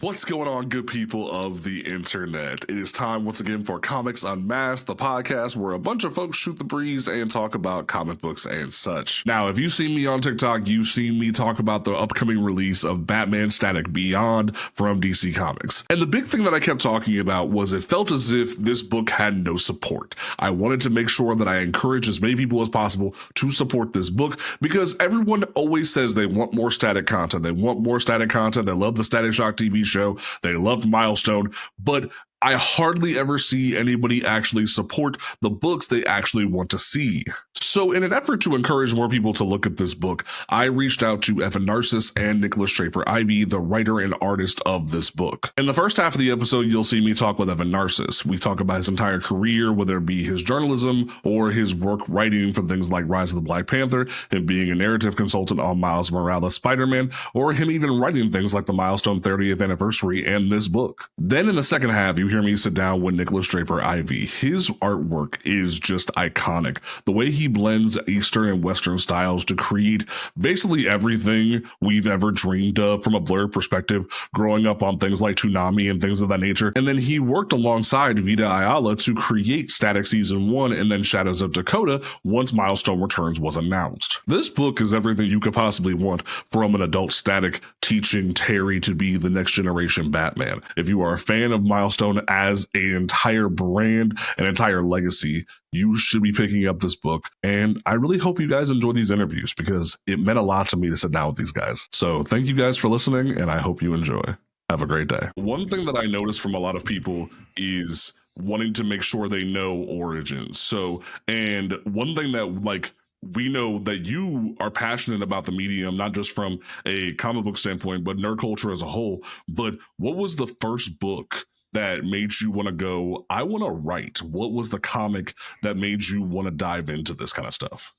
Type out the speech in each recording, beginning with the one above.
What's going on, good people of the internet? It is time once again for Comics Unmasked, the podcast where a bunch of folks shoot the breeze and talk about comic books and such. Now, if you've seen me on TikTok, you've seen me talk about the upcoming release of Batman Static Beyond from DC Comics. And the big thing that I kept talking about was it felt as if this book had no support. I wanted to make sure that I encourage as many people as possible to support this book because everyone always says they want more Static content. They want more Static content. They love the Static Shock TV show. They loved Milestone, but I hardly ever see anybody actually support the books they actually want to see. So in an effort to encourage more people to look at this book, I reached out to Narcisse and Nikolas Draper-Ivey, the writer and artist of this book. In the first half of the episode, you'll see me talk with Narcisse. We talk about his entire career, whether it be his journalism or his work writing for things like Rise of the Black Panther, him being a narrative consultant on Miles Morales' Spider-Man, or him even writing things like the Milestone 30th anniversary and this book. Then in the second half, you hear me sit down with Nikolas Draper-Ivey. His artwork is just iconic. The way he blends Eastern and Western styles to create basically everything we've ever dreamed of from a blurred perspective, growing up on things like Toonami and things of that nature. And then he worked alongside Vita Ayala to create Static Season 1 and then Shadows of Dakota once Milestone Returns was announced. This book is everything you could possibly want from an adult Static teaching Terry to be the next generation Batman. If you are a fan of Milestone as an entire brand, an entire legacy, you should be picking up this book. And I really hope you guys enjoy these interviews because it meant a lot to me to sit down with these guys. So thank you guys for listening, and I hope you enjoy. Have a great day. One thing that I noticed from a lot of people is wanting to make sure they know origins. So, and one thing that we know that you are passionate about the medium, not just from a comic book standpoint, but nerd culture as a whole. But what was the first book that made you want to go, I want to write? What was the comic that made you want to dive into this kind of stuff?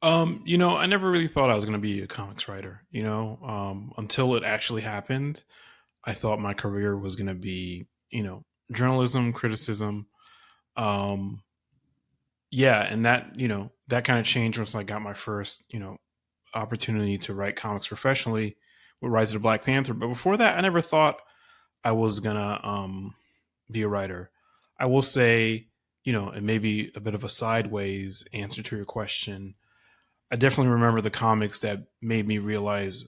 I never really thought I was going to be a comics writer, until it actually happened. I thought my career was going to be, journalism, criticism. And that, that kind of changed once I got my first, opportunity to write comics professionally with Rise of the Black Panther. But before that, I never thought I was gonna be a writer. I will say, and maybe a bit of a sideways answer to your question, I definitely remember the comics that made me realize,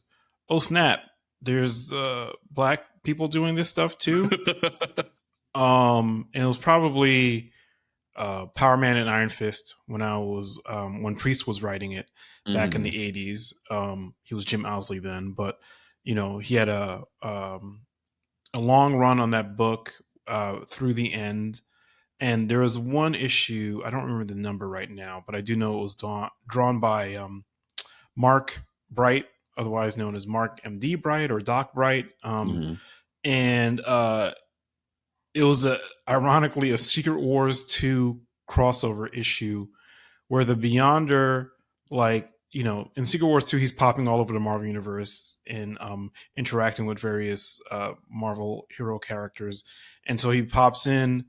oh snap, there's Black people doing this stuff too. And it was probably Power Man and Iron Fist when when Priest was writing it back in the 80s. He was Jim Owsley then, but he had a long run on that book through the end. And there was one issue, I don't remember the number right now, but I do know it was drawn by Mark Bright, otherwise known as Mark M.D. Bright or Doc Bright. And it was ironically a Secret Wars 2 crossover issue where the Beyonder, in Secret Wars 2, he's popping all over the Marvel Universe and interacting with various Marvel hero characters. And so he pops in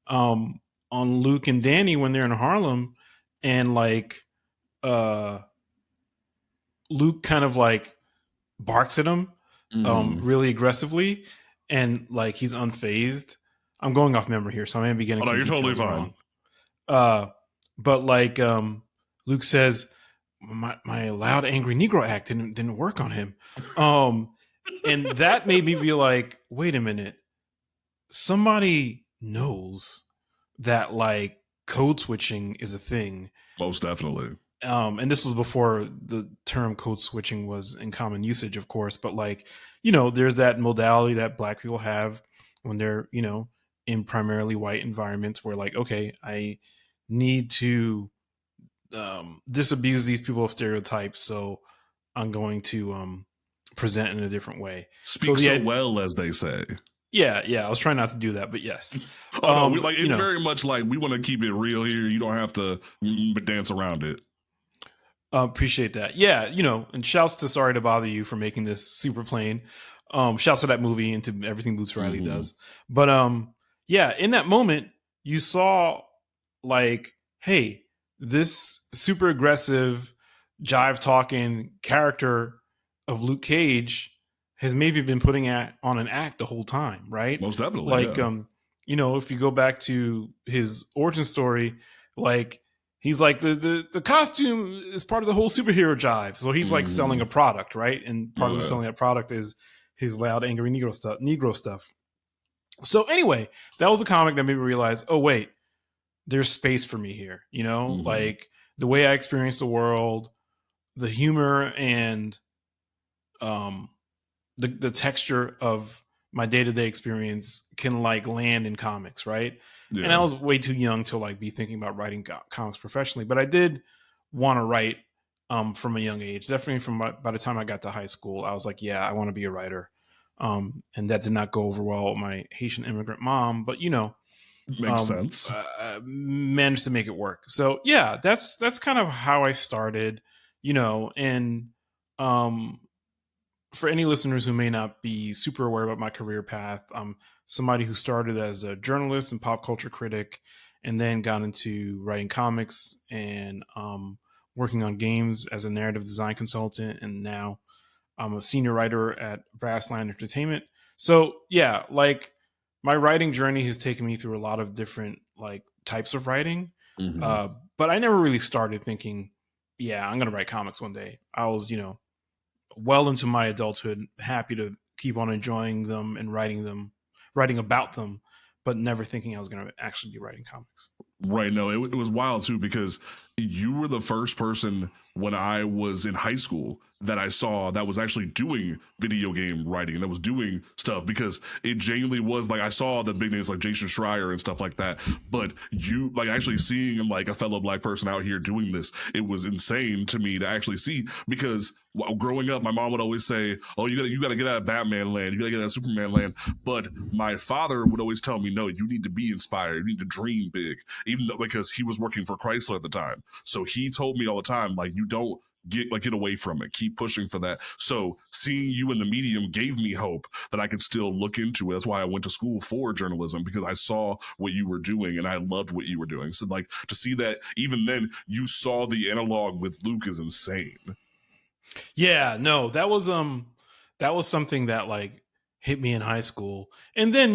on Luke and Danny when they're in Harlem, and Luke kind of barks at him really aggressively, and he's unfazed. I'm going off memory here, so I may be getting some details you're totally wrong. But Luke says, my loud, angry Negro act didn't work on him. And that made me be like, wait a minute. Somebody knows that code switching is a thing. Most definitely. And this was before the term code switching was in common usage, of course. But there's that modality that Black people have when they're, in primarily white environments where okay, I need to disabuse these people of stereotypes, so I'm going to present in a different way. Speak so well, as they say. Yeah, I was trying not to do that, but yes. It's very much we want to keep it real here. You don't have to dance around it. Appreciate that. Yeah, and shouts to Sorry to Bother You for making this super plain. Shouts to that movie and to everything Boots Riley does. But in that moment, you saw hey, this super aggressive, jive talking character of Luke Cage has maybe been putting on an act the whole time, right? Most definitely, Like, yeah. if you go back to his origin story, like he's like the costume is part of the whole superhero jive. So he's like selling a product, right? And part of the selling that product is his loud, angry Negro stuff. So anyway, that was a comic that made me realize, oh wait, there's space for me here. Like the way I experience the world, the humor, and um, the texture of my day-to-day experience can like land in comics, right? And I Yeah. was way too young to like be thinking about writing comics professionally, but I did want to write from a young age. Definitely by the time I got to high school, I was like, yeah, I want to be a writer. And that did not go over well with my Haitian immigrant mom, but Makes sense. managed to make it work. So yeah, that's kind of how I started, and um, for any listeners who may not be super aware about my career path, I'm somebody who started as a journalist and pop culture critic, and then got into writing comics and working on games as a narrative design consultant, and now I'm a senior writer at Brassline Entertainment. So yeah, like my writing journey has taken me through a lot of different like types of writing, Mm-hmm. but I never really started thinking, yeah, I'm gonna write comics one day. I was, well into my adulthood, happy to keep on enjoying them and writing about them, but never thinking I was going to actually be writing comics. Right. No, it was wild too because you were the first person when I was in high school that I saw that was actually doing video game writing, that was doing stuff, because it genuinely was like I saw the big names like Jason Schreier and stuff like that. But you like actually seeing like a fellow black person out here doing this, it was insane to me to actually see, because while growing up, my mom would always say, "Oh, you gotta get out of Batman land, you gotta get out of Superman land." But my father would always tell me, "No, you need to be inspired, you need to dream big." Even though, because he was working for Chrysler at the time, so he told me all the time, like, you don't get away from it, keep pushing for that. So seeing you in the medium gave me hope that I could still look into it. That's why I went to school for journalism, because I saw what you were doing and I loved what you were doing. So like to see that even then you saw the analog with Luke is insane. Yeah, no, that was something that like hit me in high school. And then,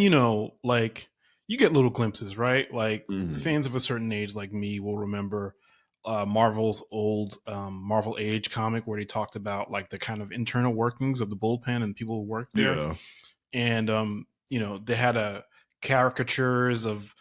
like you get little glimpses, right? Like Mm-hmm. fans of a certain age like me will remember Marvel's old Marvel Age comic where they talked about like the kind of internal workings of the bullpen and people who worked there. Yeah. And they had a caricatures of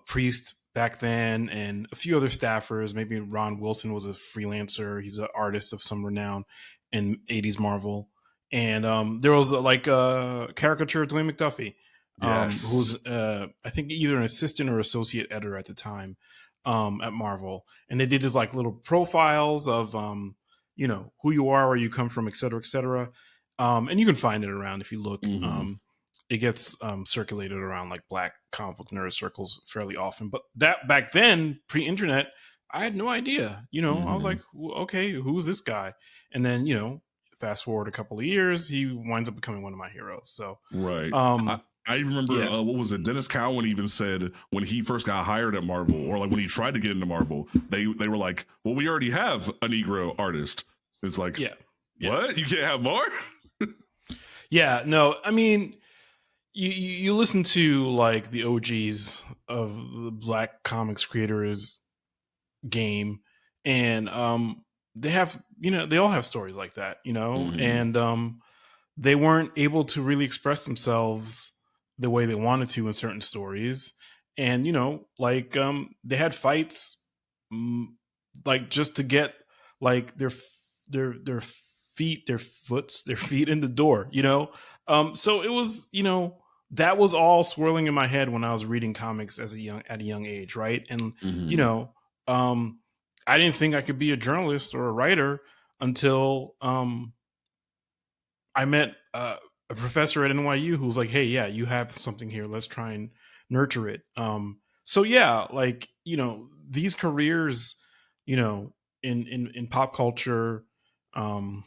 Priest back then, and a few other staffers. Maybe Ron Wilson was a freelancer. He's an artist of some renown in 80s Marvel. And there was like a caricature of Dwayne McDuffie, Yes. who's I think either an assistant or associate editor at the time at Marvel. And they did his like little profiles of who you are, where you come from, et cetera, et cetera. And you can find it around if you look. Mm-hmm. It gets circulated around like black comic book nerd circles fairly often. But that back then, pre-internet, I had no idea. I was Mm-hmm. like, okay, who's this guy? And then fast forward a couple of years, he winds up becoming one of my heroes. So, Right. I, um, I remember, yeah, what was it? Dennis Cowan even said when he first got hired at Marvel, or like when he tried to get into Marvel, they were like, "Well, we already have a Negro artist." It's like, yeah, yeah, what? You can't have more? yeah. No, I mean, you listen to like the OGs of the black comics creators game, and they have they all have stories like that, Mm-hmm. and they weren't able to really express themselves the way they wanted to in certain stories, and like they had fights, mm, like just to get like their feet their feet in the door, so it was, that was all swirling in my head when I was reading comics at a young age, right? And you Mm-hmm. know um I didn't think I could be a journalist or a writer until I met a professor at NYU who was like, "Hey, yeah, you have something here. Let's try and nurture it." So yeah, like these careers, you know, in pop culture, um,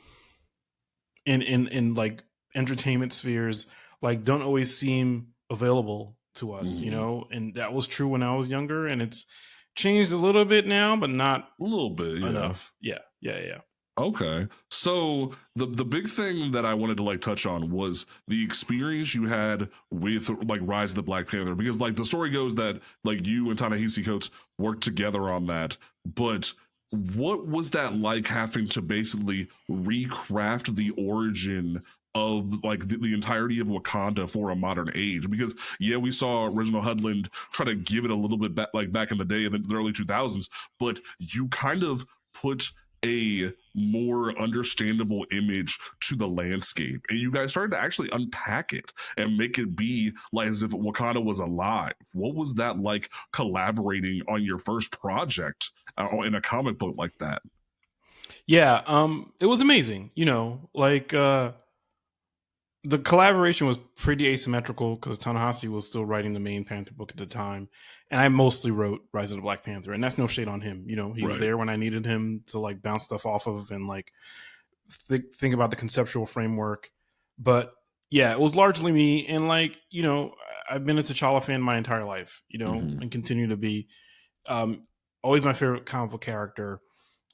in like entertainment spheres, like don't always seem available to us, Mm-hmm. and that was true when I was younger, and it's changed a little bit now, but not A little bit, yeah. enough. Yeah, yeah, yeah. Okay. So the big thing that I wanted to like touch on was the experience you had with like Rise of the Black Panther, because like the story goes that like you and Ta-Nehisi Coates worked together on that, but what was that like having to basically recraft the origin of like the entirety of Wakanda for a modern age? Because yeah, we saw original Hudland try to give it a little bit back, like back in the day in the early 2000s, but you kind of put a more understandable image to the landscape, and you guys started to actually unpack it and make it be like as if Wakanda was alive. What was that like collaborating on your first project in a comic book like that? Yeah, it was amazing. Like the collaboration was pretty asymmetrical because Ta-Nehisi was still writing the main Panther book at the time, and I mostly wrote Rise of the Black Panther, and that's no shade on him. He was Right. there when I needed him to like bounce stuff off of and like think about the conceptual framework. But yeah, it was largely me, and like I've been a T'Challa fan my entire life, Mm-hmm. and continue to be. Um, Always my favorite comic book character,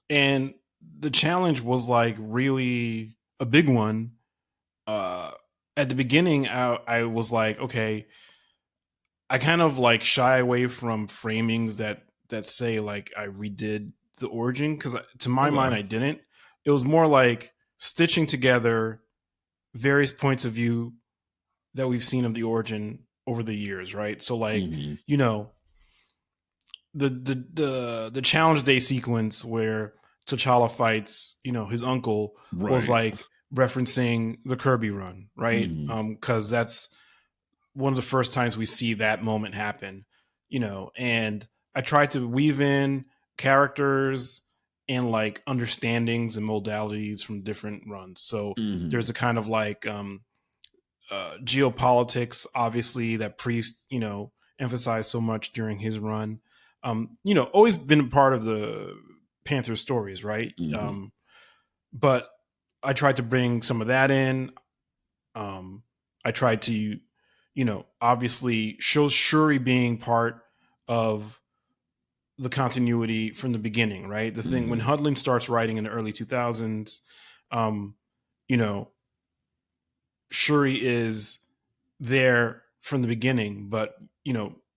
and the challenge was like really a big one. At the beginning, I was like, okay, I kind of like shy away from framings that say like I redid the origin, because to my mind Okay. I didn't. It was more like stitching together various points of view that we've seen of the origin over the years, right? So like Mm-hmm. you know the challenge day sequence where T'Challa fights his uncle was Right. like referencing the Kirby run, right? Mm-hmm. Because that's one of the first times we see that moment happen, and I tried to weave in characters and like understandings and modalities from different runs. So Mm-hmm. there's a kind of like geopolitics, obviously, that Priest, emphasized so much during his run. Always been a part of the Panther stories, right? Mm-hmm. But I tried to bring some of that in. I tried to, obviously show Shuri being part of the continuity from the beginning, right? The thing when Mm-hmm. Hudlin starts writing in the early 2000s, um, you know, Shuri is there from the beginning, but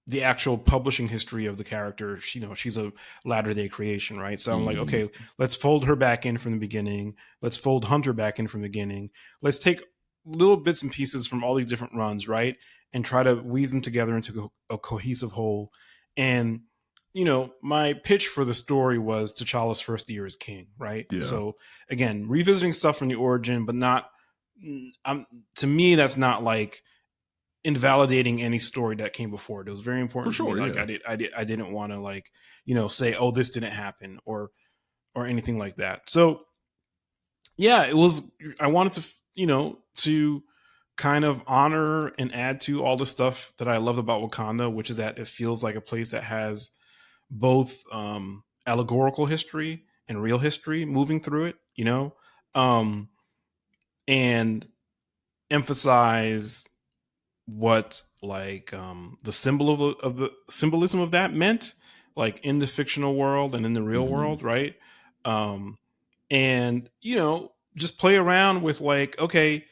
the actual publishing history of the character, she's a latter day creation, right? So I'm like, Mm-hmm. okay, let's fold her back in from the beginning. Let's fold Hunter back in from the beginning. Let's take little bits and pieces from all these different runs, right? And try to weave them together into a cohesive whole. And my pitch for the story was T'Challa's first year as king, right? Yeah. So again, revisiting stuff from the origin, but not to me, that's not like invalidating any story that came before it. It was very For important to me. sure. Like Yeah. I didn't want to like say, oh, this didn't happen, or anything like that. So yeah, it was. I wanted to to kind of honor and add to all the stuff that I love about Wakanda, which is that it feels like a place that has both allegorical history and real history moving through it. Um, and emphasize what like the of the symbolism of that meant, like in the fictional world and in the real Mm-hmm. world, right? um and just play around with like, okay,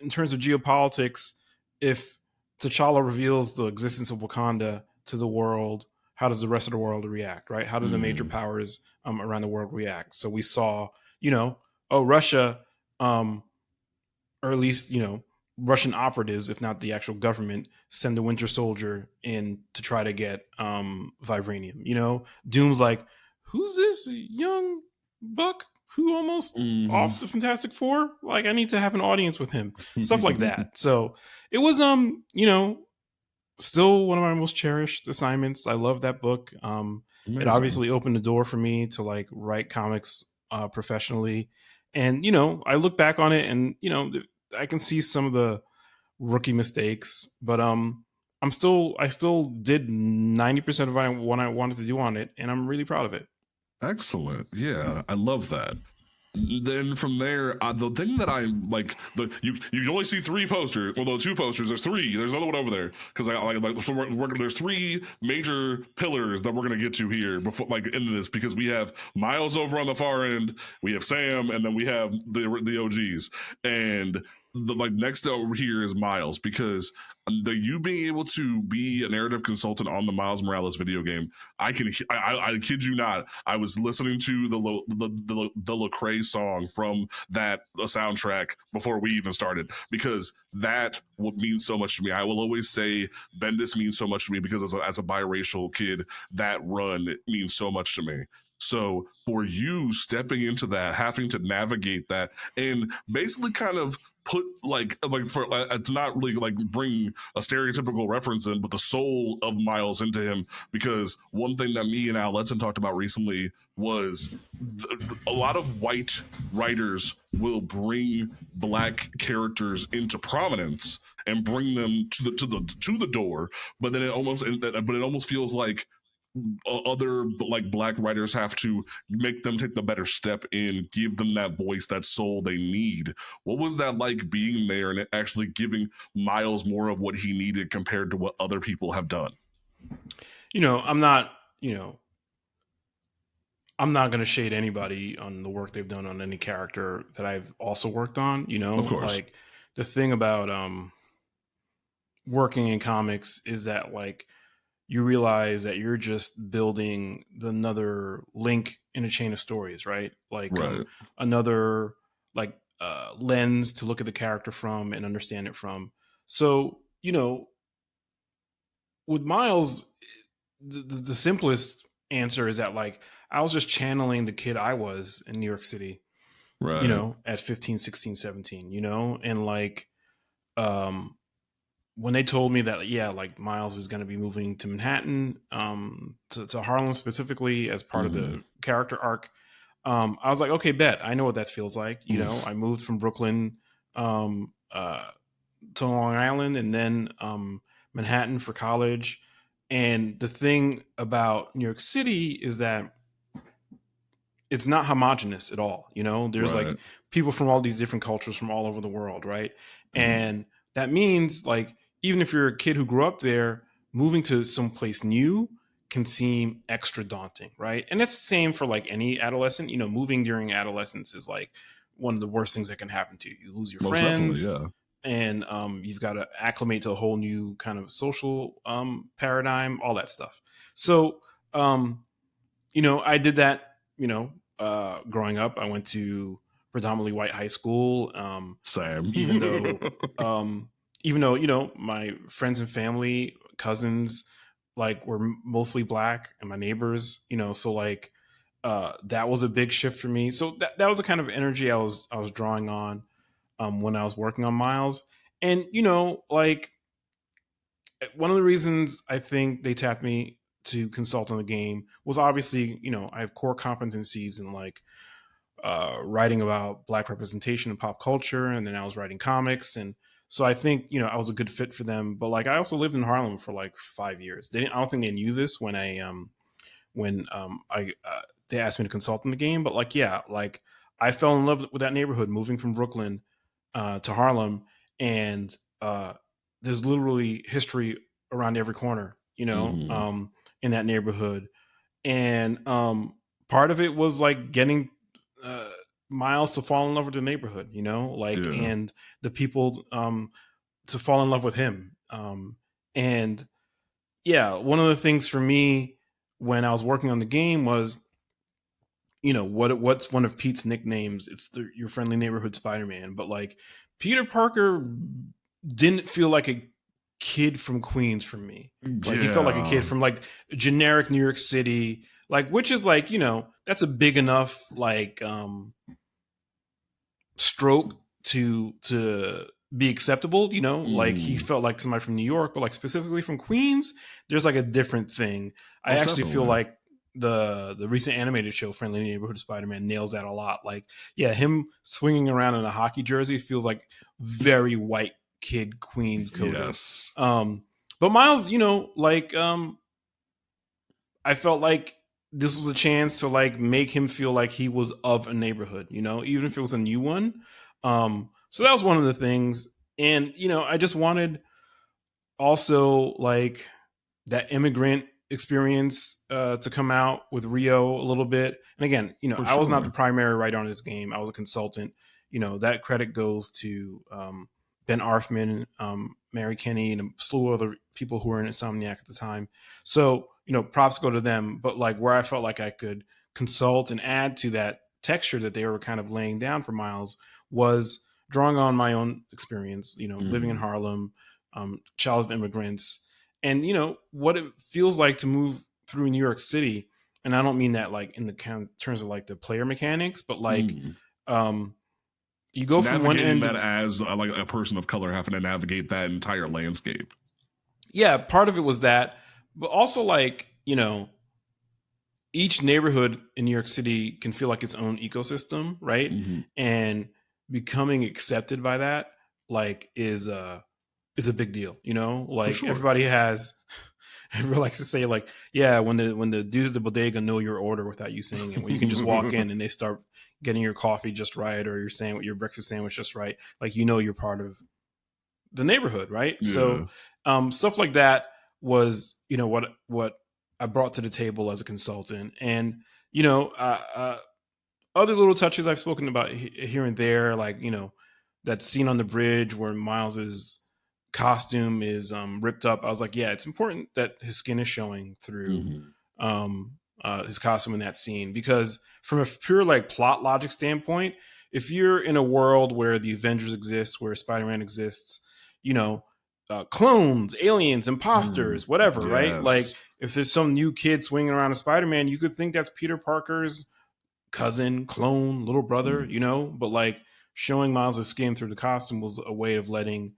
in terms of geopolitics, if T'Challa reveals the existence of Wakanda to the world, how does the rest of the world react, right? How do the major Mm-hmm. powers around the world react? So we saw, oh, Russia, um, or at least Russian operatives, if not the actual government, send the Winter Soldier in to try to get vibranium. Doom's like, who's this young buck who almost Mm-hmm. off the Fantastic Four? Like, I need to have an audience with him. Stuff like that. So it was still one of my most cherished assignments. I love that book. It Amazing. obviously opened the door for me to like write comics professionally, and I look back on it, and I can see some of the rookie mistakes, but I still did 90% of what I wanted to do on it, and I'm really proud of it. Excellent. Yeah, I love that. then from there, the thing that I like, you only see three posters, although two posters. There's three. There's another one over there because there's three major pillars that we're gonna get to here before into this, because we have Miles over on the far end, we have Sam, and then we have the OGs, and the next over here is Miles, because you being able to be a narrative consultant on the Miles Morales video game, I kid you not, I was listening to the Lecrae song from that soundtrack before we even started, because that means so much to me. I will always say Bendis means so much to me, because as a biracial kid, that run means so much to me. So for you stepping into that, having to navigate that, and basically kind of put for to not really bring a stereotypical reference in, but the soul of Miles into him, because one thing that me and Al Letson talked about recently was a lot of white writers will bring black characters into prominence and bring them to the door, but then it almost feels like other black writers have to make them take the better step in, give them that voice, that soul they need. What was that like being there and actually giving Miles more of what he needed compared to what other people have done? I'm not going to shade anybody on the work they've done on any character that I've also worked on. Of course. Like, the thing about working in comics is that you realize that you're just building another link in a chain of stories, right? Another lens to look at the character from and understand it from. So, with Miles, the simplest answer is that I was just channeling the kid I was in New York City, right? At 15, 16, 17, and when they told me that, Miles is going to be moving to Manhattan, to Harlem specifically as part of the character arc, I was like, okay, bet. I know what that feels like. I moved from Brooklyn to Long Island, and then Manhattan for college. And the thing about New York City is that it's not homogenous at all. There's right. People from all these different cultures from all over the world, right? And that means even if you're a kid who grew up there, moving to someplace new can seem extra daunting, right? And that's the same for any adolescent. Moving during adolescence is one of the worst things that can happen to you. You lose your Most friends, definitely, yeah. And you've got to acclimate to a whole new kind of social paradigm, all that stuff. So, I did that. Growing up, I went to predominantly white high school. Same. Even though my friends and family, cousins, were mostly black, and my neighbors, so that was a big shift for me. So that was the kind of energy I was drawing on when I was working on Miles. And one of the reasons I think they tapped me to consult on the game was obviously, I have core competencies in writing about black representation in pop culture, and then I was writing comics, and so I think I was a good fit for them. But I also lived in Harlem for 5 years. I don't think they knew this when they asked me to consult on the game. But I fell in love with that neighborhood, moving from Brooklyn to Harlem, and there's literally history around every corner, in that neighborhood, and part of it was getting Miles to fall in love with the neighborhood, and the people to fall in love with him. And yeah, one of the things for me when I was working on the game was, what's one of Pete's nicknames? It's your friendly neighborhood Spider-Man. But Peter Parker didn't feel like a kid from Queens for me. He felt like a kid from generic New York City, which is that's a big enough stroke to be acceptable, he felt like somebody from New York, but specifically from Queens, there's a different thing. I actually feel like the recent animated show Friendly Neighborhood Spider-Man nails that a lot. Him swinging around in a hockey jersey feels like very white kid Queens coded. Yes. But Miles, I felt like this was a chance to like make him feel like he was of a neighborhood, even if it was a new one. So that was one of the things. And, I just wanted also like that immigrant experience to come out with Rio a little bit. And again, For I was not sure. the primary writer on this game. I was a consultant. That credit goes to Ben Arfman, Mary Kinney, and a slew of other people who were in Insomniac at the time. So, props go to them. But like where I felt like I could consult and add to that texture that they were kind of laying down for Miles was drawing on my own experience, living in Harlem, child of immigrants, and what it feels like to move through New York City. And I don't mean that like in the terms of like the player mechanics, but like you go from one Navigating end that as like a person of color having to navigate that entire landscape. Yeah, part of it was that, but also like each neighborhood in New York City can feel like its own ecosystem, right? And becoming accepted by that like is a big deal, like sure. everybody likes to say like, yeah, when the dudes at the bodega know your order without you saying it, when you can just walk in and they start getting your coffee just right, or your breakfast sandwich just right, like you're part of the neighborhood, right? Yeah. So stuff like that was what I brought to the table as a consultant. And other little touches I've spoken about here and there, like that scene on the bridge where Miles's costume is ripped up. I was like, yeah, it's important that his skin is showing through his costume in that scene, because from a pure like plot logic standpoint, if you're in a world where the Avengers exist, where Spider-Man exists, clones, aliens, imposters, whatever, right? Like if there's some new kid swinging around a Spider-Man, you could think that's Peter Parker's cousin, clone, little brother, but like showing Miles' skin through the costume was a way of letting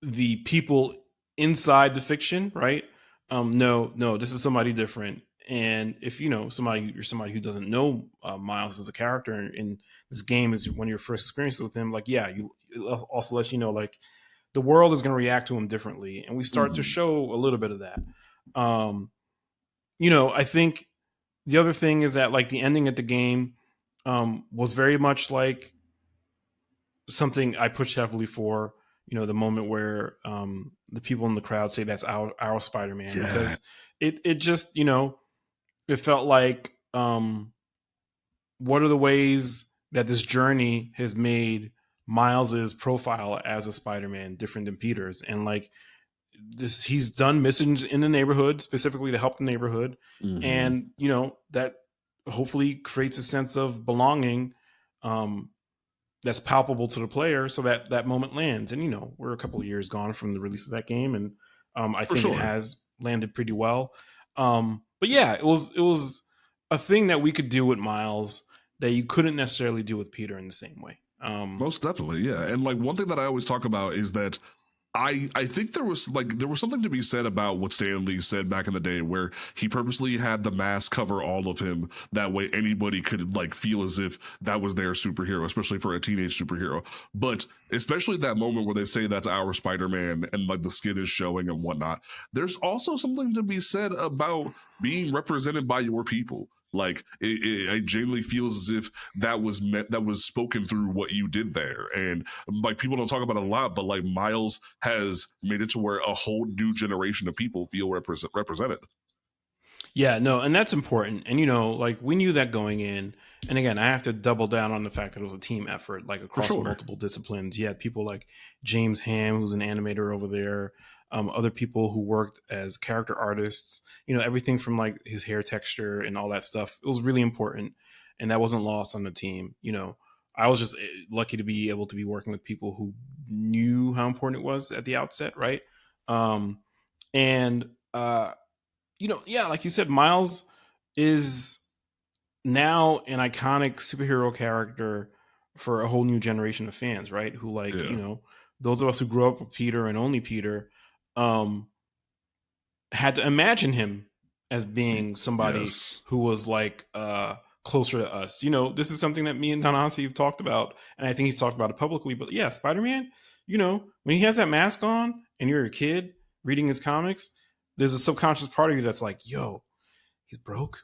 the people inside the fiction, right? No, this is somebody different. And if you're somebody who doesn't know Miles as a character, and this game is one of your first experiences with him, like, yeah, you also let like the world is going to react to him differently, and we start to show a little bit of that. I think the other thing is that like the ending at the game was very much like something I pushed heavily for. The moment where the people in the crowd say that's our Spider-Man, because it just it felt like what are the ways that this journey has made Miles's profile as a Spider-Man different than Peter's, and like this, he's done missions in the neighborhood specifically to help the neighborhood, and that hopefully creates a sense of belonging that's palpable to the player, so that moment lands. And we're a couple of years gone from the release of that game, and I think it has landed pretty well. But yeah, it was a thing that we could do with Miles that you couldn't necessarily do with Peter in the same way. Most definitely, yeah. And like one thing that I always talk about is that I think there was something to be said about what Stan Lee said back in the day, where he purposely had the mask cover all of him. That way anybody could like feel as if that was their superhero, especially for a teenage superhero. But especially that moment where they say that's our Spider-Man and like the skin is showing and whatnot. There's also something to be said about being represented by your people. Like it genuinely feels as if that was spoken through what you did there. And like people don't talk about it a lot, but like Miles has made it to where a whole new generation of people feel represented. Yeah, no, and that's important. And like we knew that going in. And again, I have to double down on the fact that it was a team effort, like across multiple disciplines. You had people like James Ham, who's an animator over there, other people who worked as character artists, everything from like his hair texture and all that stuff. It was really important, and that wasn't lost on the team. I was just lucky to be able to be working with people who knew how important it was at the outset, right? Yeah, like you said, Miles is now an iconic superhero character for a whole new generation of fans, right? Who like, those of us who grew up with Peter and only Peter, had to imagine him as being somebody who was like closer to us. This is something that me and Ta-Nehisi have talked about, and I think he's talked about it publicly. But yeah, Spider-Man, when he has that mask on and you're a kid reading his comics, there's a subconscious part of you that's like, yo, he's broke.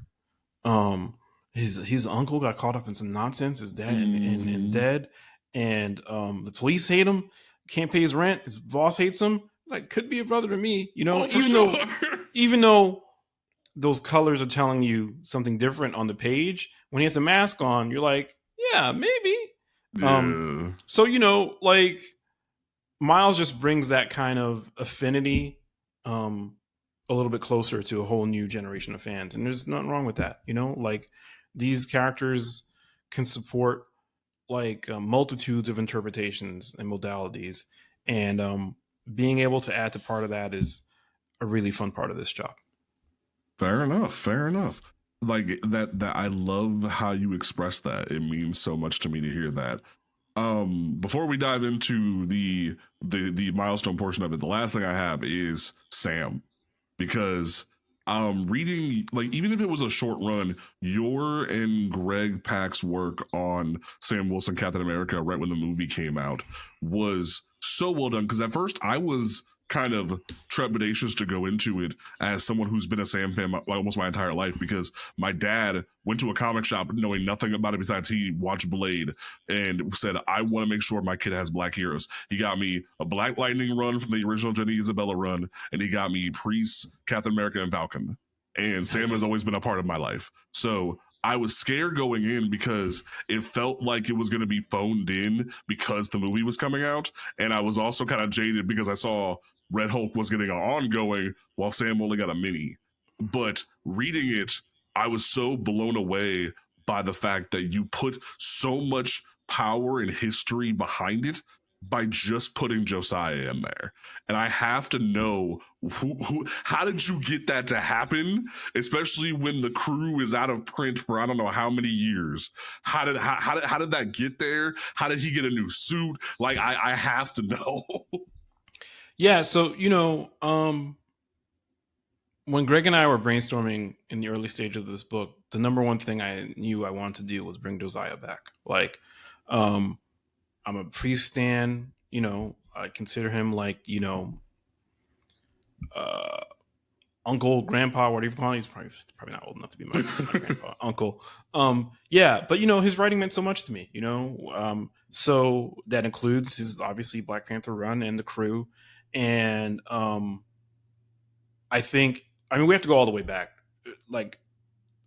His uncle got caught up in some nonsense, is dead and dead, and the police hate him, can't pay his rent, his boss hates him. It's like, could be a brother to me, you know. Even though those colors are telling you something different on the page, when he has a mask on, you're like, yeah, maybe. Yeah. So, you know, like, Miles just brings that kind of affinity a little bit closer to a whole new generation of fans, and there's nothing wrong with that, you know. Like, these characters can support like multitudes of interpretations and modalities, and being able to add to part of that is a really fun part of this job. Fair enough. Like that I love how you express that. It means so much to me to hear that. Before we dive into the milestone portion of it, the last thing I have is Sam, because reading, like, even if it was a short run, your and Greg Pak's work on Sam Wilson Captain America right when the movie came out was so well done. Because at first I was kind of trepidatious to go into it as someone who's been a Sam fan almost my entire life, because my dad went to a comic shop knowing nothing about it besides he watched Blade and said, I want to make sure my kid has black heroes. He got me a Black Lightning run from the original Jenny Isabella run, and he got me Priest, Captain America, and Falcon. And Sam has always been a part of my life. So I was scared going in because it felt like it was going to be phoned in because the movie was coming out. And I was also kind of jaded because I saw Red Hulk was getting an ongoing while Sam only got a mini. But reading it, I was so blown away by the fact that you put so much power and history behind it by just putting Josiah in there. And I have to know how did you get that to happen, especially when the crew is out of print for I don't know how many years. How did that get there? How did he get a new suit? Like, I have to know. Yeah, so, you know, when Greg and I were brainstorming in the early stage of this book, the number one thing I knew I wanted to do was bring Josiah back. Like, I'm a Priest stan, you know, I consider him like, you know, uncle, grandpa, whatever you call him. He's probably not old enough to be my grandpa, uncle. Yeah, but, you know, his writing meant so much to me, you know. So that includes his obviously Black Panther run and the crew. And I mean, we have to go all the way back. Like,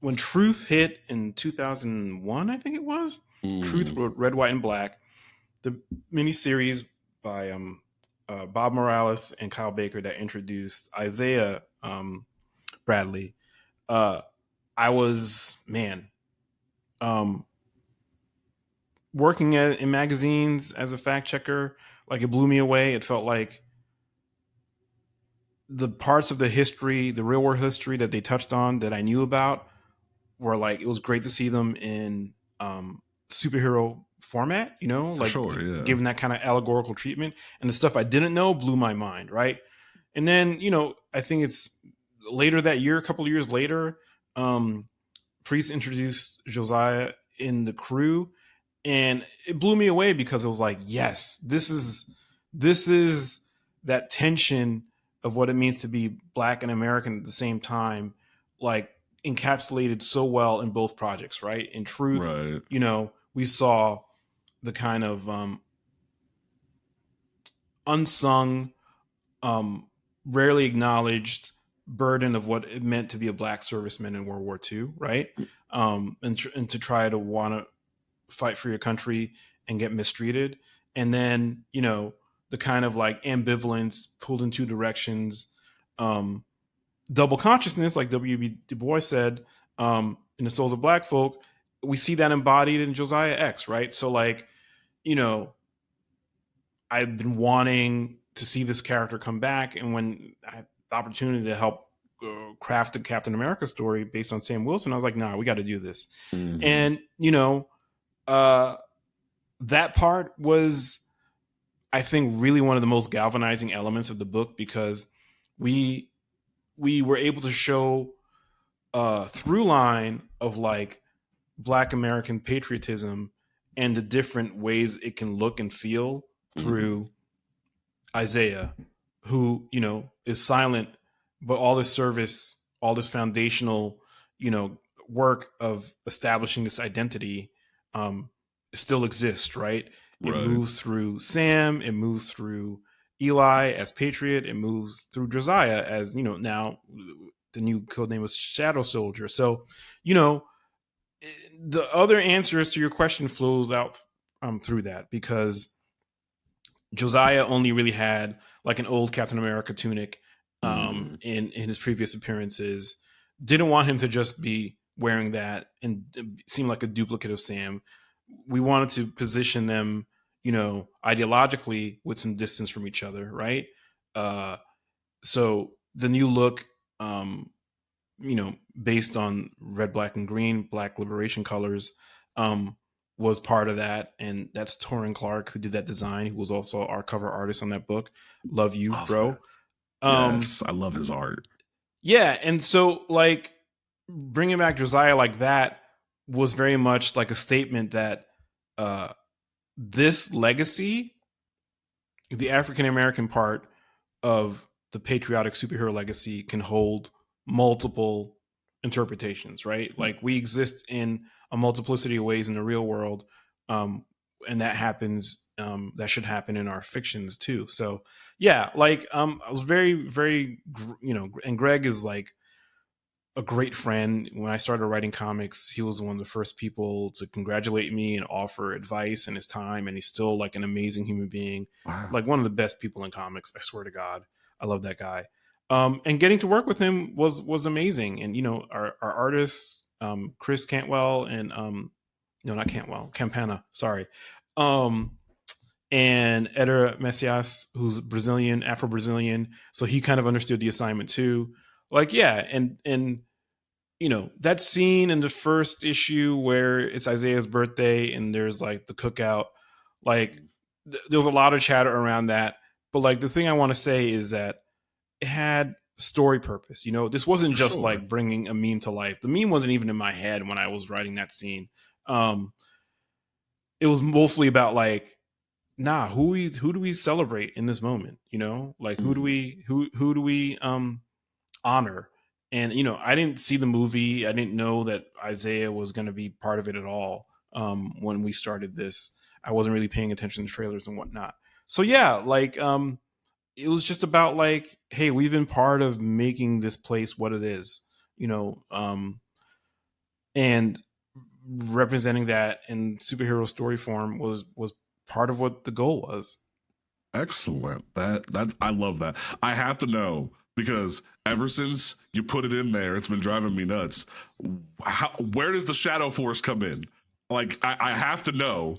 when Truth hit in 2001, I think it was, Truth wrote Red, White, and Black, the miniseries by Bob Morales and Kyle Baker that introduced Isaiah Bradley. I was, working in magazines as a fact checker, like, it blew me away. It felt like the parts of the history, the real world history that they touched on that I knew about were like, it was great to see them in superhero format, you know, like, given that kind of allegorical treatment. And the stuff I didn't know blew my mind, right? And then, you know, I think it's later that year, a couple of years later, Priest introduced Josiah in the crew, and it blew me away because it was like, yes, this is that tension of what it means to be Black and American at the same time, like, encapsulated so well in both projects, right? In Truth, right, you know, we saw the kind of unsung, rarely acknowledged burden of what it meant to be a Black serviceman in World War II, right? And to try to want to fight for your country and get mistreated. And then, you know, the kind of like ambivalence pulled in two directions, double consciousness, like W.B. Du Bois said, in The Souls of Black Folk. We see that embodied in Josiah X, right? So, like, you know, I've been wanting to see this character come back, and when I had the opportunity to help craft a Captain America story based on Sam Wilson, I was like, nah, we got to do this. Mm-hmm. And, you know, that part was, I think, really one of the most galvanizing elements of the book, because we were able to show a through line of like Black American patriotism and the different ways it can look and feel through Isaiah, who, you know, is silent but all this service, all this foundational, you know, work of establishing this identity um, still exists, right? It Right. moves through Sam, it moves through Eli as Patriot, it moves through Josiah as, you know, now the new code name was Shadow Soldier. So, you know, the other answers to your question flows out through that, because Josiah only really had like an old Captain America tunic in his previous appearances. Didn't want him to just be wearing that and seem like a duplicate of Sam. We wanted to position them, you know, ideologically with some distance from each other, right? Uh, so the new look, you know, based on red, black, and green, Black Liberation colors, um, was part of that. And that's Torrin Clark, who did that design, who was also our cover artist on that book. Love you, Love that. bro. Yes, I love his art. Yeah. And so, like, bringing back Josiah like that was very much like a statement that this legacy, the African American part of the patriotic superhero legacy, can hold multiple interpretations, right? Like, we exist in a multiplicity of ways in the real world, and that happens. That should happen in our fictions too. So, yeah, like, I was very, very, you know, and Greg is like a great friend. When I started writing comics, he was one of the first people to congratulate me and offer advice and his time. And he's still like an amazing human being, Wow. like one of the best people in comics. I swear to God, I love that guy. And getting to work with him was amazing. And you know, our artists, Chris Cantwell and no, not Cantwell, Campana, sorry, um, and Eder Messias, who's Brazilian, Afro Brazilian, so he kind of understood the assignment too. Like, yeah, and you know, that scene in the first issue where it's Isaiah's birthday and there's like the cookout, like there's a lot of chatter around that. But like, the thing I want to say is that it had story purpose. You know, this wasn't For just sure. like bringing a meme to life. The meme wasn't even in my head when I was writing that scene. Um, it was mostly about like, nah, who do we celebrate in this moment? You know, like who do we honor? And you know, I didn't see the movie. I didn't know that Isaiah was going to be part of it at all. When we started this, I wasn't really paying attention to trailers and whatnot. So yeah, like, it was just about like, hey, we've been part of making this place what it is, you know, and representing that in superhero story form was part of what the goal was. Excellent. That I love that. I have to know because ever since you put it in there, it's been driving me nuts. Where does the Shadow Force come in? Like, I have to know.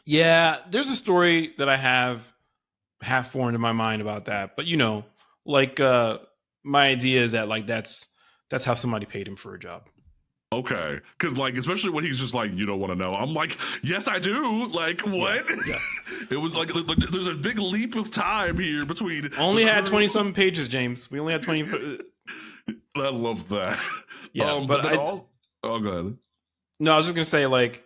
Yeah, there's a story that I have half formed in my mind about that, but you know, like, my idea is that like that's how somebody paid him for a job. Okay, because like, especially when he's just like, you don't want to know. I'm like, yes, I do. Like, Yeah, what? yeah. It was like there's a big leap of time here between Only the had crew. 20-something pages, James. We only had 20. I love that. Yeah, But but then I also, oh, go ahead. no, I was just gonna say, like,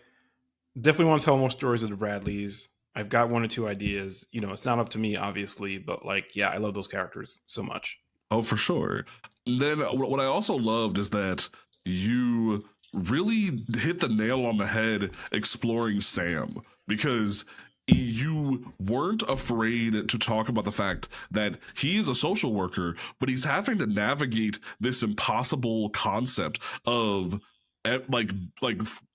definitely want to tell more stories of the Bradleys. I've got one or two ideas. You know, it's not up to me, obviously, but like, yeah, I love those characters so much. Oh, for sure. Then what I also loved is that you really hit the nail on the head exploring Sam because you weren't afraid to talk about the fact that he is a social worker, but he's having to navigate this impossible concept of like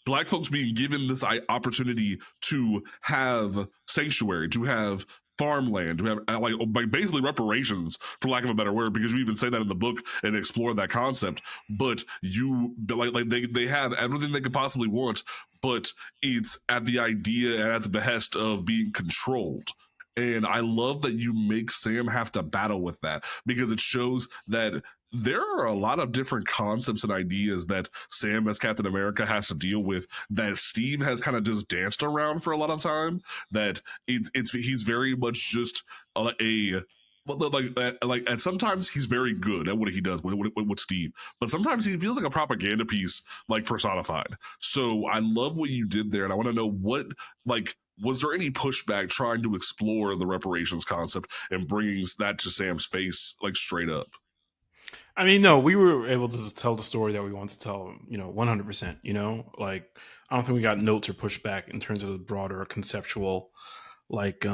black folks being given this opportunity to have sanctuary, to have farmland, to have like basically reparations, for lack of a better word, because you even say that in the book and explore that concept. But you like they have everything they could possibly want, but it's at the idea and at the behest of being controlled. And I love that you make Sam have to battle with that because it shows that there are a lot of different concepts and ideas that Sam as Captain America has to deal with that Steve has kind of just danced around for a lot of time. That it's he's very much just a and sometimes he's very good at what he does with Steve, but sometimes he feels like a propaganda piece, like personified. So I love what you did there, and I want to know what like was there any pushback trying to explore the reparations concept and bringing that to Sam's face like straight up? I mean, no, we were able to tell the story that we want to tell, 100%, like, I don't think we got notes or pushback in terms of the broader conceptual, like,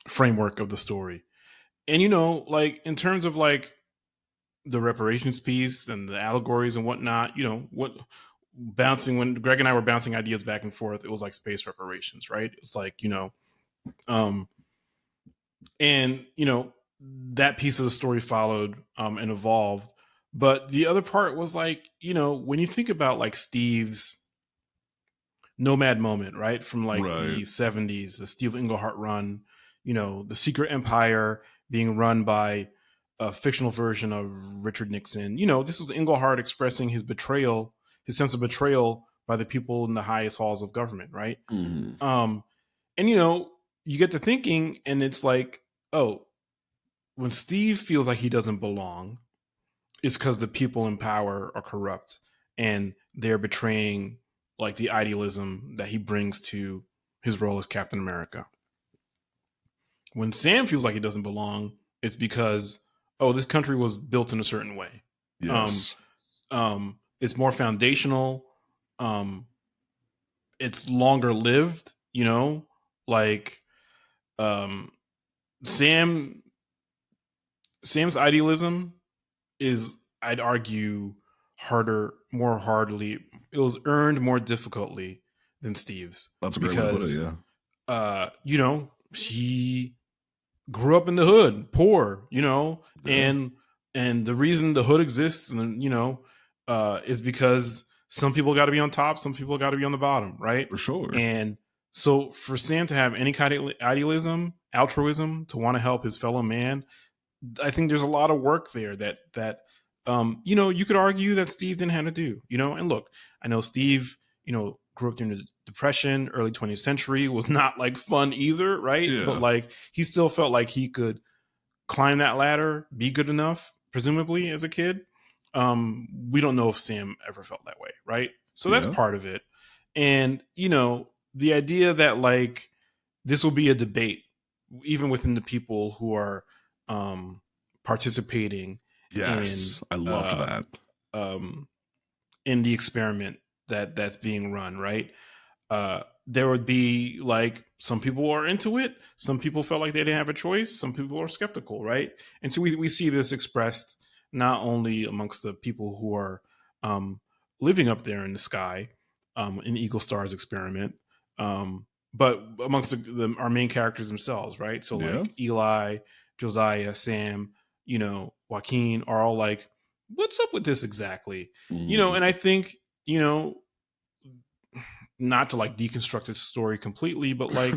framework of the story. And, like, in terms of, like, the reparations piece and the allegories and whatnot, when Greg and I were bouncing ideas back and forth, it was like space reparations, right? It's like, um, and, that piece of the story followed and evolved. But the other part was like, when you think about like Steve's nomad moment, right? From like Right. the 70s, the Steve Englehart run, the Secret Empire being run by a fictional version of Richard Nixon. This was Englehart expressing his betrayal, his sense of betrayal by the people in the highest halls of government, right? Mm-hmm. And you get to thinking, and it's like, oh, when Steve feels like he doesn't belong, it's because the people in power are corrupt and they're betraying like the idealism that he brings to his role as Captain America. When Sam feels like he doesn't belong, it's because, oh, this country was built in a certain way. Yes. It's more foundational. It's longer lived, like Sam's idealism is, I'd argue, more hardly. It was earned more difficultly than Steve's. That's a great way to put it, yeah. He grew up in the hood, poor, Yeah. and the reason the hood exists, and is because some people got to be on top, some people got to be on the bottom, right? For sure. And so for Sam to have any kind of idealism, altruism, to want to help his fellow man, I think there's a lot of work there that you could argue that Steve didn't have to do, and look, I know Steve, grew up during the Depression, early 20th century, was not like fun either, right? Yeah. But like he still felt like he could climb that ladder, be good enough, presumably as a kid. We don't know if Sam ever felt that way, right? So that's part of it. And, the idea that like this will be a debate, even within the people who are participating. Yes, I loved that. In the experiment that's being run, right? There would be like some people are into it, some people felt like they didn't have a choice, some people are skeptical, right? And so we see this expressed not only amongst the people who are living up there in the sky in Eagle Star's experiment, but amongst our main characters themselves, right? So like Eli, Josiah, Sam, Joaquin are all like, what's up with this exactly? And I think, not to like deconstruct the story completely, but like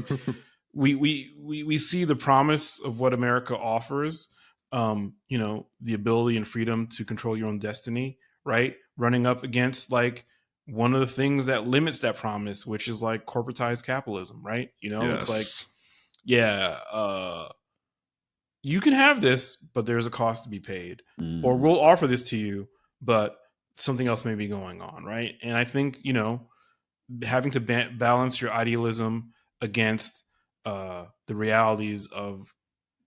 we see the promise of what America offers, the ability and freedom to control your own destiny, right? Running up against like one of the things that limits that promise, which is like corporatized capitalism, right? It's like, you can have this, but there's a cost to be paid, or we'll offer this to you, but something else may be going on, right? And I think, having to balance your idealism against the realities of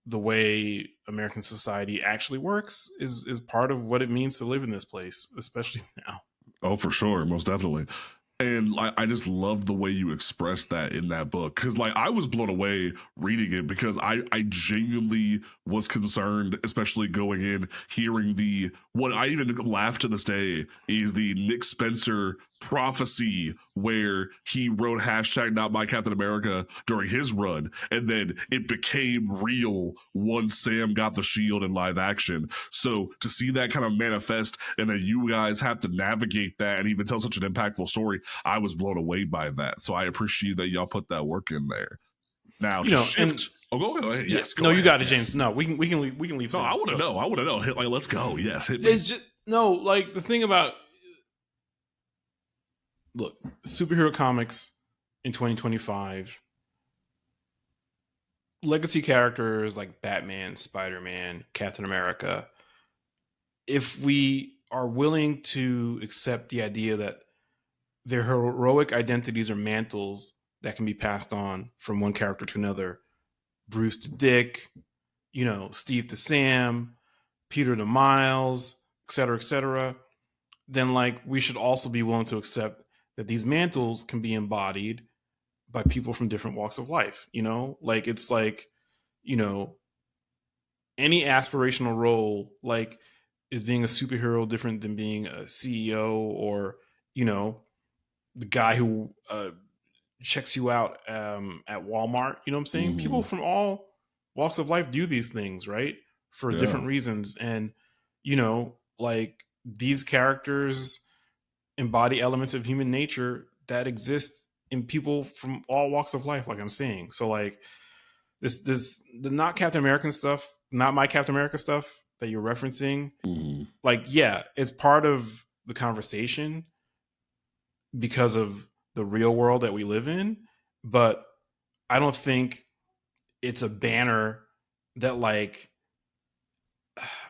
the way American society actually works is part of what it means to live in this place, especially now. Oh, for sure. Most definitely. And I just love the way you expressed that in that book, because like I was blown away reading it, because I genuinely was concerned, especially going in hearing what I even laugh to this day is the Nick Spencer prophecy where he wrote hashtag not my Captain America during his run, and then it became real once Sam got the shield in live action. So to see that kind of manifest, and that you guys have to navigate that and even tell such an impactful story, I was blown away by that. So I appreciate that y'all put that work in there. Now to shift. Go ahead. Yes, go no, ahead. You got it, James. No, we can leave. No, I want to know. Like, let's go. Yes, hit me. It's just, like the thing about, look, superhero comics in 2025, legacy characters like Batman, Spider-Man, Captain America, if we are willing to accept the idea that their heroic identities are mantles that can be passed on from one character to another, Bruce to Dick, Steve to Sam, Peter to Miles, et cetera, then like we should also be willing to accept that these mantles can be embodied by people from different walks of life. Like it's like, you know, any aspirational role, like, is being a superhero different than being a CEO or, you know, the guy who checks you out at Walmart? You know what I'm saying? People Mm-hmm. from all walks of life do these things, right? For Yeah. different reasons. And, like these characters embody elements of human nature that exist in people from all walks of life, like I'm saying. So like the not Captain American stuff, not my Captain America stuff that you're referencing, Mm-hmm. like, yeah, it's part of the conversation because of the real world that we live in, but I don't think it's a banner that like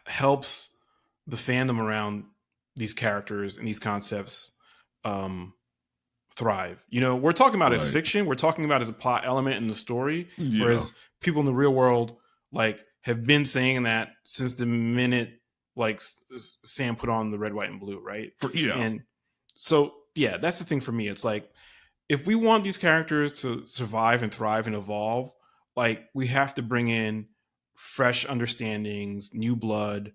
helps the fandom around these characters and these concepts um thrive. We're talking about as Right. fiction, we're talking about as a plot element in the story, Yeah. whereas people in the real world like have been saying that since the minute like Sam put on the red, white, and blue, right? Yeah. And so yeah, that's the thing for me. It's like if we want these characters to survive and thrive and evolve, like we have to bring in fresh understandings, new blood,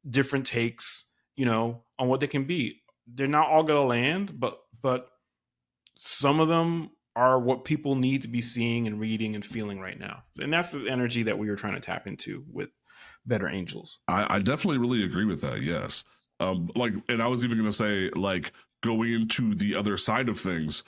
different takes, on what they can be. They're not all gonna land, but some of them are what people need to be seeing and reading and feeling right now. And that's the energy that we were trying to tap into with Better Angels. I definitely really agree with that. Yes. Like, and I was even going to say, like, going into the other side of things,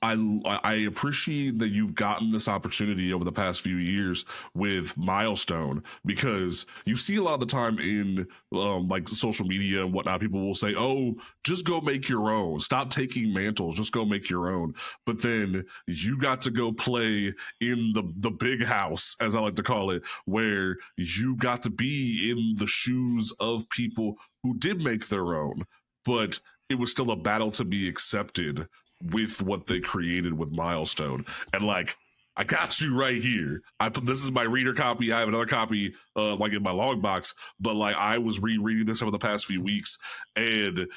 I appreciate that you've gotten this opportunity over the past few years with Milestone, because you see a lot of the time in like social media and whatnot, people will say, "Oh, just go make your own. Stop taking mantles. Just go make your own." But then you got to go play in the big house, as I like to call it, where you got to be in the shoes of people who did make their own, but it was still a battle to be accepted with what they created with Milestone. And like, I got you right here. This is my reader copy. I have another copy like in my log box, but like I was rereading this over the past few weeks, and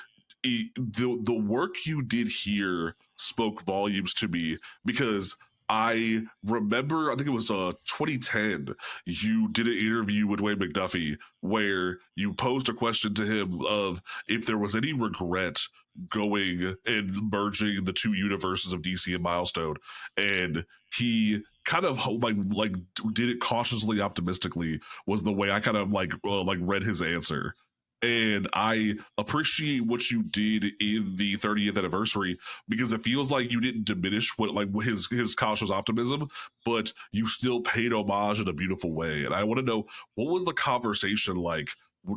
the work you did here spoke volumes to me, because I remember, I think it was 2010, you did an interview with Wayne McDuffie where you posed a question to him of if there was any regret going and merging the two universes of DC and Milestone, and he kind of like did it cautiously optimistically, was the way I kind of like read his answer. And I appreciate what you did in the 30th anniversary, because it feels like you didn't diminish what like his cautious optimism, but you still paid homage in a beautiful way. And I want to know, what was the conversation like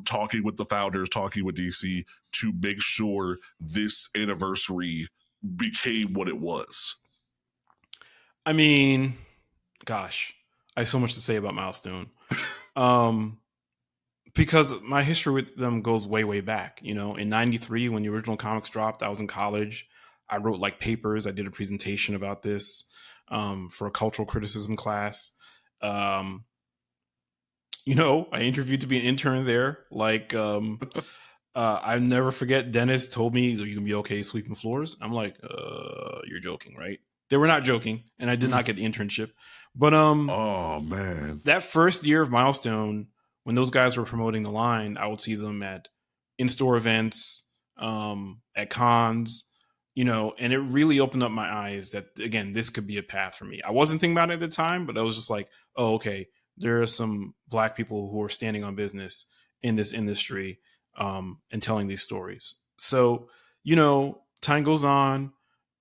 talking with the founders, talking with DC to make sure this anniversary became what it was? I mean, gosh, I have so much to say about Milestone. um because my history with them goes way, way back. In 93, when the original comics dropped, I was in college. I wrote like papers. I did a presentation about this for a cultural criticism class. Um, I interviewed to be an intern there. Like, I never forget, Dennis told me, "You can be okay sweeping floors." I'm like, you're joking, right? They were not joking, and I did not get the internship. But Oh man. that first year of Milestone, when those guys were promoting the line, I would see them at in-store events, at cons, and it really opened up my eyes that, again, this could be a path for me. I wasn't thinking about it at the time, but I was just like, oh, okay, there are some Black people who are standing on business in this industry, and telling these stories. So, time goes on.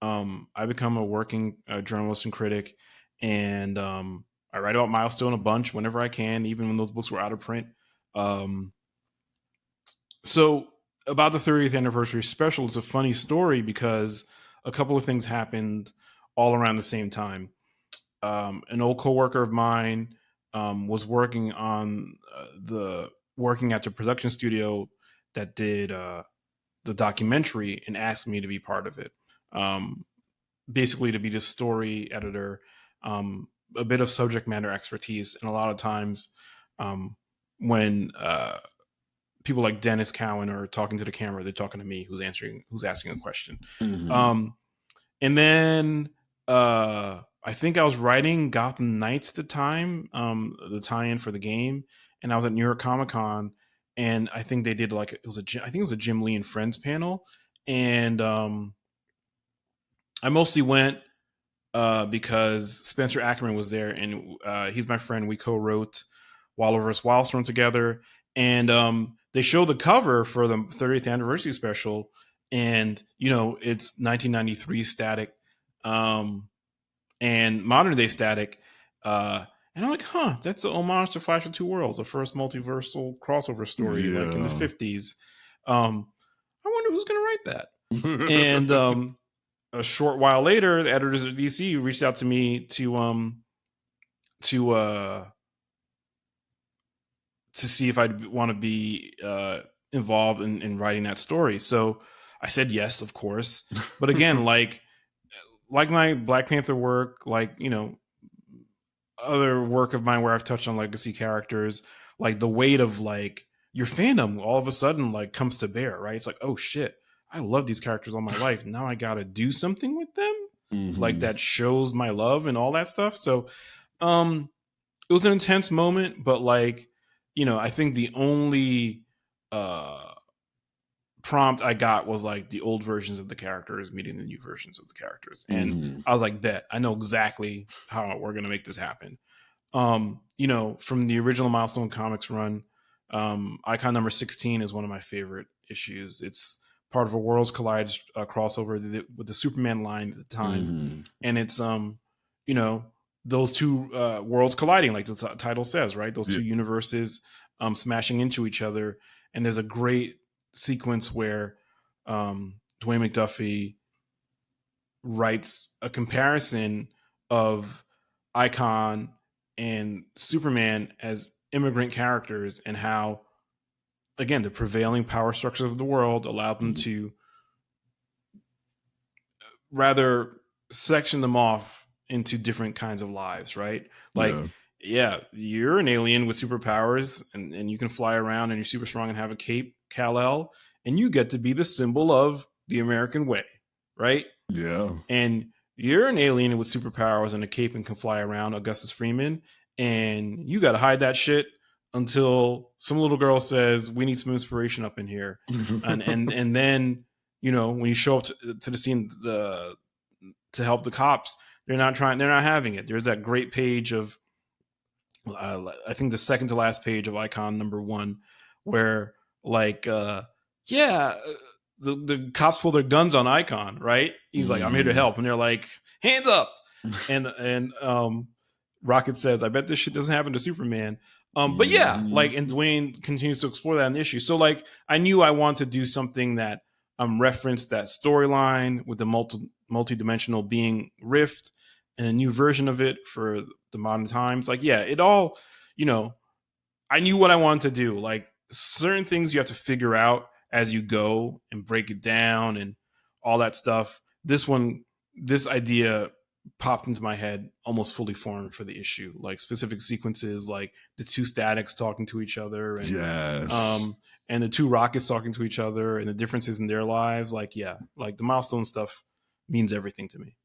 I become a working journalist and critic, and I write about Milestone a bunch whenever I can, even when those books were out of print. Um, so about the 30th anniversary special, it's a funny story because a couple of things happened all around the same time. An old coworker of mine was working on working at the production studio that did the documentary, and asked me to be part of it. Um, Basically, to be the story editor, a bit of subject matter expertise, and a lot of times, when people like Dennis Cowan are talking to the camera. They're talking to me, who's asking a question. Mm-hmm. And then I think I was writing Gotham Knights at the time, the tie-in for the game, and I was at New York Comic Con, and I think they did like I think it was a Jim Lee and Friends panel, and I mostly went because Spencer Ackerman was there, and he's my friend. We co-wrote Wilder vs. Wildstorm together, and they showed the cover for the 30th anniversary special, and it's 1993 Static, and modern day Static, and I'm like, that's an homage to Flash of Two Worlds, the first multiversal crossover story, like in the 50s. I wonder who's going to write that, and a short while later, the editors at DC reached out to me to see if I'd want to be involved in writing that story. So I said yes, of course. But again, like my Black Panther work, like other work of mine where I've touched on legacy characters, like the weight of like your fandom all of a sudden like comes to bear, right? It's like, oh shit, I love these characters all my life. Now I got to do something with them. Mm-hmm. Like that shows my love and all that stuff. So, it was an intense moment, but like, I think the only, prompt I got was like the old versions of the characters meeting the new versions of the characters. And I was like, bet I know exactly how we're going to make this happen. From the original Milestone Comics run, Icon number 16 is one of my favorite issues. It's part of a Worlds Collide crossover with the Superman line at the time. And it's, those two worlds colliding, like the title says, right? Those two universes smashing into each other. And there's a great sequence where Dwayne McDuffie writes a comparison of Icon and Superman as immigrant characters, and how, again, the prevailing power structures of the world allowed them to rather section them off into different kinds of lives, right? Like, you're an alien with superpowers, and you can fly around, and you're super strong and have a cape, Kal-El, and you get to be the symbol of the American way, right? Yeah. And you're an alien with superpowers and a cape and can fly around, Augustus Freeman, and you got to hide that shit until some little girl says, we need some inspiration up in here. and then, when you show up to the scene to help the cops, they're not having it. There's that great page of, I think the second to last page of Icon number 1, where like, the cops pull their guns on Icon, right? He's like, I'm here to help. And they're like, hands up. and Rocket says, I bet this shit doesn't happen to Superman. But yeah, like, and Dwayne continues to explore that issue. So like, I knew I wanted to do something that referenced that storyline with the multi-dimensional being Rift and a new version of it for the modern times. Like, yeah, it all, I knew what I wanted to do. Like, certain things you have to figure out as you go and break it down and all that stuff. This idea popped into my head almost fully formed for the issue, like specific sequences, like the two Statics talking to each other, and and the two Rockets talking to each other, and the differences in their lives. Like, yeah, like the Milestone stuff means everything to me.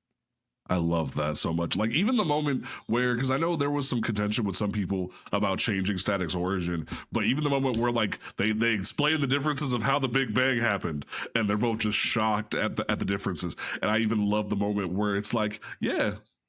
I love that so much. Like, even the moment where, because I know there was some contention with some people about changing Static's origin, but even the moment where like they explain the differences of how the Big Bang happened, and they're both just shocked at the differences. And I even love the moment where it's like,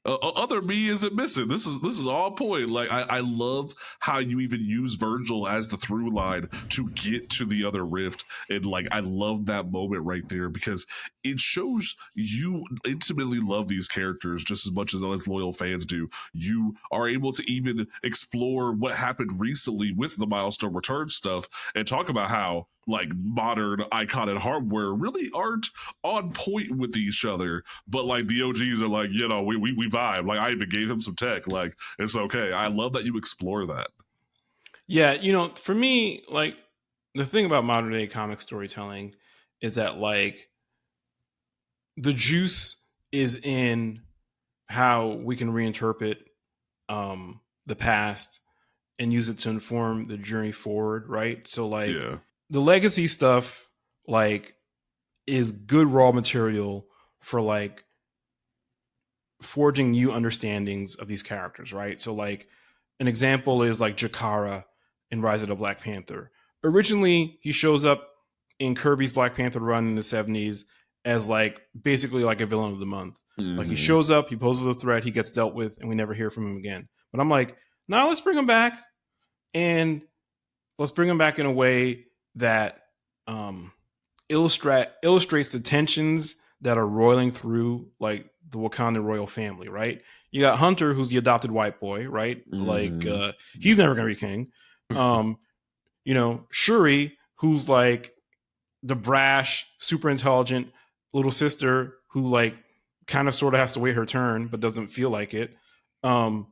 other me isn't missing. This is all point. Like, I love how you even use Virgil as the through line to get to the other rift, and like, I love that moment right there, because it shows you intimately love these characters just as much as loyal fans do. You are able to even explore what happened recently with the Milestone Return stuff, and talk about how like modern Icon and Hardware really aren't on point with each other, but like the OGs are like, we vibe. Like, I even gave him some tech. Like, it's okay. I love that you explore that. Yeah, for me, like, the thing about modern day comic storytelling is that like the juice is in how we can reinterpret the past and use it to inform the journey forward, right? So like, the legacy stuff like is good raw material for like forging new understandings of these characters, right? So like an example is like Jakara in Rise of the Black Panther. Originally, he shows up in Kirby's Black Panther run in the 70s as like basically like a villain of the month. Like he shows up, he poses a threat, he gets dealt with, and we never hear from him again. But I'm like, now let's bring him back, and let's bring him back in a way that um, illustrates the tensions that are roiling through like the Wakandan royal family, right? You got Hunter, who's the adopted white boy, right? Like he's never gonna be king. You know, Shuri, who's like the brash, super intelligent little sister who like kind of sort of has to wait her turn, but doesn't feel like it. And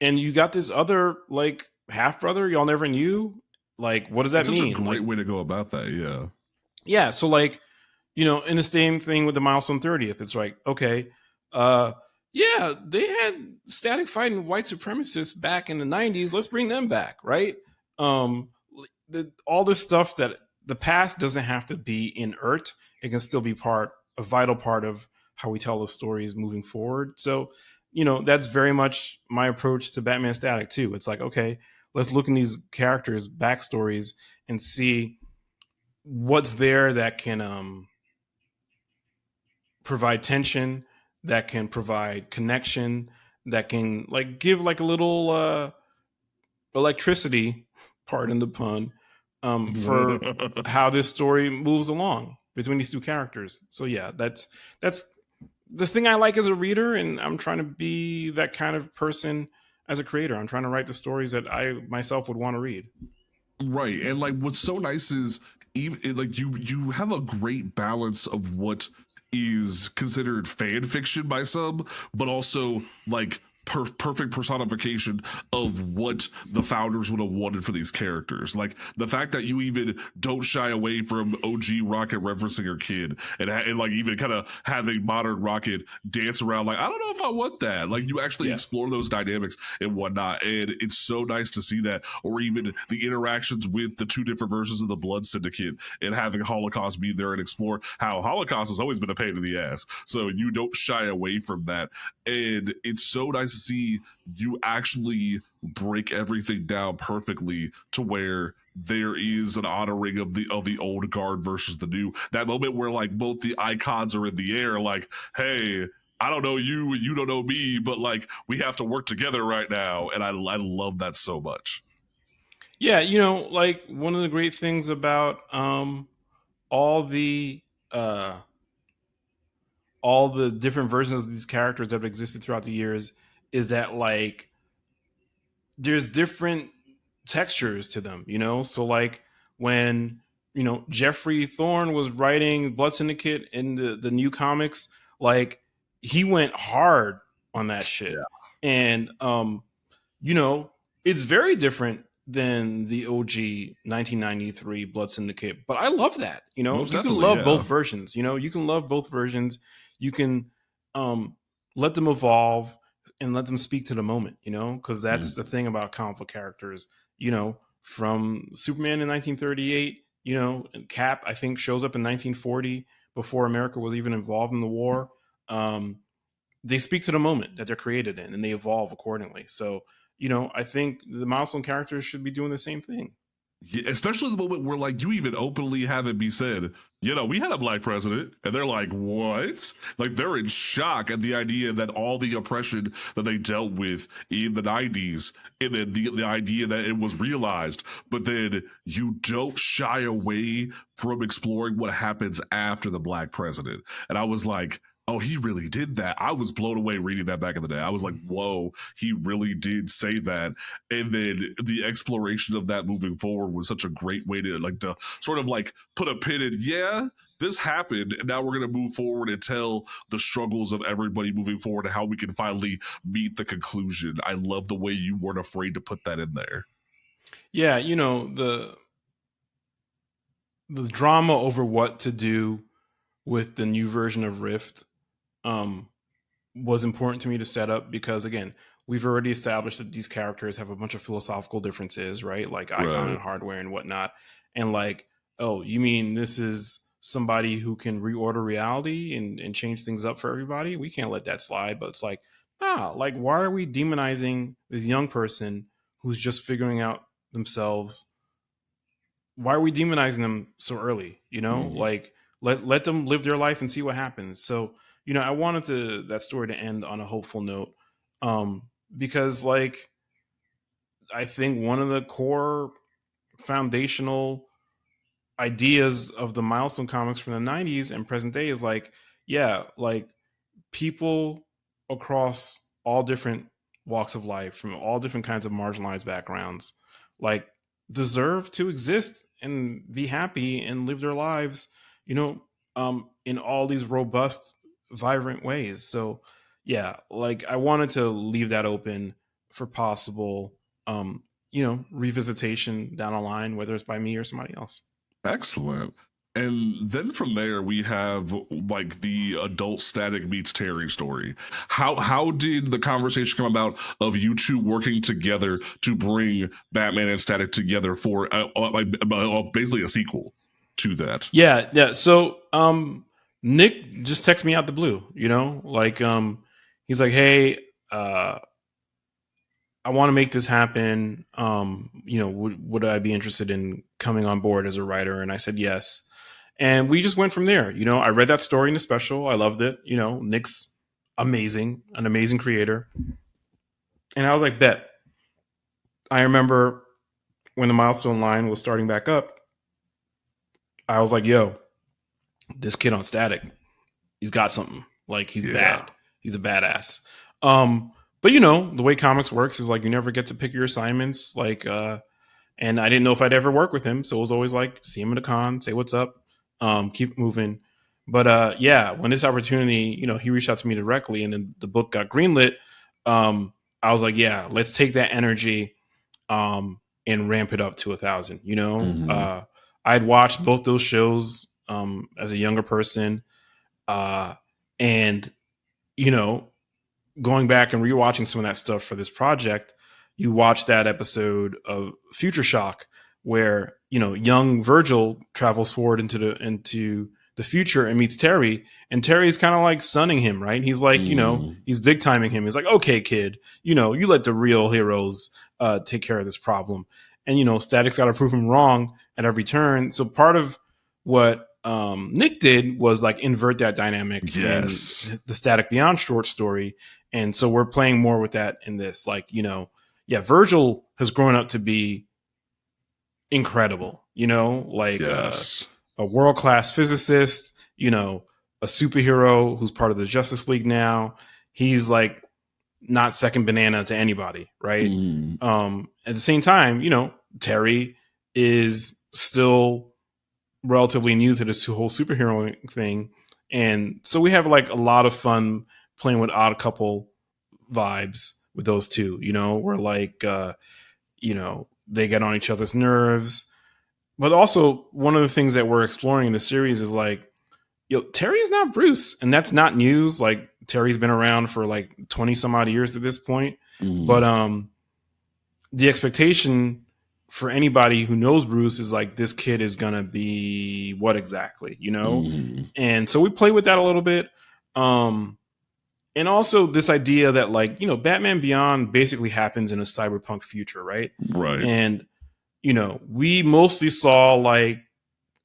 you got this other like half brother y'all never knew. Like, what does that It's mean? such a great like, way to go about that. Yeah. yeah. So like, you know, in the same thing with the milestone 30th, it's like, okay, yeah, they had static fighting white supremacists back in the 90s. Let's bring them back, right? All this stuff that the past doesn't have to be inert. It can still be a vital part of how we tell the stories moving forward. So, you know, that's very much my approach to Batman Static too. It's like, okay, let's look in these characters' backstories and see what's there that can provide tension, that can provide connection, that can like give like a little electricity, pardon the pun, for how this story moves along between these two characters. So yeah, that's the thing I like as a reader, and I'm trying to be that kind of person as a creator. I'm trying to write the stories that I myself would want to read. Right. And like what's so nice is even like you have a great balance of what is considered fan fiction by some, but also like perfect personification of what the founders would have wanted for these characters. Like the fact that you even don't shy away from OG Rocket referencing her kid, and like even kind of having modern Rocket dance around like, I don't know if I want that. Like you actually explore those dynamics and whatnot. And it's so nice to see that. Or even the interactions with the two different versions of the Blood Syndicate and having Holocaust be there and explore how Holocaust has always been a pain in the ass. So you don't shy away from that. And it's so nice to see you actually break everything down perfectly to where there is an honoring of the old guard versus the new. That moment where like both the icons are in the air, like, hey, I don't know you, you don't know me, but like we have to work together right now. And I love that so much. Yeah, you know, like one of the great things about all the uh all the different versions of these characters that have existed throughout the years is that like there's different textures to them, you know? So like when, you know, Jeffrey Thorne was writing Blood Syndicate in the new comics, like he went hard on that shit. Yeah. And you know, it's very different than the OG 1993 Blood Syndicate, but I love that. You know, Most you can definitely, love yeah. both versions. You know, you can love both versions. You can let them evolve and let them speak to the moment. You know, because that's the thing about comic book characters. You know, from Superman in 1938. You know, and Cap I think shows up in 1940 before America was even involved in the war. They speak to the moment that they're created in, and they evolve accordingly. So you know, I think the milestone characters should be doing the same thing. Yeah, especially the moment where like you even openly have it be said, you know, we had a black president, and they're like, what? Like they're in shock at the idea that all the oppression that they dealt with in the 90s, and then the idea that it was realized, but then you don't shy away from exploring what happens after the black president. And I was like, oh, he really did that. I was blown away reading that back in the day. I was like, whoa, he really did say that. And then the exploration of that moving forward was such a great way to sort of like put a pin in, yeah, this happened, and now we're going to move forward and tell the struggles of everybody moving forward and how we can finally meet the conclusion. I love the way you weren't afraid to put that in there. Yeah, you know, the drama over what to do with the new version of Rift um was important to me to set up because again, we've already established that these characters have a bunch of philosophical differences, right? Like Icon Right. and Hardware and whatnot. And like oh, you mean this is somebody who can reorder reality and change things up for everybody? We can't let that slide. But it's like, nah, like, why are we demonizing this young person who's just figuring out themselves? Why are we demonizing them so early? Like, let them live their life and see what happens. So, I wanted that story to end on a hopeful note. Because like, I think one of the core foundational ideas of the milestone comics from the 90s and present day is like, yeah, like, people across all different walks of life from all different kinds of marginalized backgrounds, like, deserve to exist and be happy and live their lives, in all these robust, vibrant ways. So yeah, like, I wanted to leave that open for possible revisitation down the line, whether it's by me or somebody else. Excellent. And then from there we have like the adult Static meets Terry story. How did the conversation come about of you two working together to bring Batman and Static together for basically a sequel to that? Yeah. So Nick just texted me out the blue, like, he's like, hey, I want to make this happen. Would I be interested in coming on board as a writer? And I said yes. And we just went from there. I read that story in the special. I loved it. Nick's amazing, an amazing creator. And I was like, bet. I remember when the milestone line was starting back up, I was like, yo, this kid on Static, he's got something. Like, he's bad. He's a badass. But the way comics works is like, you never get to pick your assignments. Like, and I didn't know if I'd ever work with him. So it was always like, see him at a con, say what's up, keep moving. But yeah, when this opportunity, he reached out to me directly and then the book got greenlit. I was like, yeah, let's take that energy and ramp it up to 1,000. I'd watched both those shows as a younger person. And, going back and rewatching some of that stuff for this project, you watch that episode of Future Shock where, young Virgil travels forward into the future and meets Terry, and Terry's kind of like sunning him, right? He's like, he's big timing him. He's like, okay, kid, you let the real heroes take care of this problem. And, Static's got to prove him wrong at every turn. So part of what Nick did was like invert that dynamic in the Static Beyond short story. And so we're playing more with that in this, like, Virgil has grown up to be incredible, like a world-class physicist, a superhero who's part of the Justice League now. He's like not second banana to anybody, right? At the same time, Terry is still relatively new to this whole superhero thing. And so we have like a lot of fun playing with odd couple vibes with those two, we're like, they get on each other's nerves. But also one of the things that we're exploring in the series is like, Terry is not Bruce. And that's not news. Like, Terry's been around for like 20 some odd years at this point. But the expectation for anybody who knows Bruce is like, this kid is going to be what exactly, And so we play with that a little bit. And also this idea that like, Batman Beyond basically happens in a cyberpunk future, right? Right. And, we mostly saw like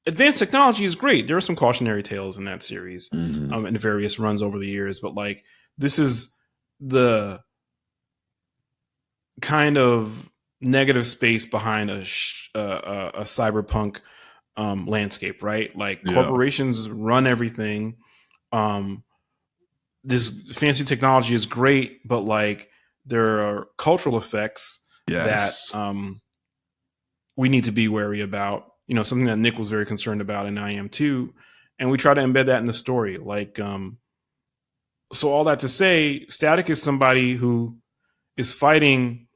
advanced technology is great. There are some cautionary tales in that series in various runs over the years. But like, this is the kind of negative space behind a cyberpunk landscape, right? Like corporations run everything. This fancy technology is great, but like there are cultural effects that we need to be wary about. Something that Nick was very concerned about, and I am too. And we try to embed that in the story. Like, so all that to say, Static is somebody who is fighting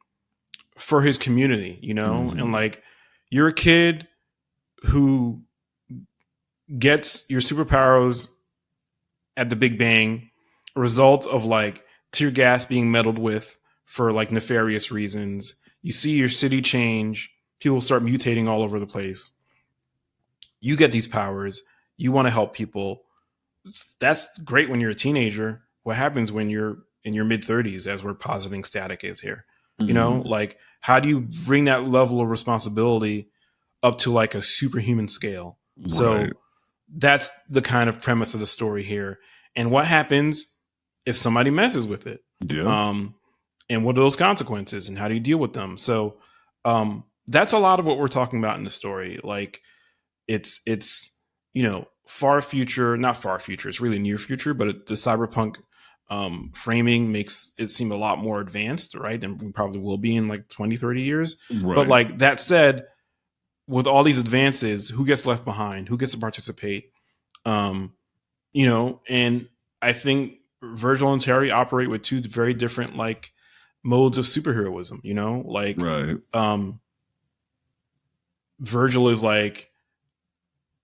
for his community, and like, you're a kid who gets your superpowers at the Big Bang, a result of like tear gas being meddled with for like nefarious reasons. You see your city change, people start mutating all over the place. you get these powers, you want to help people. That's great when you're a teenager. What happens when you're in your mid 30s, as we're positing Static is here? You know, like, how do you bring that level of responsibility up to like a superhuman scale? So that's the kind of premise of the story here. And what happens if somebody messes with it? Yeah. And what are those consequences, and how do you deal with them? So that's a lot of what we're talking about in the story. Like, it's you know, far future, not far future, it's really near future, but the cyberpunk framing makes it seem a lot more advanced, right, than we probably will be in like 20, 30 years. Right. But like that said, with all these advances, who gets left behind? Who gets to participate? You know, and I think Virgil and Terry operate with two very different like modes of superheroism, you know, like Virgil is like,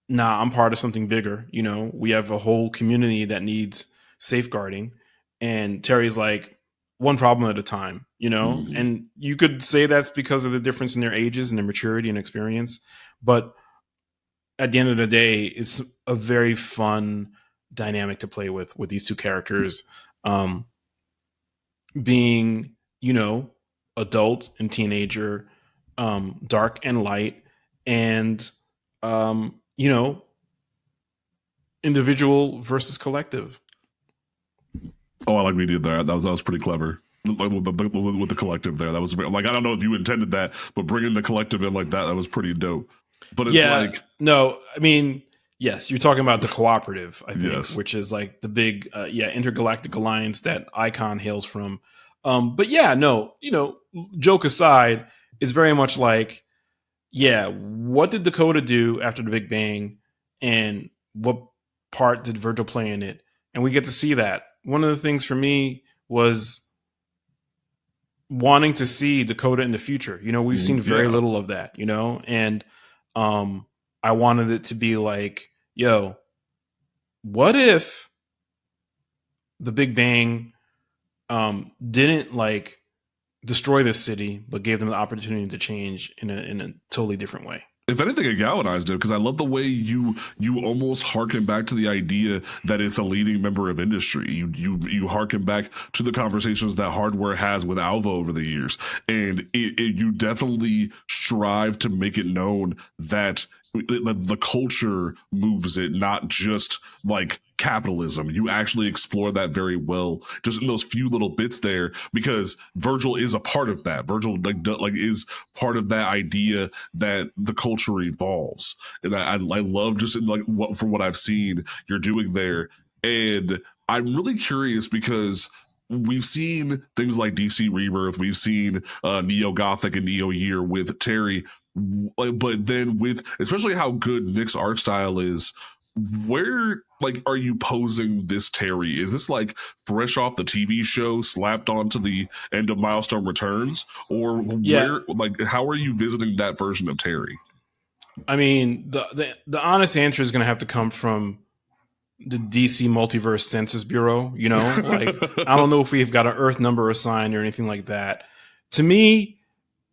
nah, I'm part of something bigger. You know, we have a whole community that needs safeguarding. And Terry's like, one problem at a time, you know? And you could say that's because of the difference in their ages and their maturity and experience. But at the end of the day, it's a very fun dynamic to play with these two characters being, you know, adult and teenager, dark and light, and you know, individual versus collective. Oh, I like we did that. That was pretty clever with the collective there. That was like, I don't know if you intended that, but bringing the collective in like that was pretty dope. But it's like, no, I mean, yes, you're talking about the cooperative, I think, which is like the big, intergalactic alliance that Icon hails from. But yeah, no, you know, joke aside, it's very much like, yeah, what did Dakota do after the Big Bang, and what part did Virgil play in it? And we get to see that. One of the things for me was wanting to see Dakota in the future. You know, we've seen very little of that, you know, and I wanted it to be like, yo, what if the Big Bang didn't like destroy this city, but gave them the opportunity to change in a totally different way? If anything, it galvanized it, because I love the way you almost harken back to the idea that it's a leading member of industry. You harken back to the conversations that Hardware has with Alva over the years, and you definitely strive to make it known that the culture moves it, not just like capitalism. You actually explore that very well just in those few little bits there, because Virgil is a part of that. Virgil like is part of that idea that the culture evolves, and I love just like what I've seen you're doing there. And I'm really curious because we've seen things like DC Rebirth, we've seen Neo Gothic and Neo Year with Terry, but then with especially how good Nick's art style is, where like are you posing this Terry? Is this like fresh off the TV show slapped onto the end of Milestone Returns, or where like how are you visiting that version of Terry? I mean, the honest answer is going to have to come from the DC Multiverse Census Bureau. You know, like I don't know if we've got an Earth number assigned or anything like that. To me,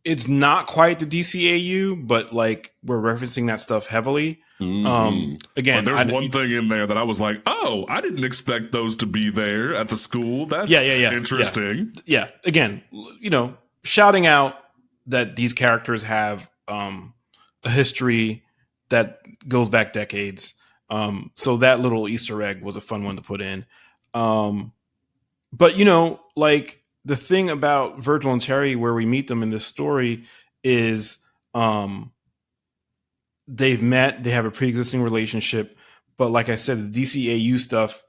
it's not quite the DCAU, but like we're referencing that stuff heavily. Again, but there's one thing in there that I was like, oh, I didn't expect those to be there at the school. That's interesting. Yeah. Again, you know, shouting out that these characters have a history that goes back decades. So that little Easter egg was a fun one to put in. But you know, like the thing about Virgil and Terry, where we meet them in this story, is they've met, they have a pre-existing relationship, but like I said, the DCAU stuff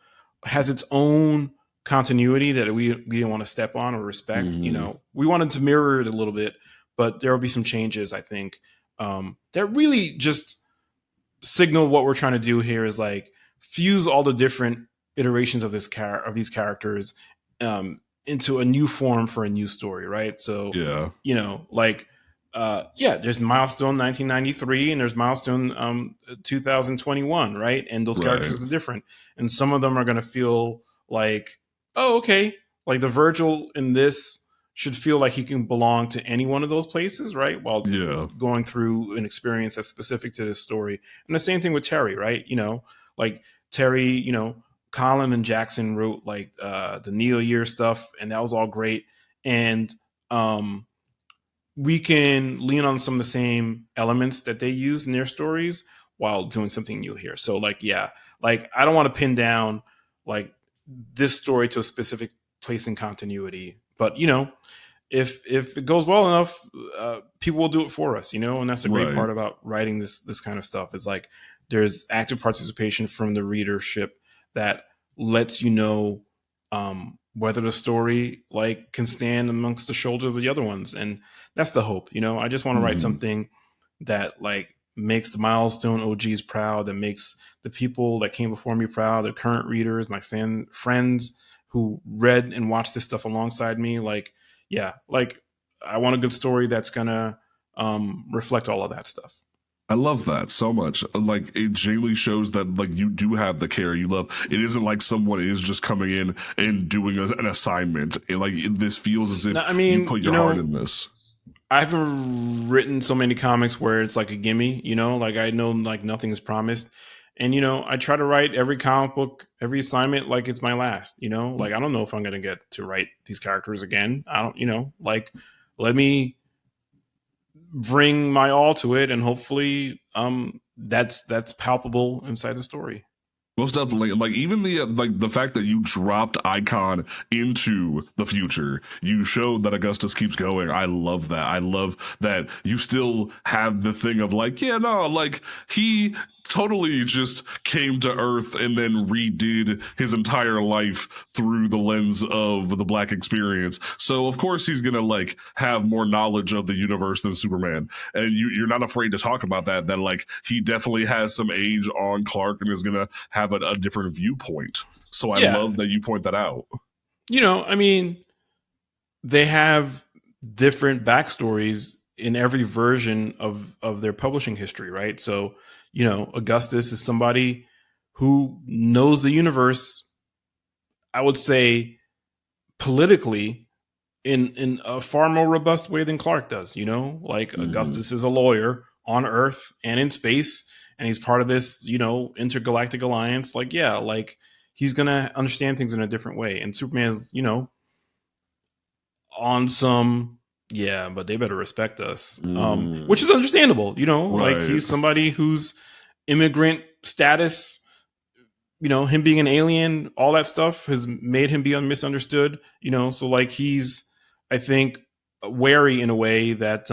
has its own continuity that we didn't want to step on or respect. You know, we wanted to mirror it a little bit, but there will be some changes, I think, that really just signal what we're trying to do here is like fuse all the different iterations of these characters into a new form for a new story, right? So you know, like there's Milestone 1993 and there's Milestone 2021, right? And those characters are different, and some of them are going to feel like, oh, okay, like the Virgil in this should feel like he can belong to any one of those places, right? While Yeah. going through an experience that's specific to this story. And the same thing with Terry, right? Like Terry, Colin and Jackson wrote like the Neo Year stuff, and that was all great. And we can lean on some of the same elements that they use in their stories while doing something new here. So like, yeah, like I don't want to pin down like this story to a specific place in continuity, but if it goes well enough, people will do it for us, and that's a great Right. part about writing this kind of stuff is like there's active participation from the readership that lets whether the story like can stand amongst the shoulders of the other ones, and that's the hope. I just want to write Mhm. something that like makes the milestone OGs proud, that makes the people that came before me proud, the current readers, my friends who read and watched this stuff alongside me. Like, yeah, like I want a good story that's gonna reflect all of that stuff. I love that so much. Like it genuinely shows that like you do have the care you love. It isn't like someone is just coming in and doing an assignment. This feels as if Now, I you mean, put your heart in this. I haven't written so many comics where it's like a gimme, like I know like nothing is promised. And I try to write every comic book, every assignment like it's my last, like I don't know if I'm gonna get to write these characters again. I don't, like let me bring my all to it and hopefully that's palpable inside the story. Most definitely, like even the fact that you dropped Icon into the future, you showed that Augustus keeps going. I love that. I love that you still have the thing of like, yeah, no, like he totally just came to Earth and then redid his entire life through the lens of the Black experience. So of course he's gonna like have more knowledge of the universe than Superman, and you're not afraid to talk about that. That like he definitely has some age on Clark and is gonna have a different viewpoint. So I Yeah, love that you point that out. I mean, they have different backstories in every version of their publishing history, right? So, Augustus is somebody who knows the universe, I would say, politically in a far more robust way than Clark does, Like Mhm. Augustus is a lawyer on Earth and in space, and he's part of this, intergalactic alliance. Like, yeah, like he's gonna understand things in a different way. And Superman's, on some, yeah, but they better respect us, which Mm. is understandable. Like Right. he's somebody whose immigrant status, him being an alien, all that stuff has made him be misunderstood. So like he's, I think, wary in a way that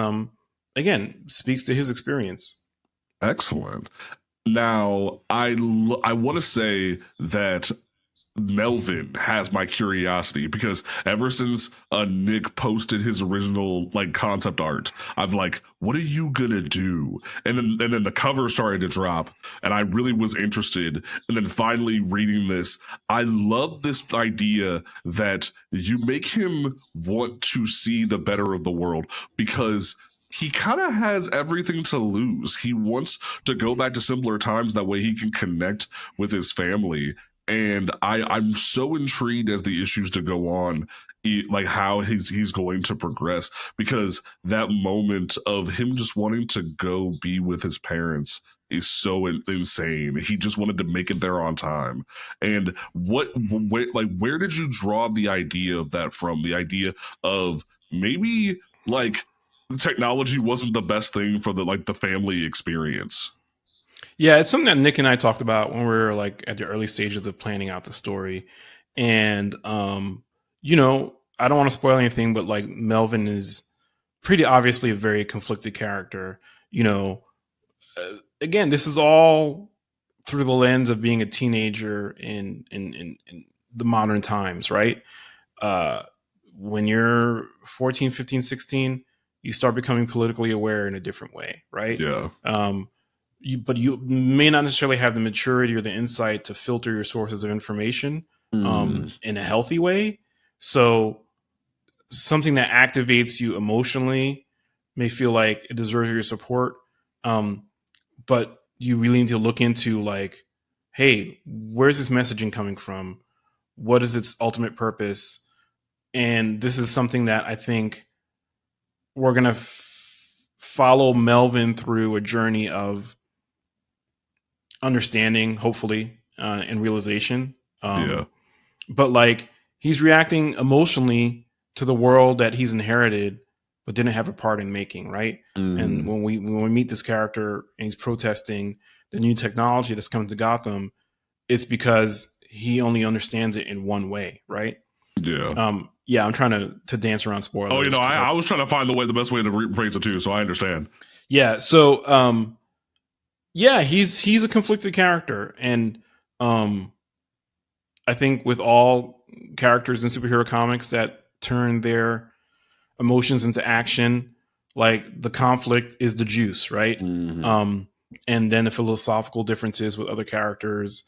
again speaks to his experience. Excellent. Now, I want to say that Melvin has my curiosity because ever since Nick posted his original like concept art, I've like, what are you gonna do? And then the cover started to drop, and I really was interested. And then finally reading this, I love this idea that you make him want to see the better of the world because he kind of has everything to lose. He wants to go back to simpler times. That way he can connect with his family. And I'm so intrigued as the issues to go on, like how he's going to progress, because that moment of him just wanting to go be with his parents is so insane. He just wanted to make it there on time. And where did you draw the idea of that from? The idea of maybe like the technology wasn't the best thing for the family experience. Yeah, it's something that Nick and I talked about when we were like at the early stages of planning out the story. And I don't want to spoil anything, but like Melvin is pretty obviously a very conflicted character. Again, this is all through the lens of being a teenager in the modern times, right? Uh when you're 14, 15, 16, you start becoming politically aware in a different way, right? Yeah. But you may not necessarily have the maturity or the insight to filter your sources of information Mm. in a healthy way. So something that activates you emotionally may feel like it deserves your support, but you really need to look into like, hey, where's this messaging coming from? What is its ultimate purpose? And this is something that I think we're going to follow Melvin through a journey of understanding, hopefully, and realization. Yeah. But like, he's reacting emotionally to the world that he's inherited, but didn't have a part in making, right? And when we meet this character and he's protesting the new technology that's coming to Gotham, it's because he only understands it in one way, right? Yeah. Yeah, I'm trying to dance around spoilers. Oh, I was trying to find the best way to phrase it too, so I understand. Yeah, so yeah, he's a conflicted character, and I think with all characters in superhero comics that turn their emotions into action, like the conflict is the juice, right? And then the philosophical differences with other characters,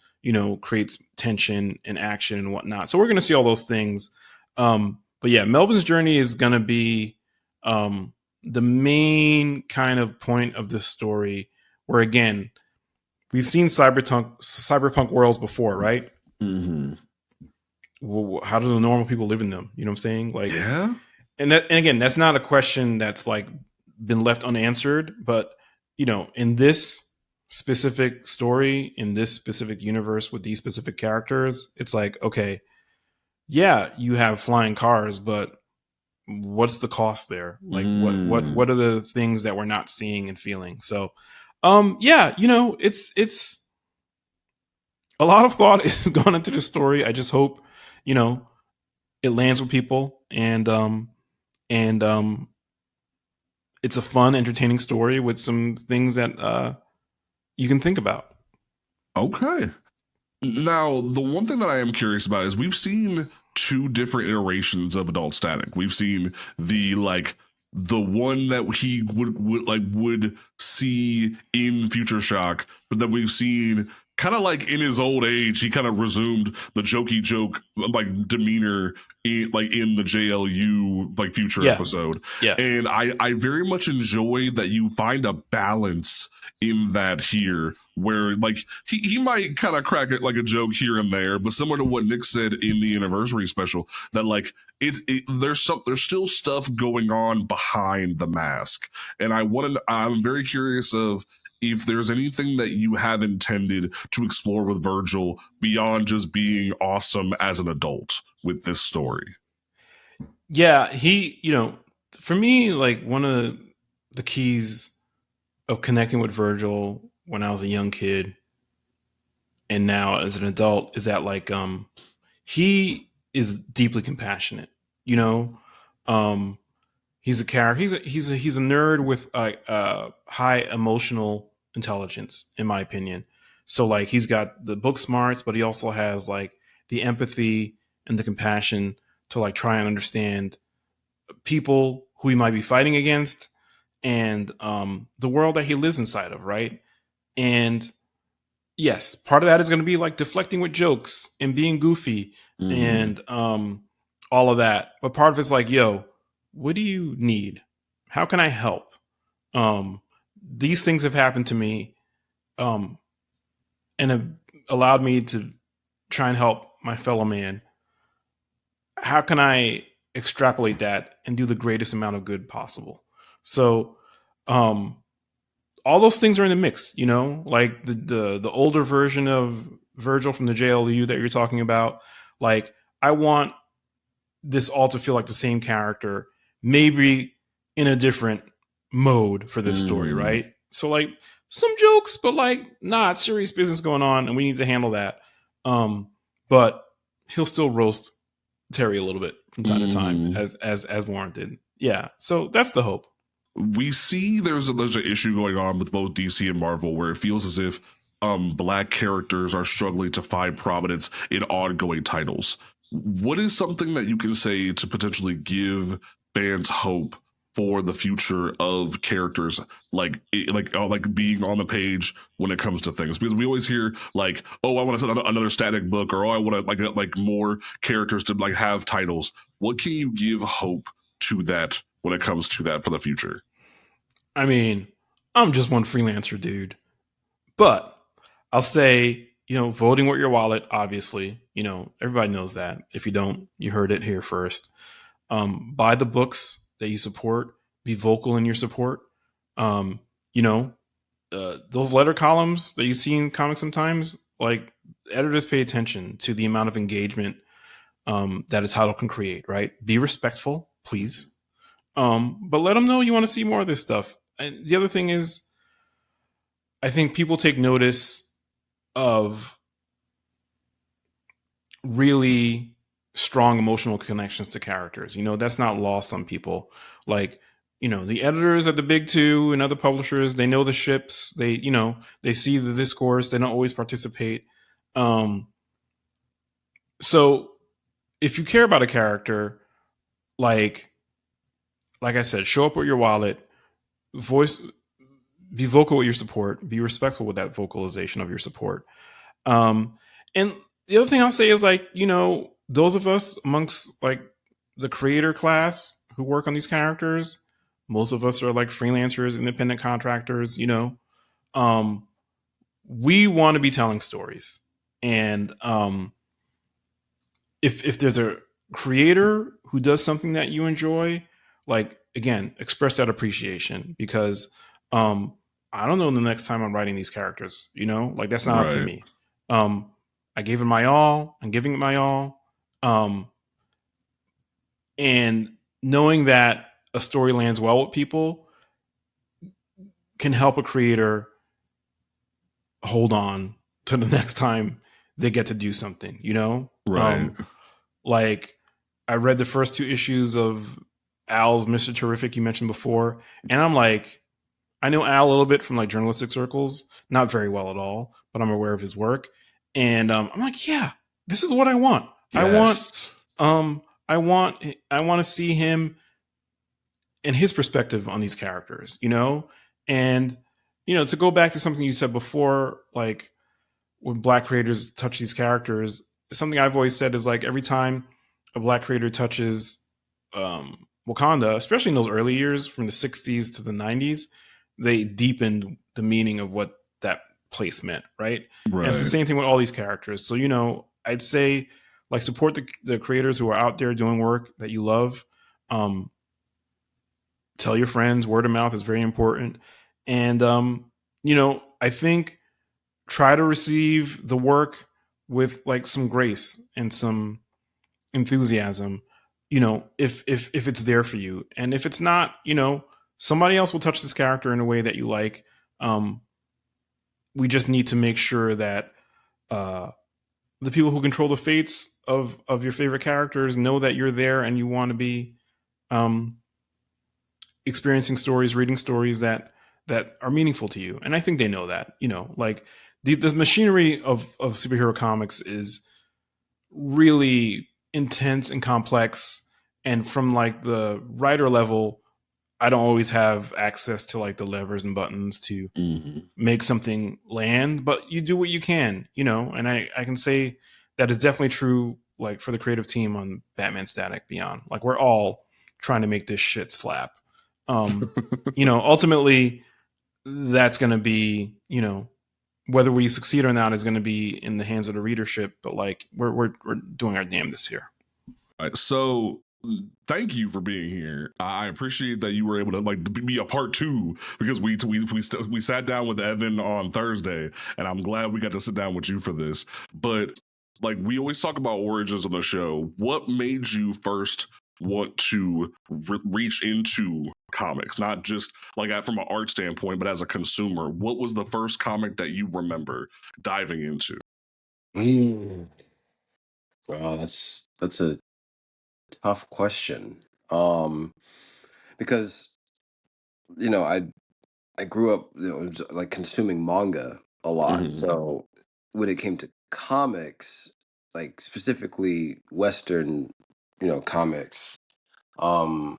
creates tension and action and whatnot. So we're going to see all those things. But yeah, Melvin's journey is going to be the main kind of point of this story, where again, we've seen cyberpunk worlds before, right? Well, how do the normal people live in them? You know what I'm saying? Like, yeah. And again, that's not a question that's like been left unanswered, but in this specific story, in this specific universe with these specific characters, it's like, okay, yeah, you have flying cars, but what's the cost there? Like, what are the things that we're not seeing and feeling? So, yeah, it's a lot of thought is gone into the story. I just hope, it lands with people, and it's a fun, entertaining story with some things that you can think about. Okay. Now, the one thing that I am curious about is we've seen two different iterations of Adult Static. We've seen the one that he would see in Future Shock, but then we've seen kind of like in his old age, he kind of resumed the jokey joke demeanor in the JLU future episode. Yeah. And I very much enjoy that you find a balance in that here, where he might kind of crack it like a joke here and there, but similar to what Nick said in the anniversary special, that there's still stuff going on behind the mask. And I'm very curious of if there's anything that you have intended to explore with Virgil beyond just being awesome as an adult with this story. Yeah, for me, one of the keys of connecting with Virgil when I was a young kid and now as an adult is that he is deeply compassionate. He's a character. He's a nerd with high emotional intelligence, in my opinion. So he's got the book smarts, but he also has the empathy and the compassion to try and understand people who he might be fighting against, and the world that he lives inside of, right? And yes, part of that is going to be deflecting with jokes and being goofy and all of that. But part of it's yo, what do you need? How can I help? These things have happened to me and have allowed me to try and help my fellow man. How can I extrapolate that and do the greatest amount of good possible? So all those things are in the mix, the older version of Virgil from the JLU that you're talking about. I want this all to feel like the same character, maybe in a different mode for this story, right? So some jokes, but it's serious business going on, and we need to handle that. But he'll still roast Terry a little bit from time to time, as warranted. Yeah, so that's the hope. We see there's an issue going on with both DC and Marvel where it feels as if black characters are struggling to find prominence in ongoing titles. What is something that you can say to potentially give fans hope for the future of characters being on the page when it comes to things? Because we always hear oh, I want another Static book, or oh, I want to more characters to have titles. What can you give hope to that when it comes to that for the future? I mean, I'm just one freelancer dude, but I'll say, voting with your wallet, obviously, everybody knows that. If you don't, you heard it here first. Buy the books that you support. Be vocal in your support. Um, you know, those letter columns that you see in comics sometimes, like editors pay attention to the amount of engagement that a title can create. Right? Be respectful, please. But let them know you want to see more of this stuff. And the other thing is, I think people take notice of really strong emotional connections to characters. That's not lost on people. Like, the editors at the big two and other publishers, they know the ships. They see the discourse. They don't always participate. Um, so if you care about a character, like I said, show up with your wallet, voice, be vocal with your support, be respectful with that vocalization of your support. And the other thing I'll say is, like, those of us amongst like the creator class who work on these characters, most of us are like freelancers, independent contractors, we want to be telling stories. And if there's a creator who does something that you enjoy, like, again, express that appreciation, because I don't know the next time I'm writing these characters, like, that's not up to me. I gave it my all. I'm giving it my all. And knowing that a story lands well with people can help a creator hold on to the next time they get to do something, Right. Like, I read the first 2 issues of Al's Mr. Terrific you mentioned before, and I'm like, I know Al a little bit from like journalistic circles, not very well at all, but I'm aware of his work. And I'm like, yeah, this is what I want. Yes. I want to see him and his perspective on these characters, and to go back to something you said before, like, when Black creators touch these characters, something I've always said is, like, every time a Black creator touches Wakanda, especially in those early years from the 60s to the 90s, they deepened the meaning of what that place meant, right? And it's the same thing with all these characters. So, I'd say, like, support the creators who are out there doing work that you love. Tell your friends. Word of mouth is very important. And, I think try to receive the work with like some grace and some enthusiasm, if it's there for you. And if it's not, somebody else will touch this character in a way that you like. We just need to make sure that the people who control the fates of your favorite characters know that you're there and you want to be experiencing stories, reading stories that are meaningful to you. And I think they know that, like, the machinery of superhero comics is really intense and complex. And from like the writer level, I don't always have access to like the levers and buttons to make something land, but you do what you can, and I can say that is definitely true, like, for the creative team on Batman Static Beyond. Like, we're all trying to make this shit slap. Ultimately that's going to be, whether we succeed or not is going to be in the hands of the readership, but like, we're doing our damnedest here. All right, so thank you for being here. I appreciate that you were able to like be a part 2, because we sat down with Evan on Thursday, and I'm glad we got to sit down with you for this. But like, we always talk about origins on the show. What made you first want to reach into comics, not just like from an art standpoint, but as a consumer? What was the first comic that you remember diving into? Well, that's a tough question. Um, because I grew up, like, consuming manga a lot. So when it came to comics, like specifically Western, comics, um,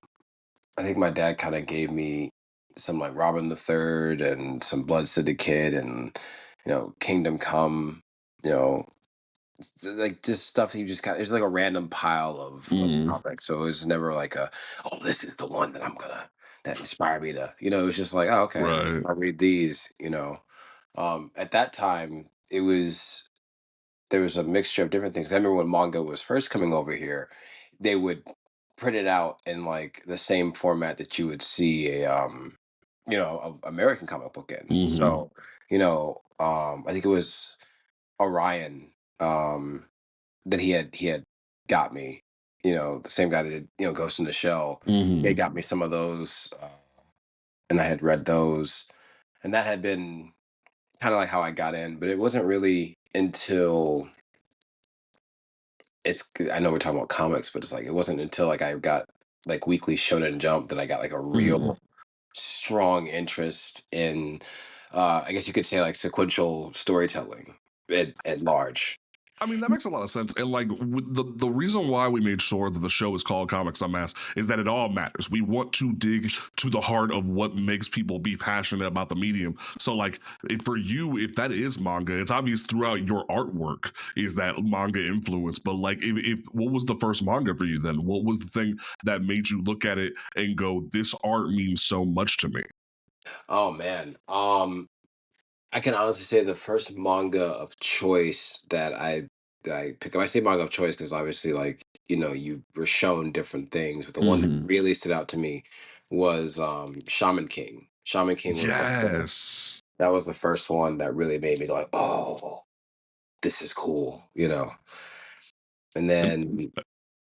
I think my dad kind of gave me some like Robin the Third and some Blood Syndicate and Kingdom Come, you know, like just stuff he just kind of, it's like a random pile of comics. So it was never like oh, this is the one that that inspired me to, it was just like, oh, okay, Right. if I read these, at that time there was a mixture of different things. I remember when manga was first coming over here, they would printed out in like the same format that you would see a American comic book in. So, I think it was Orion that he had got me. The same guy that did, Ghost in the Shell. They got me some of those, and I had read those, and that had been kind of like how I got in. But it wasn't really until I know we're talking about comics, but it's like it wasn't until like I got like Weekly Shonen Jump that I got like a real strong interest in, I guess you could say, like sequential storytelling at large. I mean, that makes a lot of sense. And like the reason why we made sure that the show is called Comics Unmasked is that it all matters. We want to dig to the heart of what makes people be passionate about the medium. So like for you, if that is manga, it's obvious throughout your artwork is that manga influence. But like if what was the first manga for you then? What was the thing that made you look at it and go, this art means so much to me? Oh man. I can honestly say the first manga of choice that I pick up. I say manga of choice because obviously, like, you were shown different things, but the one that really stood out to me was Shaman King. Shaman King was Yes. that was the first one that really made me go like, oh, this is cool. And then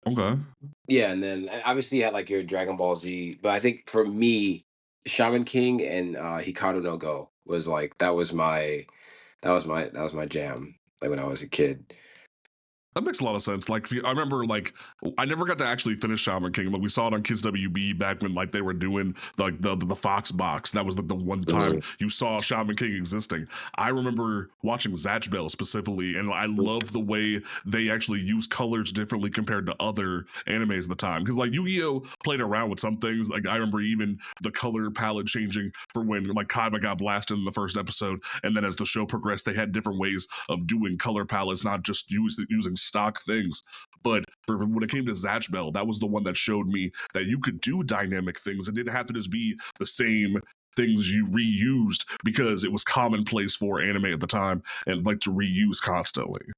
Okay. yeah, and then obviously you had like your Dragon Ball Z, but I think for me, Shaman King and Hikaru no Go was like that was my jam, like when I was a kid. That makes a lot of sense. Like, I remember, like, I never got to actually finish Shaman King. Like, we saw it on Kids WB back when, like, they were doing like the Fox box. That was like the one time Mhm. you saw Shaman King existing. I remember watching Zatch Bell specifically, and I love the way they actually use colors differently compared to other animes at the time. Because like Yu-Gi-Oh played around with some things. Like I remember even the color palette changing for when like Kaiba got blasted in the first episode, and then as the show progressed, they had different ways of doing color palettes, not just using stock things. But when it came to Zatch Bell, that was the one that showed me that you could do dynamic things. It didn't have to just be the same things you reused because it was commonplace for anime at the time and like to reuse constantly.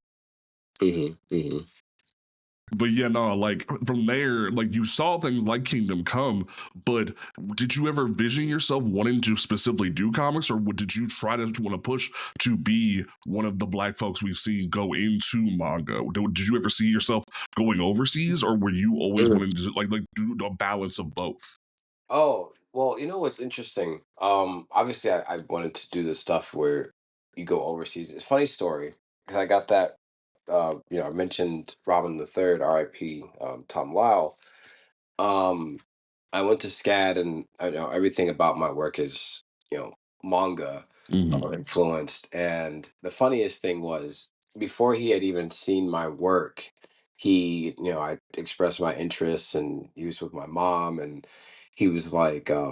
Mhm. Mhm. But yeah, no, like from there, like you saw things like Kingdom Come, but did you ever vision yourself wanting to specifically do comics, or did you try to want to push to be one of the black folks we've seen go into manga? Did you ever see yourself going overseas, or were you always Mm. wanting to like do a balance of both? Oh, well, you know what's interesting? Obviously I wanted to do this stuff where you go overseas. It's a funny story because I got that I mentioned Robin the Third, R.I.P. Tom Lyle. Um, I went to SCAD, and I know everything about my work is, you know, manga influenced. And the funniest thing was before he had even seen my work, I expressed my interests, and he was with my mom, and he was like, I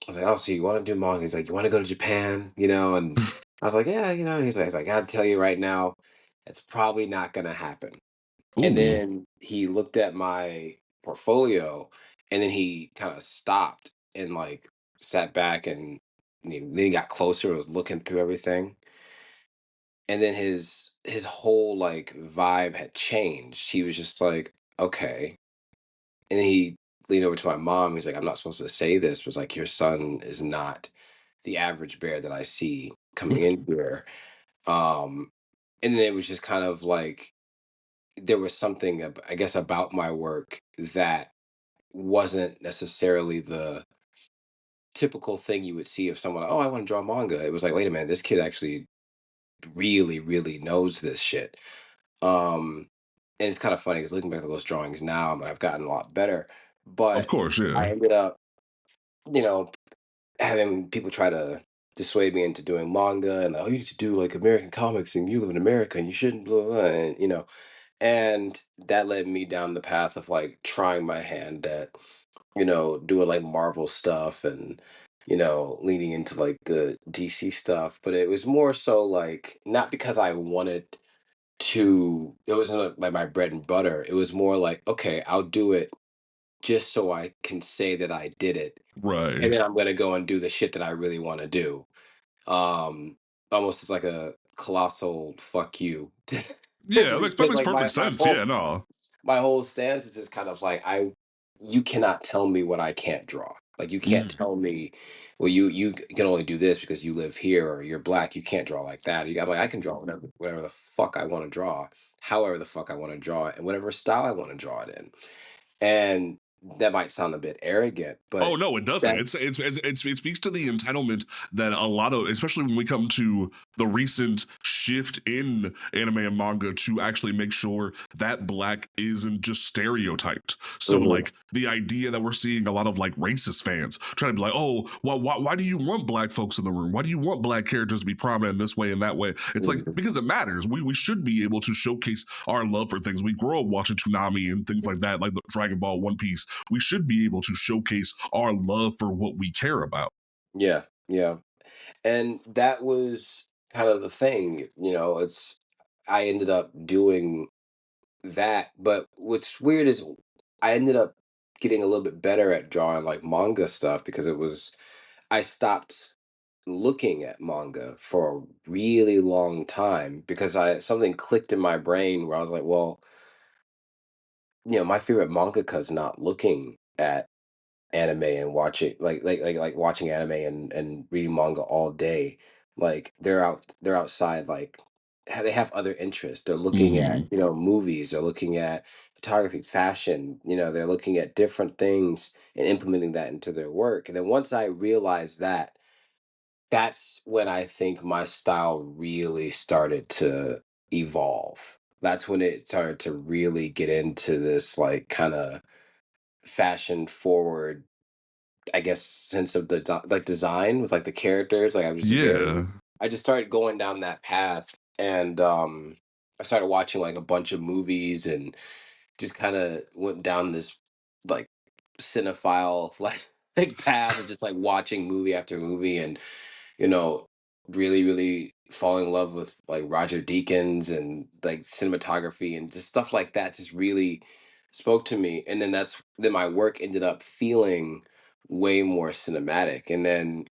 was like, oh, so you want to do manga? He's like, you want to go to Japan? And I was like, yeah, he's like, I gotta tell you right now, it's probably not gonna happen. And Ooh, then he looked at my portfolio, and then he kind of stopped and like sat back, and then he got closer and was looking through everything. And then his whole like vibe had changed. He was just like, okay. And then he leaned over to my mom. He's like, I'm not supposed to say this. Was like, your son is not the average bear that I see coming in here. Um, and then it was just kind of like there was something, I guess, about my work that wasn't necessarily the typical thing you would see of someone. Oh, I want to draw manga. It was like, wait a minute, this kid actually really, really knows this shit. Um, and it's kind of funny because looking back at those drawings now, I've gotten a lot better. of But course, yeah. I ended up, you know, having people try to dissuade me into doing manga, and like, oh, you need to do like American comics, and you live in America and you shouldn't, blah, blah, blah, and that led me down the path of like trying my hand at, doing like Marvel stuff, and, leaning into like the DC stuff. But it was more so like not because I wanted to, it wasn't like my bread and butter. It was more like, okay, I'll do it just so I can say that I did it. And Right. then I'm gonna go and do the shit that I really want to do. Um, Almost as like a colossal fuck you. Yeah, that makes Because like perfect my sense. whole Yeah, no. my whole stance is just kind of like you cannot tell me what I can't draw. Like you can't tell me, well, you can only do this because you live here or you're black. You can't draw like that. I'm like, I can draw whatever the fuck I want to draw, however the fuck I want to draw it, and whatever style I want to draw it in. And that might sound a bit arrogant, Oh but no, it doesn't. that's It speaks to the entitlement that a lot of, especially when we come to the recent shift in anime and manga, to actually make sure that black isn't just stereotyped. So Mhm. like the idea that we're seeing a lot of like racist fans trying to be like, oh, why do you want black folks in the room? Why do you want black characters to be prominent this way and that way? It's like, Mhm. because it matters. We should be able to showcase our love for things. We grow up watching Toonami and things like that, like the Dragon Ball, One Piece. We should be able to showcase our love for what we care about. Yeah, yeah. And that was kind of the thing, it's I ended up doing that, but what's weird is I ended up getting a little bit better at drawing like manga stuff because I stopped looking at manga for a really long time because I something clicked in my brain where I was like, well, my favorite mangaka's not looking at anime and watching like watching anime and reading manga all day. Like they're outside, like they have other interests. They're looking at Mm-hmm. movies, they're looking at photography, fashion, they're looking at different things and implementing that into their work. And then once I realized that, that's when I think my style really started to evolve. That's when it started to really get into this like kind of fashion forward, I guess, sense of the like design with like the characters. Like Yeah. I just started going down that path, and I started watching like a bunch of movies and just kind of went down this like cinephile like path of just like watching movie after movie, and you know really really falling in love with like Roger Deakins and like cinematography and just stuff like that just really spoke to me. And then my work ended up feeling way more cinematic. And then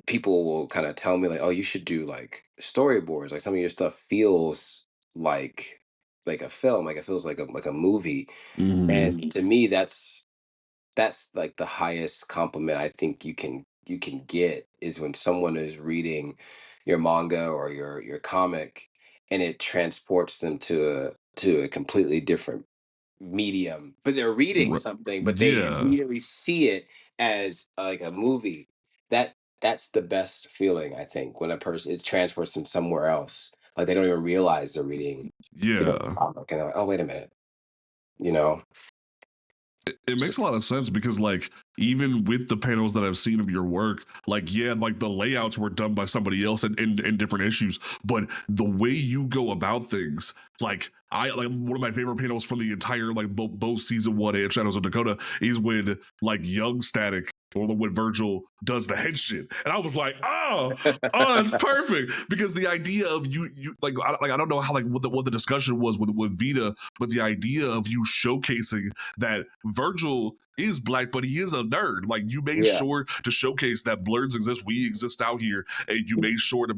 people will kind of tell me like, oh, you should do like storyboards, like some of your stuff feels like a film, like it feels like a movie. Mm-hmm. And to me, that's like the highest compliment I think you can get, is when someone is reading your manga or your comic, and it transports them to a completely different medium, but they're reading something, but they Yeah. immediately see it as like a movie. That's the best feeling, I think, when a person, it transports them somewhere else, like they don't even realize they're reading a Yeah. comic, and they're like, oh, wait a minute, you know It makes a lot of sense because like even with the panels that I've seen of your work, like yeah, like the layouts were done by somebody else in different issues, but the way you go about things, like I like one of my favorite panels from the entire like both season one and Shadows of Dakota is when like young Static or when Virgil does the head shit, and I was like, oh, that's perfect because the idea of you like I don't know how like what the discussion was with Vita, but the idea of you showcasing that Virgil is black, but he is a nerd. Like you made yeah. sure to showcase that blurs exist, we exist out here, and you made sure to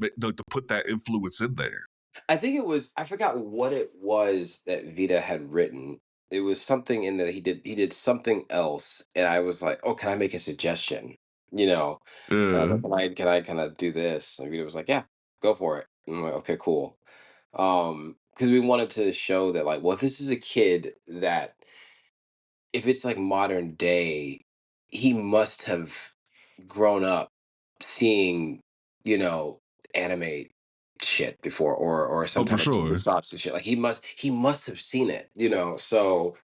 put that influence in there. I think it was, I forgot what it was that Vita had written. It was something in that he did something else, and I was like, "Oh, can I make a suggestion?" You know, and I was Yeah, like, "Can I kind of do this?" And Vita was like, "Yeah, go for it." And I'm like, "Okay, cool." Because we wanted to show that, like, well, if this is a kid that, if it's like modern day, he must have grown up seeing, you know, anime shit before, or some oh for type of sure. tokusatsu shit. Like he must have seen it. So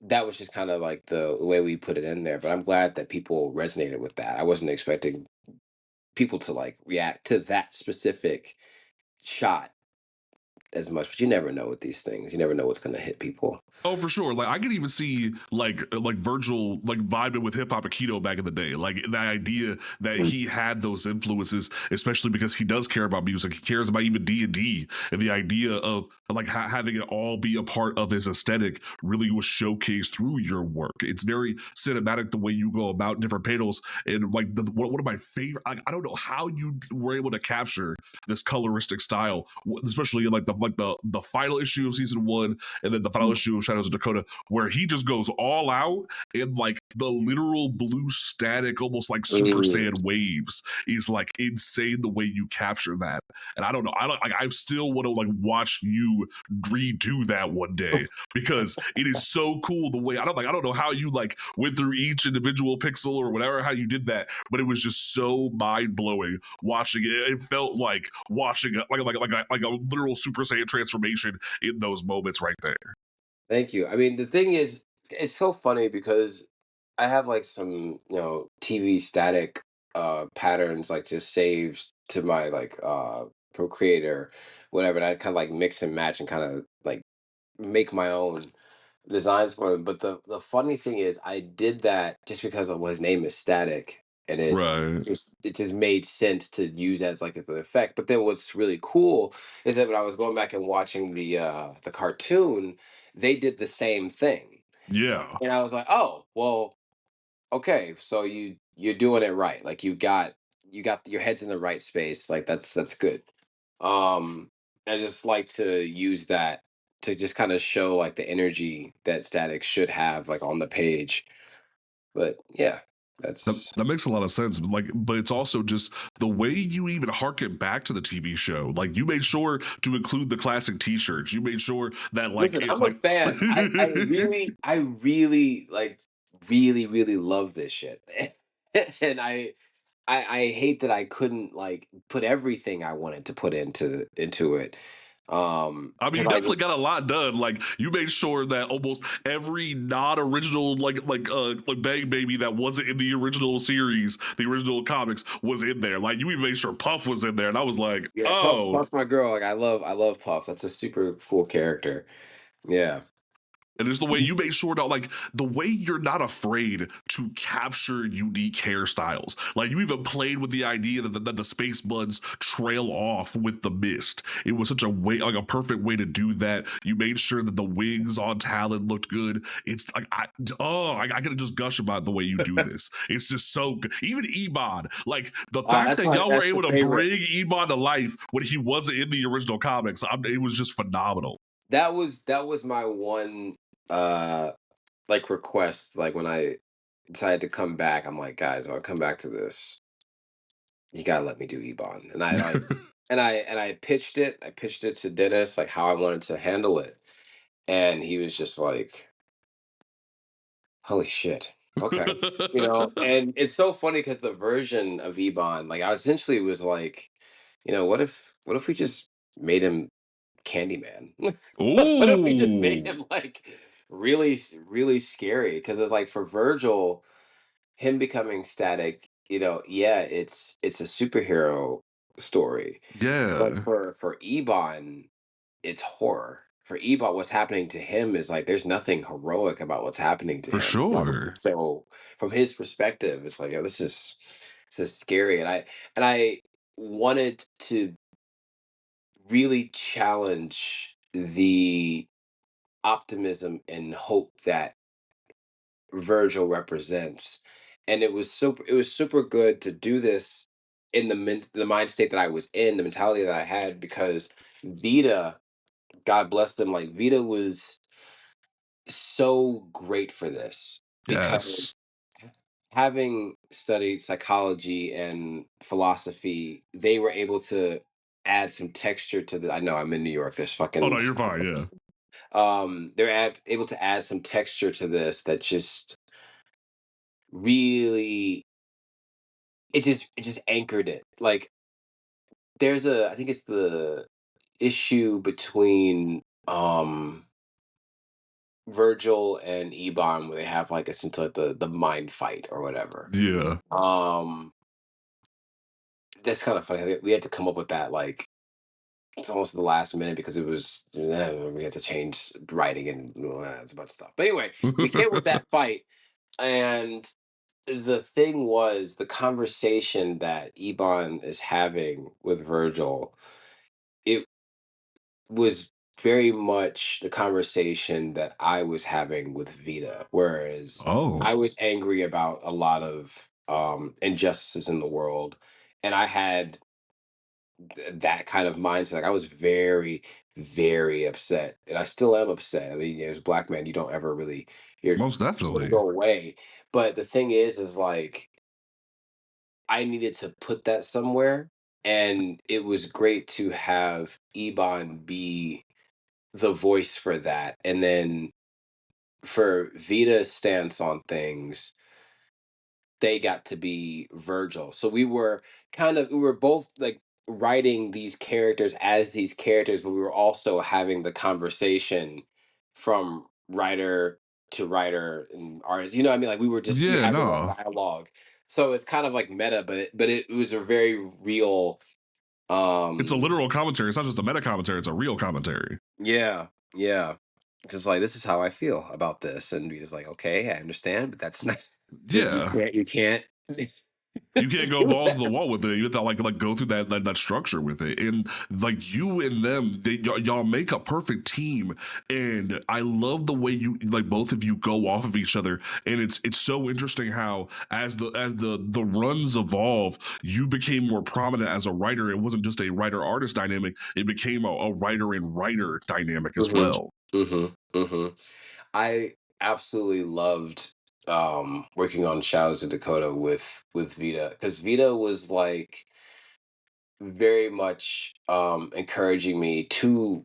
that was just kind of like the way we put it in there. But I'm glad that people resonated with that. I wasn't expecting people to like react to that specific shot as much, but you never know with these things. You never know what's gonna hit people. Oh, for sure. Like I could even see like Virgil like vibing with hip hop Aikido back in the day. Like the idea that Mm. he had those influences, especially because he does care about music. He cares about even D&D, and the idea of like having it all be a part of his aesthetic really was showcased through your work. It's very cinematic the way you go about different panels, and like one of my favorite. I don't know how you were able to capture this coloristic style, especially in like like the final issue of season 1 and then the final issue of Shadows of Dakota, where he just goes all out in like the literal blue static, almost like Super Mm. Saiyan waves, is like insane the way you capture that. And I don't know, I still want to like watch you redo that one day, because it is so cool the way I don't know how you like went through each individual pixel or whatever, how you did that, but it was just so mind blowing watching it. It felt like watching like a literal Super Saiyan transformation in those moments right there. Thank you. I mean, the thing is, it's so funny because I have like some, TV static patterns like just saved to my like Procreator, whatever. And I kind of like mix and match and kind of like make my own designs for them. But the funny thing is, I did that just because of his name is Static, and Right. it just made sense to use as an effect. But then what's really cool is that when I was going back and watching the cartoon, they did the same thing, Yeah. and I was like, oh well, okay, so you're doing it right. Like you got your head's in the right space. Like that's good. I just like to use that to just kind of show like the energy that Static should have like on the page. But yeah, that's That makes a lot of sense. Like, but it's also just the way you even harken back to the TV show. Like, you made sure to include the classic T-shirts. You made sure that, like, listen, it, I'm a like, fan. I really like really love this shit. And I hate that I couldn't like put everything I wanted to put into it. I mean, Because you I definitely got just a lot done. Like, you made sure that almost every non-original, like Bang Baby that wasn't in the original series, the original comics, was in there. Like, you even made sure Puff was in there, and I was like, yeah, oh. Puff's my girl. Like I love Puff. That's a super cool character. Yeah. And it's the way you make sure that, like, the way you're not afraid to capture unique hairstyles. Like, you even played with the idea that the space buds trail off with the mist. It was such a way, like, a perfect way to do that. You made sure that the wings on Talon looked good. It's like, I could just gush about the way you do this. It's just so good. Even Ebon, like, the fact that y'all were That's the able to favorite. bring Ebon to life when he wasn't in the original comics, it was just phenomenal. That was my one uh like request. Like when I decided to come back, I'm like, guys, when I come back to this, you gotta let me do Ebon. And I like and I pitched it. I pitched it to Dennis, like how I wanted to handle it. And he was just like, holy shit. Okay. And it's so funny because the version of Ebon, like I essentially was like, what if we just made him Candyman? What if we just made Ooh. him like really scary? Because it's like for Virgil, him becoming Static, yeah, it's a superhero story. But Yeah, for Ebon, it's horror. For Ebot, what's happening to him is like there's nothing heroic about what's happening to for him. sure. So from his perspective, it's like, oh, this is scary. And I wanted to really challenge the optimism and hope that Virgil represents. And it was super good to do this in the mind state that I was in, the mentality that I had, because Vita, God bless them, like Vita was so great for this because Yes. having studied psychology and philosophy, they were able to add some texture to the. I know I'm in New York. There's Oh fucking no, you're fine. Yeah, able to add some texture to this that just really it just anchored it. Like there's a I think it's the issue between Virgil and Ebon where they have like essentially like the mind fight or whatever. yeah. Um that's kind of funny. We had to come up with that like it's almost the last minute because it was we had to change writing and it's a bunch of stuff. But anyway, we came up with that fight, and the thing was the conversation that Ebon is having with Virgil. It was very much the conversation that I was having with Vita, whereas Oh, I was angry about a lot of injustices in the world, and I had that kind of mindset. Like I was very very upset, and I still am upset. I mean, as a black man, you don't ever really you're Most just gonna definitely. go away. But the thing is like I needed to put that somewhere, and it was great to have Ebon be the voice for that, and then for Vita's stance on things, they got to be Virgil. So we were both like writing these characters as these characters, but we were also having the conversation from writer to writer and artist. You know what I mean? Like we Yeah, having that no. dialogue. So it's kind of like meta, but it was a very real It's a um literal commentary. It's not just a meta commentary, it's a real commentary. yeah, yeah. Just like this is how I feel about this. And we just like, okay, I understand, but that's not Yeah. you can't You can't go do balls to the that. wall with it. You have to like go through that structure with it, and like you and them, y'all make a perfect team. And I love the way you like both of you go off of each other, and it's so interesting how as the runs evolve, you became more prominent as a writer. It wasn't just a writer artist dynamic; it became a writer and writer dynamic as Mhm. well. Mhm. Mhm. I absolutely loved working on Shadows of Dakota with Vita because Vita was like very much encouraging me to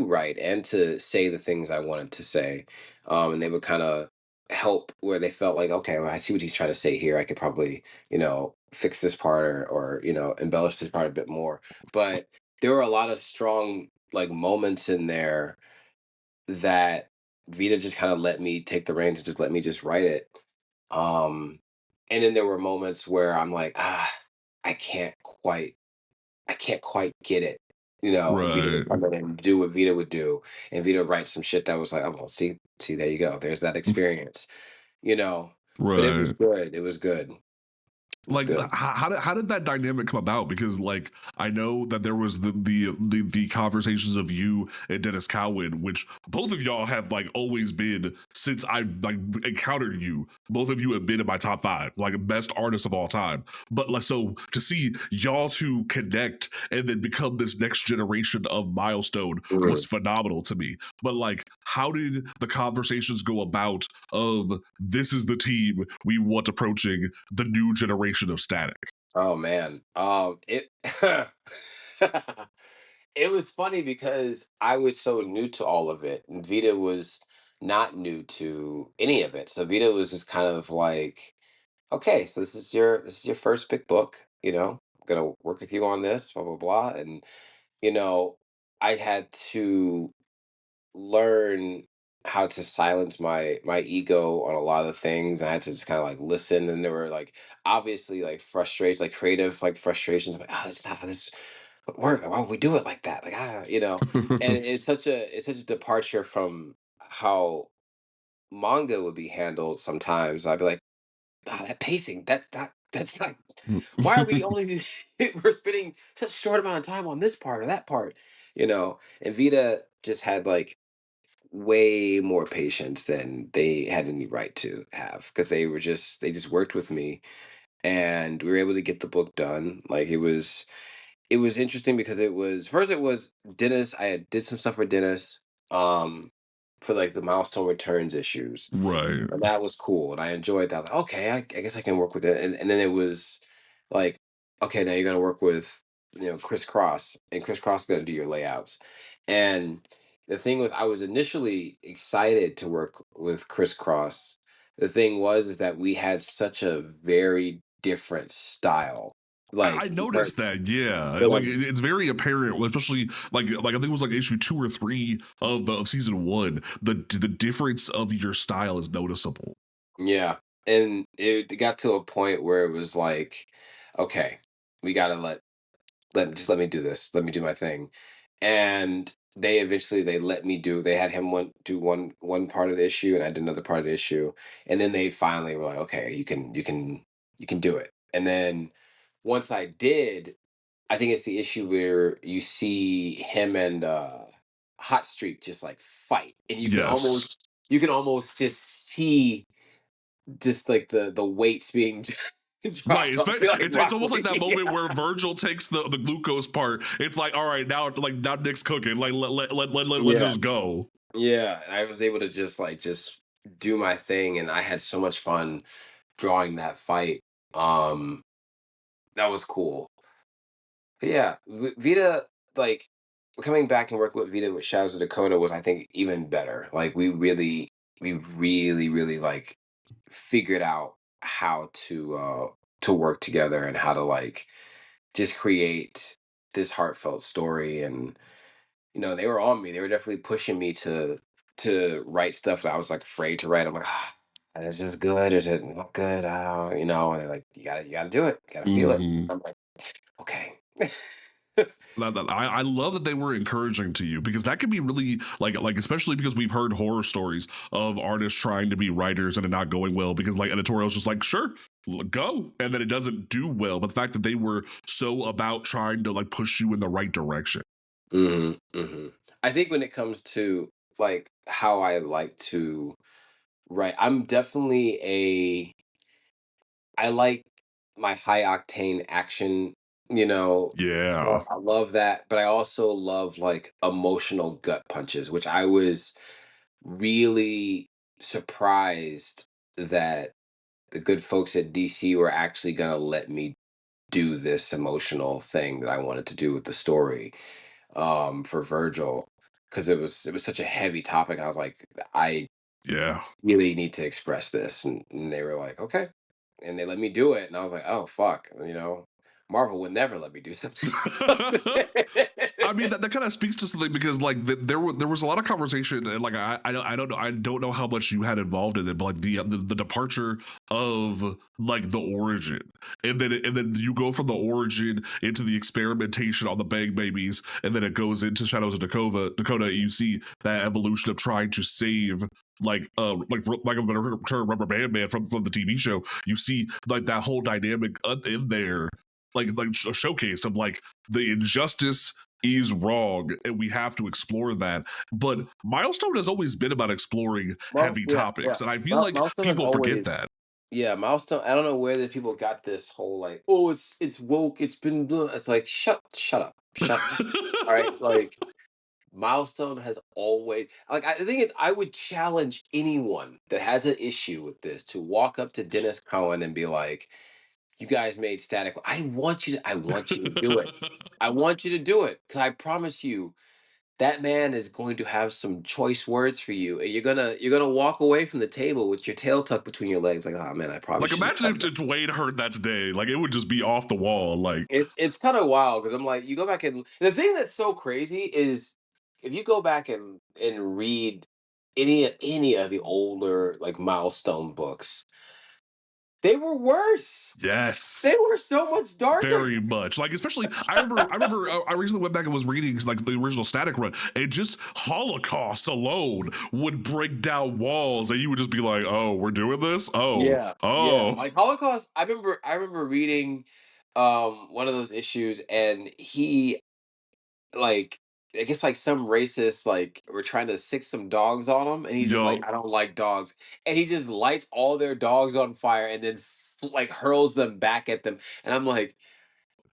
write and to say the things I wanted to say. And they would kind of help where they felt like, okay, well, I see what he's trying to say here. I could probably, fix this part or embellish this part a bit more. But there were a lot of strong like moments in there that Vita just kind of let me take the reins and just let me just write it. Um, and then there were moments where I'm like, I can't quite I can't quite get it, and Vita would Right, come in and do what Vita would do, and Vita would write some shit that was like, "Oh, well, see, there you go. There's that experience," you know. But it was right. good. It was good. It was Like good. how did that dynamic come about? Because like I know that there was the conversations of you and Dennis Cowan, which both of y'all have like always been since I like encountered you. Both of you have been in my top five, like best artists of all time. But like so to see y'all two connect and then become this next generation of milestone was Mhm. phenomenal to me. But like, how did the conversations go about of this is the team we want approaching the new generation of Static? Oh man, it it was funny because I was so new to all of it, and Vita was not new to any of it. So Vita was just kind of like, okay, so this is your first big book, I'm gonna work with you on this, blah blah blah, and you know, I had to learn how to silence my ego on a lot of things. I had to just kind of like listen, and there were like obviously like frustrations, like creative like frustrations. Like, oh, it's not how this would work. Why would we do it like that? Like, and it's such a departure from how manga would be handled. Sometimes I'd be like, that pacing, that's not. Why are we only we're spending such a short amount of time on this part or that part? And Vita just had like way more patience than they had any right to have because they just worked with me, and we were able to get the book done. Like it was interesting because it was Dennis. I had did some stuff for Dennis for like the milestone returns issues, Right. and that was cool, and I enjoyed that. Like, okay, I guess I can work with it. And then it was like, okay, now you got to work with Chris Cross, and Chris Cross got to do your layouts. And the thing was, I was initially excited to work with Chris Cross. The thing was is that we had such a very different style. I Like, noticed that, yeah. Like it's very apparent, especially like I think it was like issue 2 or 3 of season 1. The difference of your style is noticeable. yeah. And it got to a point where it was like, okay, we gotta let me do this. Let me do my thing. And they let me they had him do one part of the issue, and I did another part of the issue. And then they finally were like, okay, you can do it. And then once I did, I think it's the issue where you see him and Hot Streak just like fight. And Yes. you can almost just see just like the weights being Right, Dropped on me like it's almost like broccoli. that moment where Virgil takes the glucose part. It's like, all right, now Nick's cooking. Like let's Yeah. just go. Yeah, and I was able to just do my thing, and I had so much fun drawing that fight. Um, that was cool. But yeah, Vita, like coming back and working with Vita with Shadows of Dakota was, I think, even better. Like we really like figured out how to work together and how to like just create this heartfelt story. And they were on me. They were definitely pushing me to write stuff that I was like afraid to write. I'm like, is this good? Is it not good? And they're like, you gotta do it. You gotta feel it. Hmm. I'm like, okay. I love that they were encouraging to you, because that can be really like especially because we've heard horror stories of artists trying to be writers and it not going well because like editorials just like, sure, go, and then it doesn't do well. But the fact that they were so about trying to like push you in the right direction. I think when it comes to like how I like to write, I'm definitely I like my high octane action, Yeah. so I love that, but I also love like emotional gut punches, which I was really surprised that the good folks at DC were actually going to let me do this emotional thing that I wanted to do with the story, for Virgil, because it was such a heavy topic. I was like, I Yeah. really need to express this, and they were like, okay, and they let me do it, and I was like, oh fuck, Marvel would never let me do something. I mean that kind of speaks to something, because like there was a lot of conversation, and like I don't know how much you had involved in it, but like the departure of like the origin, and then you go from the origin into the experimentation on the Bang Babies, and then it goes into Shadows of Dakota. And you see that evolution of trying to save like a better term, Rubber Band Man from the TV show. You see like that whole dynamic in there, showcased of like the injustice is wrong and we have to explore that. But Milestone has always been about exploring Well, heavy yeah, yeah. topics, and I feel like Milestone has people forget always, that. yeah, Milestone. I don't know where the people got this whole like, oh, it's woke. It's been, blah. It's like, shut up, shut up. All right, like Milestone has always like. The thing is, I would challenge anyone that has an issue with this to walk up to Dennis Cohen and be like, "You guys made Static. I want you to do it. I want you to do it because I promise you." That man is going to have some choice words for you, and you're gonna walk away from the table with your tail tucked between your legs, like, oh man, I probably Like, shouldn't imagine have if, done that. if Wade heard that today, like it would just be off the wall. Like, It's kind of wild because I'm like, you go back and the thing that's so crazy is if you go back and read any of the older like Milestone books, they were worse. They yes, were so much darker. very much. Like, especially I recently went back and was reading like the original Static run, and just Holocaust alone would break down walls, and you would just be like, oh, we're doing this. Oh, Yeah, yeah. oh. Like Holocaust, I remember reading one of those issues, and he like, I guess like some racist like were trying to sick some dogs on him, and he's just like, Yup. I don't like dogs, and he just lights all their dogs on fire and then like hurls them back at them, and I'm like,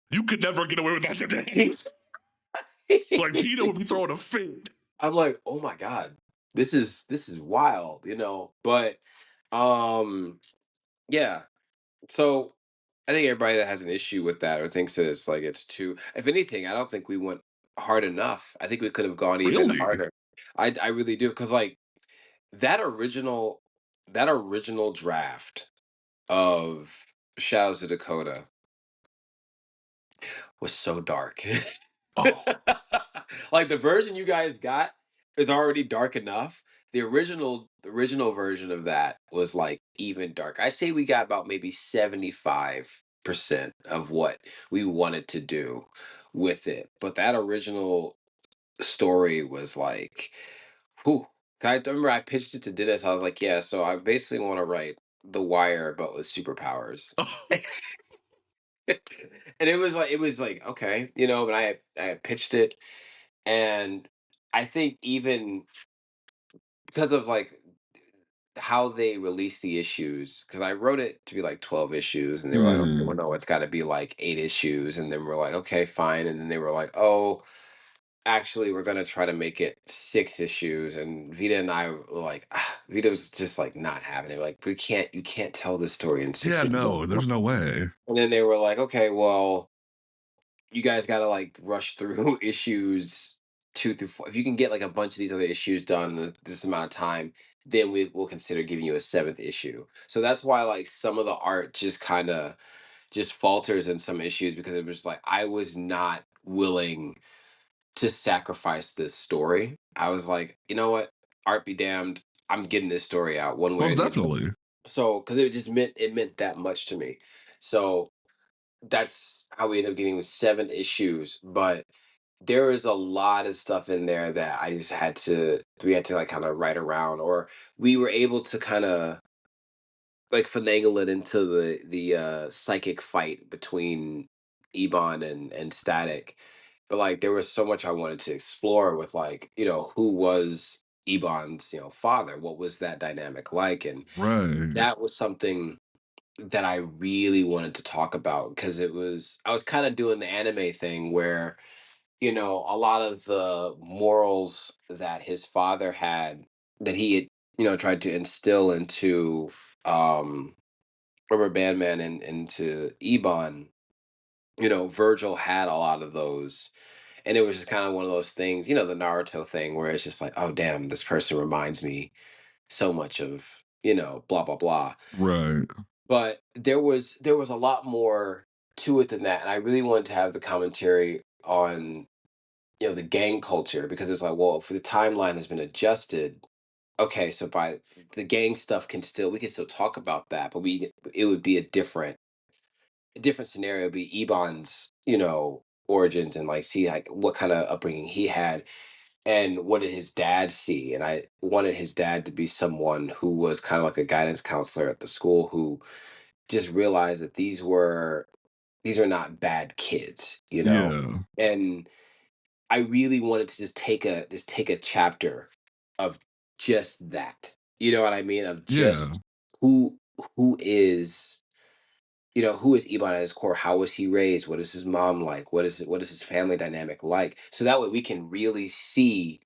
You could never get away with that today. he's Like Tito would be throwing a fit. I'm like, oh my god, this is wild, but um yeah. So I think everybody that has an issue with that or thinks that it's like it's too. If anything, I don't think we went hard enough. I think we could have gone even Really? harder. I really do because like that original that original draft of Shadows of Dakota was so dark. Oh, Like the version you guys got is already dark enough. The original version of that was like even dark. I say we got about maybe 75% of what we wanted to do with it. But that original story was like, whew. I remember I pitched it to Dennis. I was like, yeah, so I basically want to write The Wire but with superpowers. And it was like okay, but I had pitched it, and I think even because of like how they released the issues, because I wrote it to be like 12 issues, and they were like, okay, well, no, it's got to be like 8 issues. And then we're like, okay, fine. And then they were like, oh, actually, we're going to try to make it 6 issues. And Vita and I were like, Vita was just like not having it. Like, you can't tell this story in six Yeah, issues. no, there's no way. And then they were like, okay, well, you guys got to like rush through issues 2 through 4. If you can get like a bunch of these other issues done in this amount of time, then we will consider giving you a seventh issue. So that's why like some of the art just kind of just falters in some issues, because it was like I was not willing to sacrifice this story. I was like, you know what, art be damned, I'm getting this story out one way or Most the other. definitely. So because it meant that much to me. So that's how we ended up getting with 7 issues. But there is a lot of stuff in there that we had to like kind of write around, or we were able to kind of like finagle it into the psychic fight between Ebon and Static. But like there was so much I wanted to explore with, like, who was Ebon's, father? What was that dynamic like? And Right. that was something that I really wanted to talk about, because I was kind of doing the anime thing where, a lot of the morals that his father had, that he had, tried to instill into um Rubber Bandman and into Ebon, Virgil had a lot of those. And it was just kind of one of those things, the Naruto thing where it's just like, oh damn, this person reminds me so much of, blah blah blah. Right. But there was a lot more to it than that. And I really wanted to have the commentary on, the gang culture, because it's like, well, if the timeline has been adjusted, okay, so by the gang stuff we can still talk about that, but it would be a different scenario. It'd be Ebon's, origins, and like see like what kind of upbringing he had, and what did his dad see. And I wanted his dad to be someone who was kind of like a guidance counselor at the school, who just realized that these are not bad kids, Yeah. and I really wanted to just take a chapter of just that. You know what I mean? Of Yeah. just who who is who is Ebon at his core? How was he raised? What is his mom like? What is his family dynamic like? So that way we can really see,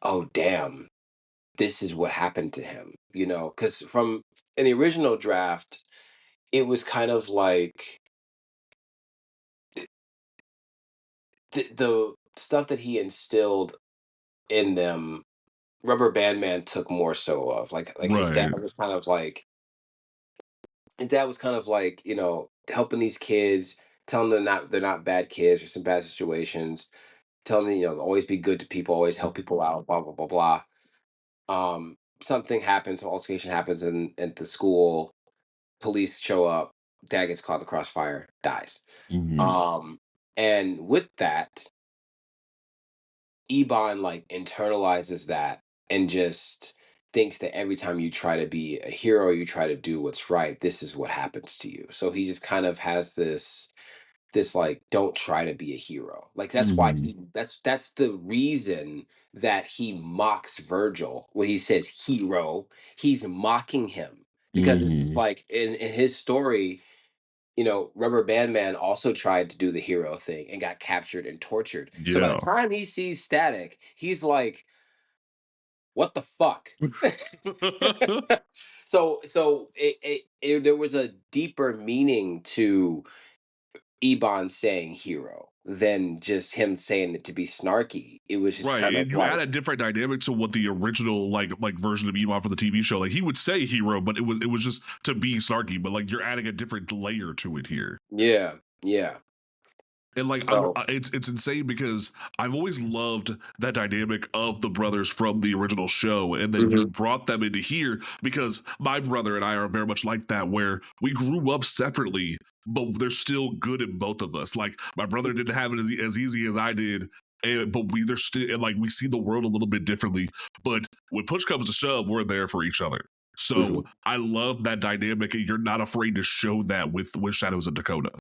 oh damn, this is what happened to him. Because from in the original draft, it was kind of like the stuff that he instilled in them, Rubber Band Man took more so of like Right. his dad was kind of like, helping these kids, telling them they're not bad kids or some bad situations, telling them, always be good to people, always help people out, blah blah blah blah. Something happens, some altercation happens in at the school, police show up, dad gets caught in the crossfire, dies. Hmm. Um, and with that, Ebon like internalizes that, and just thinks that every time you try to be a hero, you try to do what's right, this is what happens to you. So he just kind of has this like, don't try to be a hero. Like that's why Hmm. that's the reason that he mocks Virgil when he says hero. He's mocking him, because it's just Hmm. like in his story, Rubber Band Man also tried to do the hero thing and got captured and tortured. So by the Yeah. time he sees Static, he's like, "What the fuck?" So there was a deeper meaning to Ebon saying hero than just him saying it to be snarky. It was just Right, kind of and you like, add a different dynamic to what the original like version of Emon for the TV show. Like he would say hero, but it was just to be snarky. But like you're adding a different layer to it here. yeah, yeah. And like So, it's insane because I've always loved that dynamic of the brothers from the original show, and then you mhm, brought them into here because my brother and I are very much like that, where we grew up separately, but there's still good in both of us. Like my brother didn't have it as easy as I did, but there's still, and like we see the world a little bit differently. But when push comes to shove, we're there for each other. So mhm. I love that dynamic, and you're not afraid to show that with Shadows of Dakota.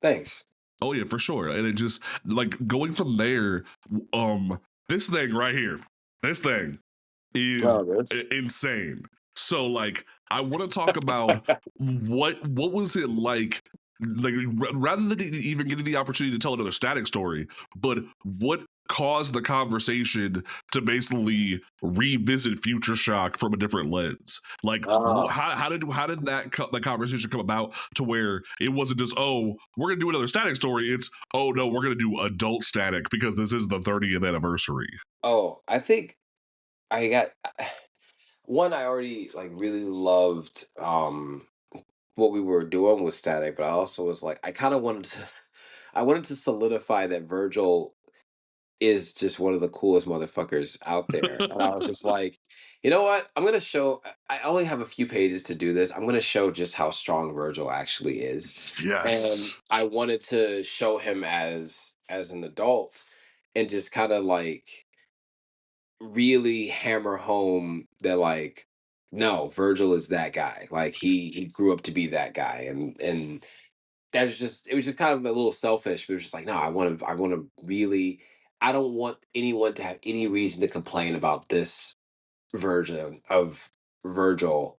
Thanks. Oh yeah, for sure. And it just like going from there, this thing right here, this thing. is Oh, this. insane. So like I want to talk about what was it like rather than even getting the opportunity to tell another Static story, but what caused the conversation to basically revisit Future Shock from a different lens. Like Oh, how did the conversation come about to where it wasn't just, oh, we're gonna do another Static story, it's, oh no, we're gonna do adult Static because this is the 30th anniversary. oh, I think I got one. I already like really loved what we were doing with Static, but I also was like, I kind of wanted to, I wanted to solidify that Virgil is just one of the coolest motherfuckers out there. And I was just like, you know what? I'm gonna show. I only have a few pages to do this. I'm gonna show just how strong Virgil actually is, and Yes. I wanted to show him as an adult, and just kind of like really hammer home that like, no, Virgil is that guy. Like he grew up to be that guy, and that was just, it was just kind of a little selfish, but it was just like, no, I want to really, I don't want anyone to have any reason to complain about this version of Virgil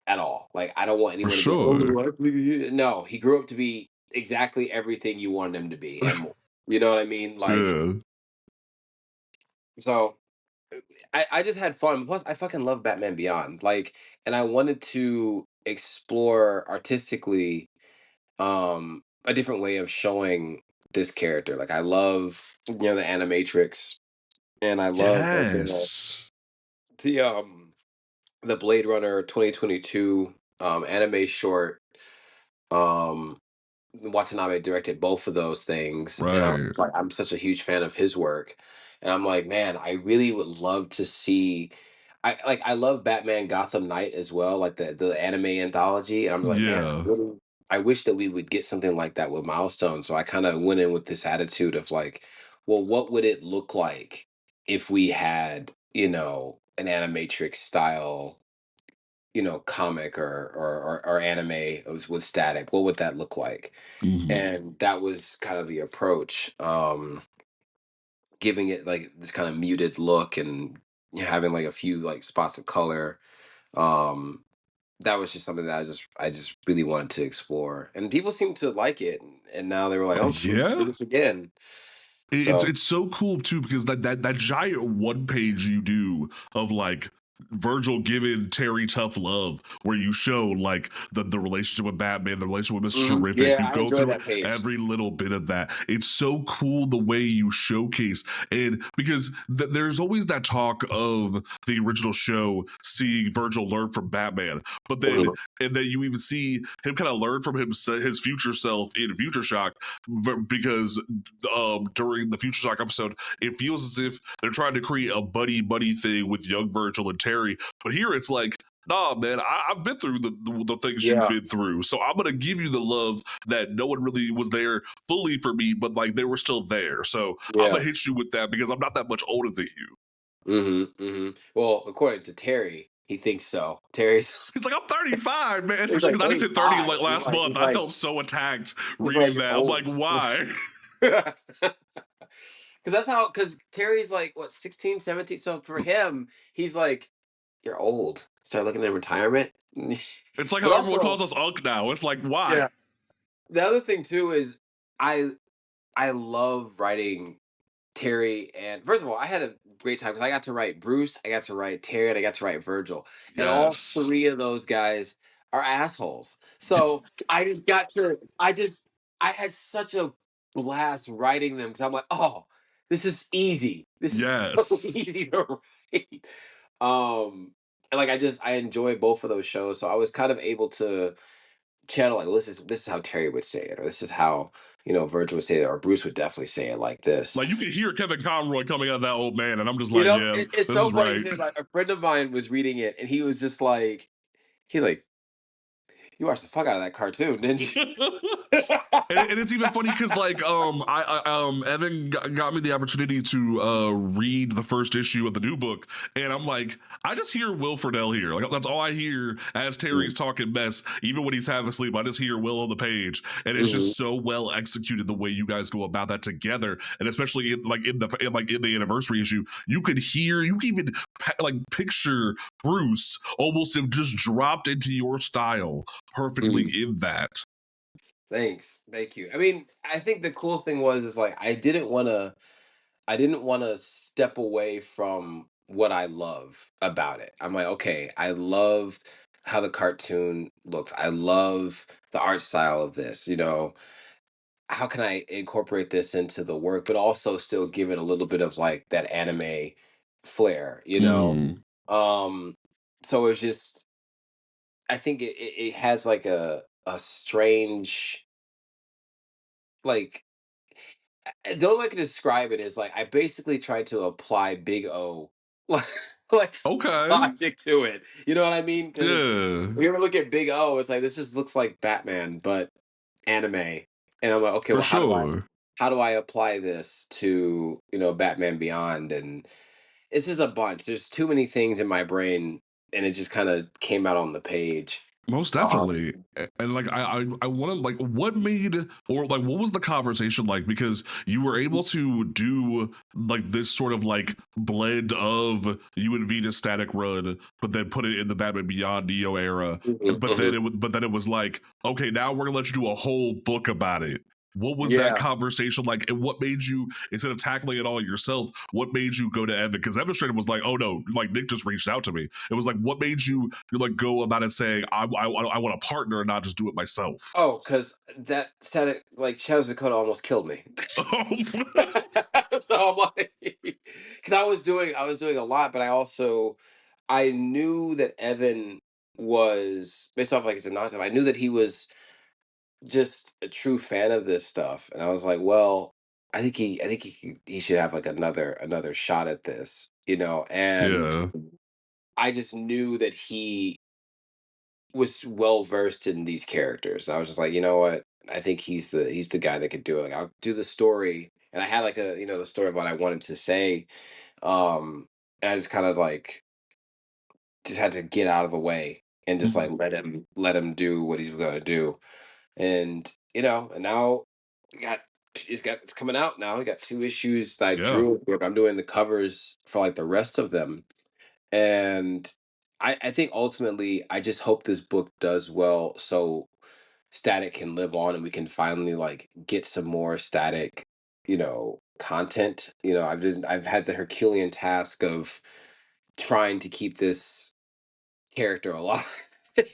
at all. Like I don't want For anyone to be like, oh, sure. no, he grew up to be exactly everything you wanted him to be and more. You know what I mean? Like, Yeah. so I just had fun. Plus, I fucking love Batman Beyond. Like, and I wanted to explore artistically a different way of showing this character. Like I love, the animatrix, and I love like Yes. the the Blade Runner 2022 anime short. um Watanabe directed both of those things, and I'm Right. like, I'm such a huge fan of his work, and I'm like, man, I really would love to see. I love Batman Gotham Knight as well, like the anime anthology, and I'm like, man, Yeah. I wish that we would get something like that with Milestone. So I kind of went in with this attitude of like, well, what would it look like if we had, an animatrix style, comic or anime with Static? What would that look like? Mhm. And that was kind of the approach, giving it like this kind of muted look, and having like a few like spots of color. um that was just something that I just really wanted to explore, and people seem to like it, and now they were like, oh, we can do Yeah. this again. It's So, it's so cool too because that giant one page you do of like Virgil giving Terry tough love, where you show like the relationship with Batman, the relationship with Mr. Terrific. yeah, You I go enjoy through that page. every little bit of that. It's so cool the way you showcase, and because there's always that talk of the original show seeing Virgil learn from Batman, but then Mhm. and then you even see him kind of learn from his future self in Future Shock, because during the Future Shock episode, it feels as if they're trying to create a buddy thing with young Virgil and Terry. But here it's like, nah, man, I've been through the things you've Yeah, been through. So I'm going to give you the love that no one really was there fully for me, but like they were still there. So I'm going yeah. to hit you with that because I'm not that much older than you. Well, according to Terry, he thinks so. Terry's He's like, I'm 35, man. he's Especially like because I just hit 30 like 35. last month. I felt so attacked He's like, reading you're that. I'm like, old. why? Because that's how, because Terry's like, what, 16, 17? So for him, he's like, you're old. Start looking at retirement. It's like But how everyone also, calls us Unk now. It's like, why? yeah. The other thing too is I I love writing Terry, and first of all, I had a great time because I got to write Bruce, I got to write Terry, and I got to write Virgil, and all Yes. three of those guys are assholes. So I just got to, I had such a blast writing them because I'm like, oh, this is easy. This is so Yes. easy to write. And like I enjoy both of those shows, so I was kind of able to channel like, well, this is how Terry would say it, or this is how Virgil would say it, or Bruce would definitely say it like this. Like you could hear Kevin Conroy coming out of that old man, and I'm just like, yeah, It's this so is funny right. because like a friend of mine was reading it, and he was just like, he's like, You watched the fuck out of that cartoon, didn't you? And it's even funny because like Evan got me the opportunity to read the first issue of the new book, and I'm like, I just hear Will Friedle here. Like that's all I hear as Terry's talking mess. Even when he's half asleep, I just hear Will on the page, and it's just so well executed the way you guys go about that together, and especially in the anniversary issue, you could even like picture Bruce almost have just dropped into your style perfectly in that. Thanks. Thank you. I mean, I think the cool thing is like I didn't want to step away from what I love about it. I'm like, okay, I loved how the cartoon looks. I love the art style of this, how can I incorporate this into the work, but also still give it a little bit of like that anime flair. Um, so it's just, I think it has like a strange, like, the only way I could describe it is like I basically tried to apply Big O like Okay. logic to it. You know what I mean? Because Yeah, if you ever look at Big O, it's like this just looks like Batman, but anime. And I'm like, okay, for well, sure. how do I apply this to Batman Beyond? And it's just a bunch. There's too many things in my brain, and it just kind of came out on the page. Most Um, definitely. And like I want to like what made or like what was the conversation like, because you were able to do like this sort of like blend of you and Vita's Static Run, but then put it in the Batman Beyond Neo era. But mhm. then it was like, okay, now we're gonna let you do a whole book about it. What was that Yeah. conversation like? And what made you, instead of tackling it all yourself, what made you go to Evan? Because Evan straight was like, oh no, like Nick just reached out to me. It was like, what made you like go about it saying, I want a partner and not just do it myself? Oh, because that static, like Shadows of Dakota, almost killed me. So I'm like, because I was doing a lot, but I knew that Evan was based off like it's a nonsense. I knew that he was just a true fan of this stuff, and I was like, well, I think he should have like another shot at this. And Yeah. I just knew that he was well versed in these characters. And I was just like, you know what? I think he's the guy that could do it. Like I'll do the story, and I had like the story of what I wanted to say. And I just kind of like just had to get out of the way and just like let him do what he's gonna do. And now we got it's coming out now. We got 2 issues that I Yeah. drew. I'm doing the covers for like the rest of them, and I think ultimately I just hope this book does well so Static can live on and we can finally like get some more Static, content. I've had the Herculean task of trying to keep this character alive.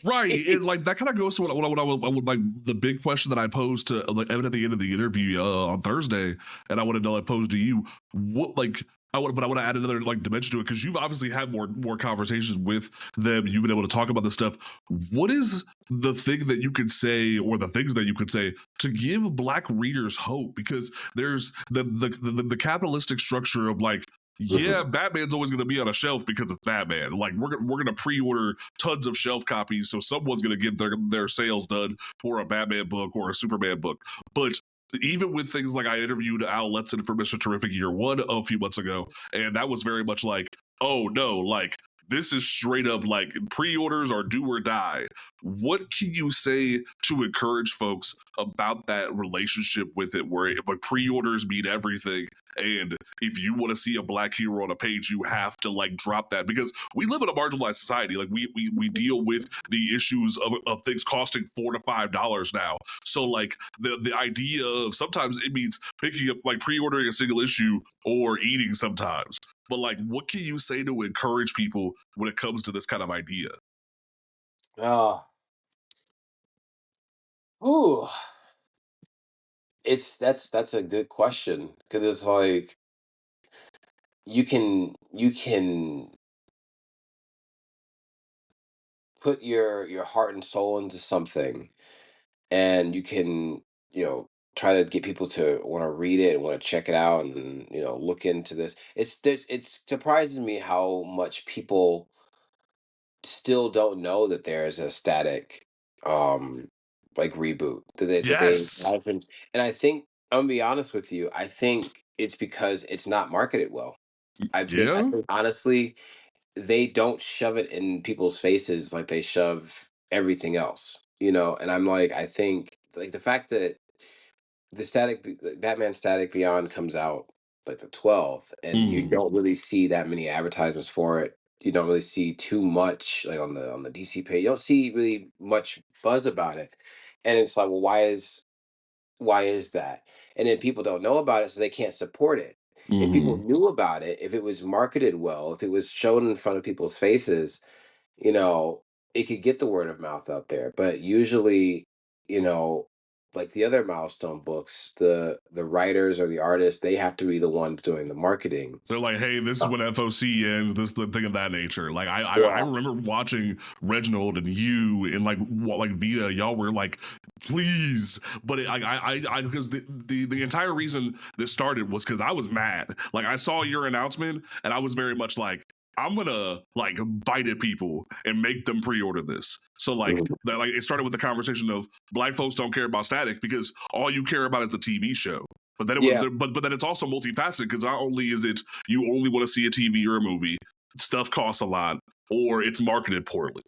Right, and like that kind of goes to what I would like the big question that I posed to like Evan at the end of the interview on Thursday, and I wanted to like pose to you what like but I want to add another like dimension to it because you've obviously had more conversations with them. You've been able to talk about this stuff. What is the thing that you could say, or the things that you could say to give Black readers hope? Because there's the capitalistic structure of like, yeah, Mhm. Batman's always going to be on a shelf because it's Batman. Like we're gonna pre-order tons of shelf copies, so someone's gonna get their sales done for a Batman book or a Superman book. But even with things like I interviewed Al Letson for Mr. Terrific Year One a few months ago, and that was very much like, oh no, like this is straight up like pre-orders are do or die. What can you say to encourage folks about that relationship with it, where like pre-orders mean everything, and if you want to see a Black hero on a page, you have to like drop that, because we live in a marginalized society. Like we deal with the issues of things costing $4 to $5 now. So like the idea of sometimes it means picking up like pre-ordering a single issue or eating sometimes. But like, what can you say to encourage people when it comes to this kind of idea? Oh, ooh, that's a good question because it's like you can put your heart and soul into something, and you can try to get people to want to read it and want to check it out and look into this. It surprises me how much people still don't know that there is a Static um like reboot that they Yes. haven't. And I think I'm gonna be honest with you, I think it's because it's not marketed well. I Yeah. think honestly they don't shove it in people's faces like they shove everything else, and I'm like, I think like the fact that the Batman Static Beyond comes out like the 12th, and you Mhm. don't really see that many advertisements for it. You don't really see too much like on the DC page. You don't see really much buzz about it, and it's like, well, why is that? And then people don't know about it, so they can't support it. If people Mhm. knew about it, if it was marketed well, if it was shown in front of people's faces, you know, it could get the word of mouth out there. But usually, you know, like the other milestone books, the writers or the artists, they have to be the ones doing the marketing. They're like, hey, this is Uh, when FOC ends, this the thing of that nature. Like I Yeah. remember watching Reginald and you and like Vita, y'all were like, please. But I because the entire reason this started was because I was mad. Like I saw your announcement and I was very much like, I'm gonna like bite at people and make them pre-order this. So Mhm. like it started with the conversation of black folks don't care about Static because all you care about is the TV show. But then it was Yeah. but then it's also multifaceted because not only is it you only want to see a TV or a movie, stuff costs a lot, or it's marketed poorly.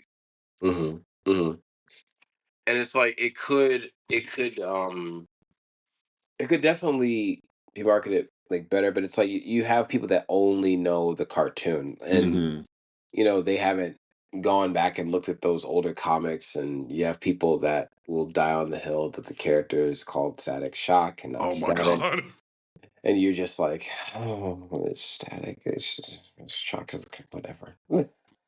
hmm hmm And it's like it could definitely be marketed like better, but it's like you have people that only know the cartoon, and Mm-hmm. they haven't gone back and looked at those older comics, and you have people that will die on the hill that the character is called Static Shock and not Oh my Static, god. and you're just like, oh, it's Static, it's Shock, is whatever.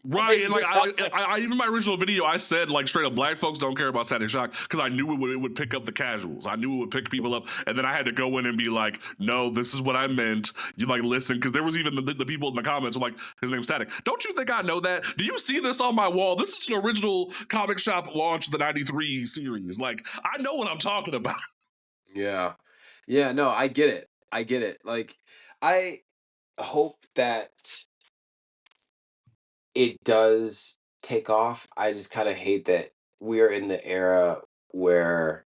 Right, And and you like just have to, even my original video, I said like straight up, black folks don't care about Static Shock because I knew it would pick up the casuals. I knew it would pick people up, and then I had to go in and be like, no, this is what I meant. You like listen because there was even the people in the comments were like, his name's Static. Don't you think I know that? Do you see this on my wall? This is an original comic shop launch of the '93 series. Like I know what I'm talking about. yeah, yeah, no, I get it. Like, I hope that it does take off. I just kind of hate that we're in the era where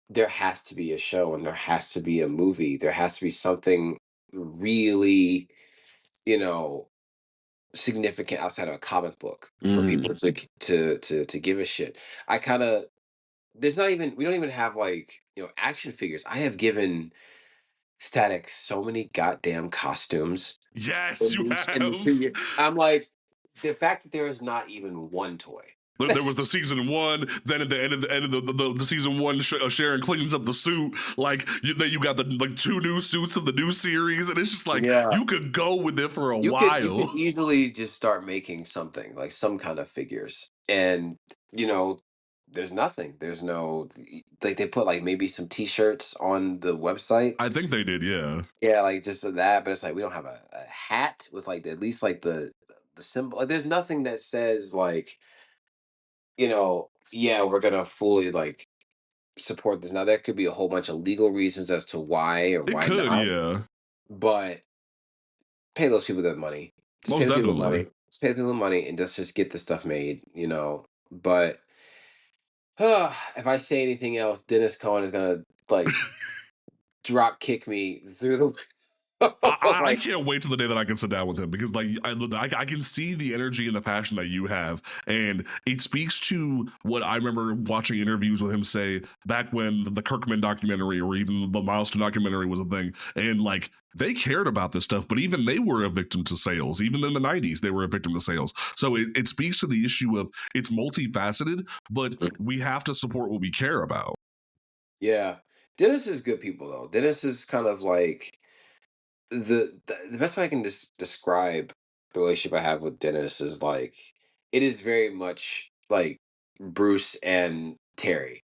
there has to be a show and there has to be a movie. There has to be something really, you know, significant outside of a comic book for people to give a shit. I kind of there's not even we don't even have like, action figures. I have given Static so many goddamn costumes Yes, in you the have. 2 years. I'm like, the fact that there is not even one toy. There was the season one. Then at the end of the season one, Sharon cleans up the suit. Like then you got the like two new suits of the new series, and it's just like Yeah. you could go with it for a You could while. easily just start making something like some kind of figures, and you know, there's nothing. There's no like they put like maybe some T-shirts on the website. I think they did, yeah. Yeah, like just that, but it's like we don't have a hat with like at least like the symbol. Like, there's nothing that says like, yeah, we're gonna fully like support this. Now there could be a whole bunch of legal reasons as to why or It why could, not, yeah, but pay those people their money. Just pay most the people the definitely. money. Just pay the people the money and just get the stuff made. But if I say anything else, Dennis Cohen is gonna like drop kick me through the I like, can't wait till the day that I can sit down with him because like I can see the energy and the passion that you have, and it speaks to what I remember watching interviews with him say back when the Kirkman documentary or even the Milestone documentary was a thing, and like they cared about this stuff, but even they were a victim to sales. Even in the '90s, they were a victim to sales. So it speaks to the issue of it's multifaceted, but we have to support what we care about. yeah. Dennis is good people though. Dennis is kind of like the best way I can describe the relationship I have with Dennis is like it is very much like Bruce and Terry.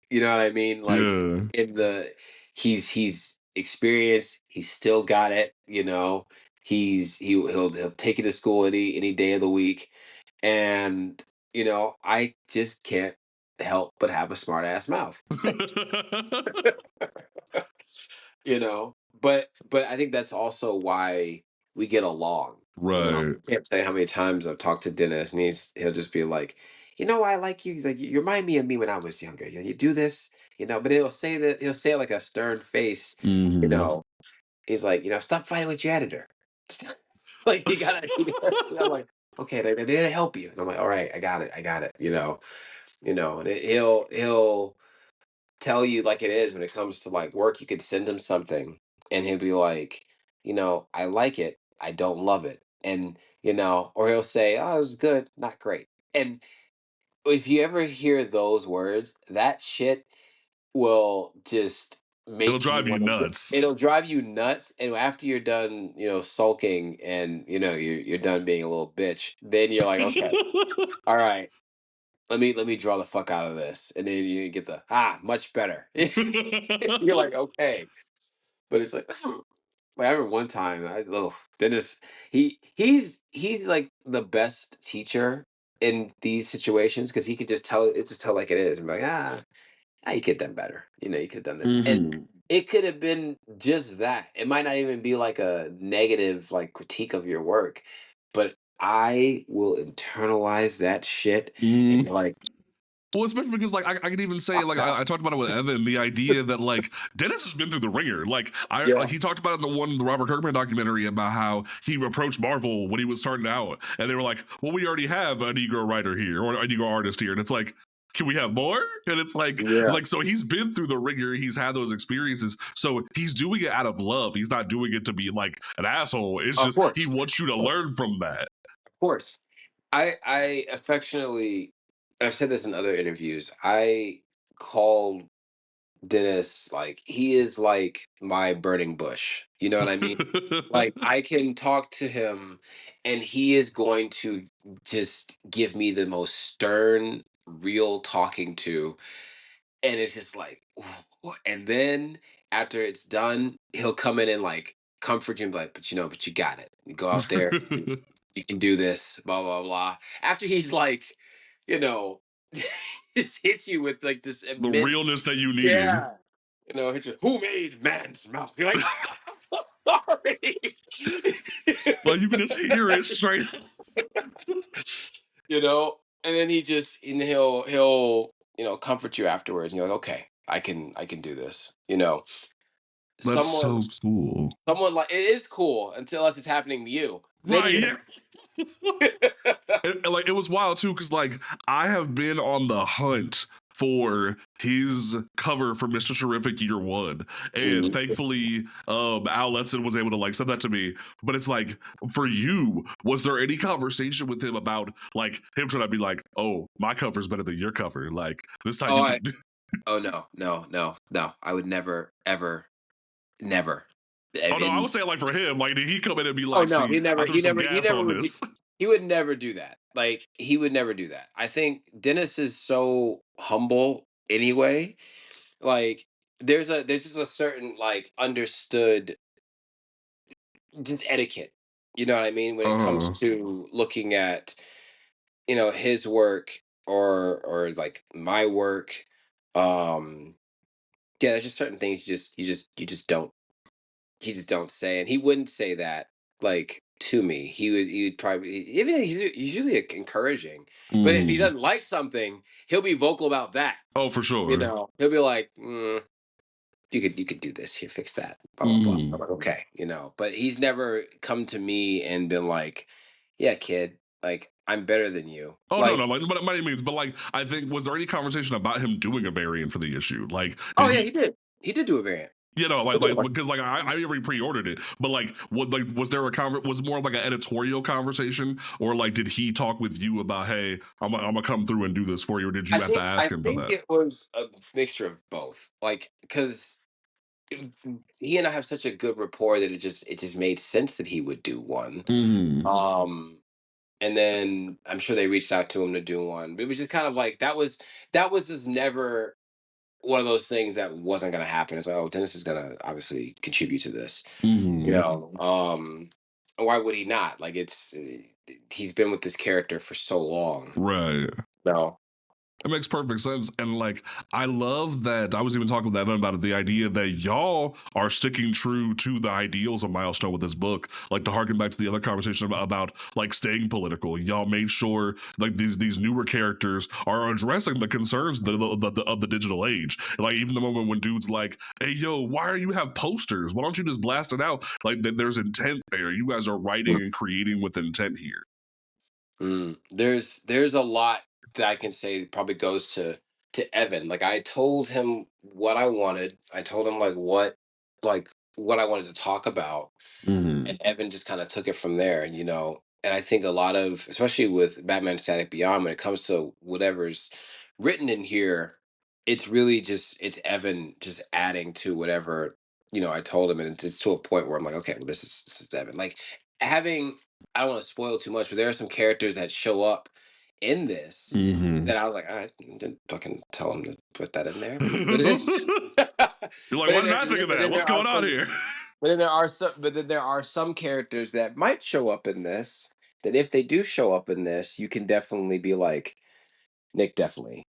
You know what I mean? Like Yeah. in the he's experienced, he's still got it. He'll take you to school any day of the week. And I just can't help but have a smart ass mouth. you know but I think that's also why we get along. Right. I can't tell you how many times I've talked to Dennis, and he'll just be like, you know, I like you. He's like, you remind me of me when I was younger. You do this, but he'll say that, he'll say it like a stern face, you Mm-hmm. know. He's like, stop fighting with your editor. Like I'm like, okay, they didn't help you. And I'm like, all right, I got it, and he'll tell you like it is when it comes to like work. You could send him something and he'll be like, I like it, I don't love it. And, or he'll say, oh, it was good, not great. And if you ever hear those words, that shit will just It'll make you drive you want to. nuts. It'll drive you nuts, and after you're done, sulking, and you're done being a little bitch, then you're like, okay, all right, let me draw the fuck out of this, and then you get the much better. You're like, okay, but it's like. Like I remember one time, Dennis, he's like the best teacher in these situations because he could just tell like it is, and be like, you could have done better. You could have done this. And Mm-hmm. it could have been just that. It might not even be like a negative like critique of your work, but I will internalize that shit and be like, Well, especially because like I could even say like I talked about it with Evan, the idea that like Dennis has been through the ringer. Like yeah, he talked about it in the Robert Kirkman documentary about how he approached Marvel when he was starting out, and they were like, "Well, we already have a Negro writer here or a Negro artist here," and it's like, can we have more? And it's yeah, so he's been through the ringer, he's had those experiences, so he's doing it out of love. He's not doing it to be like an asshole. It's of just course, he wants you to learn from that. of course. I affectionately, I've said this in other interviews. I call Dennis, like, he is like my burning bush. You know what I mean? Like, I can talk to him and he is going to just give me the most stern, real talking to. And it's just like, "Ooh." And then after it's done, he'll come in and like comfort you and be like, but you got it. You go out there, you can do this, blah, blah, blah. After he's like, you know, just hits you with like this The immense, realness that you need. yeah, hit you, who made man's mouth? You're like, I'm so sorry. Like you can just hear it straight. And then he'll comfort you afterwards, and you're like, okay, I can do this. That's Someone so cool. someone like it is cool until it's happening to you. Then Right. you Yeah. Like it was wild too, because like I have been on the hunt for his cover for Mr. Terrific Year One, and Mhm. thankfully, Al Letson was able to like send that to me. But it's like, for you, was there any conversation with him about like him trying to be like, oh, my cover's better than your cover? Like this time Oh, you I can. oh no, no, no, no. I would never, ever, never. Oh no, I And would say like for him, like did he come in and be oh like, no, see, he I never, threw he some never, he gas never on would. this. He would never do that. Like he would never do that. I think Dennis is so humble anyway. Like there's just a certain like understood just etiquette. You know what I mean when it comes Uh, to looking at his work or like my work. Um, yeah, there's just certain things you just don't say, and he wouldn't say that like to me. He would probably, even he's usually encouraging, but if he mm. doesn't like something, he'll be vocal about that. Oh, for sure. He'll be like, you could do this here, fix that, blah blah blah. I'm Mm. like, okay, but he's never come to me and been like, yeah, kid, like I'm better than you. Oh no, no, Like, like by any means, but like I think was there any conversation about him doing a variant for the issue? Like, oh did yeah, he? he did do a variant. Like because like I already pre-ordered it, but like what like was there was it more of like an editorial conversation, or like did he talk with you about, hey, I'm gonna come through and do this for you, or did I you have to think I ask him for think that? it was a mixture of both. Like, because he and I have such a good rapport that it just made sense that he would do one. Mm. And then I'm sure they reached out to him to do one, but it was just kind of like that was just never one of those things that wasn't going to happen. It's like, oh, Dennis is going to obviously contribute to this, you Mm. know. Why would he not? Like, he's been with this character for so long. Right. No. It makes perfect sense. And like, I love that. I was even talking with Evan about it, the idea that y'all are sticking true to the ideals of Milestone with this book. Like, to harken back to the other conversation about like staying political, y'all made sure like these newer characters are addressing the concerns of the digital age. Like, even the moment when dudes like, hey, yo, why are you have posters? Why don't you just blast it out? Like, there's intent there. You guys are writing and creating with intent here. There's a lot that I can say probably goes to Evan. Like I told him what I wanted. I told him like what I wanted to talk about, and Evan just kind of took it from there. And I think a lot of, especially with Batman Static Beyond, when it comes to whatever's written in here, it's really just it's Evan just adding to whatever I told him, and it's to a point where I'm like, okay, well, this is Evan. Like having, I don't want to spoil too much, but there are some characters that show up in this that I was like, I didn't fucking tell him to put that in there, but it is. You're like, why did I think of that? What's going on here? But then there are some characters that might show up in this. That if they do show up in this, you can definitely be like, Nick definitely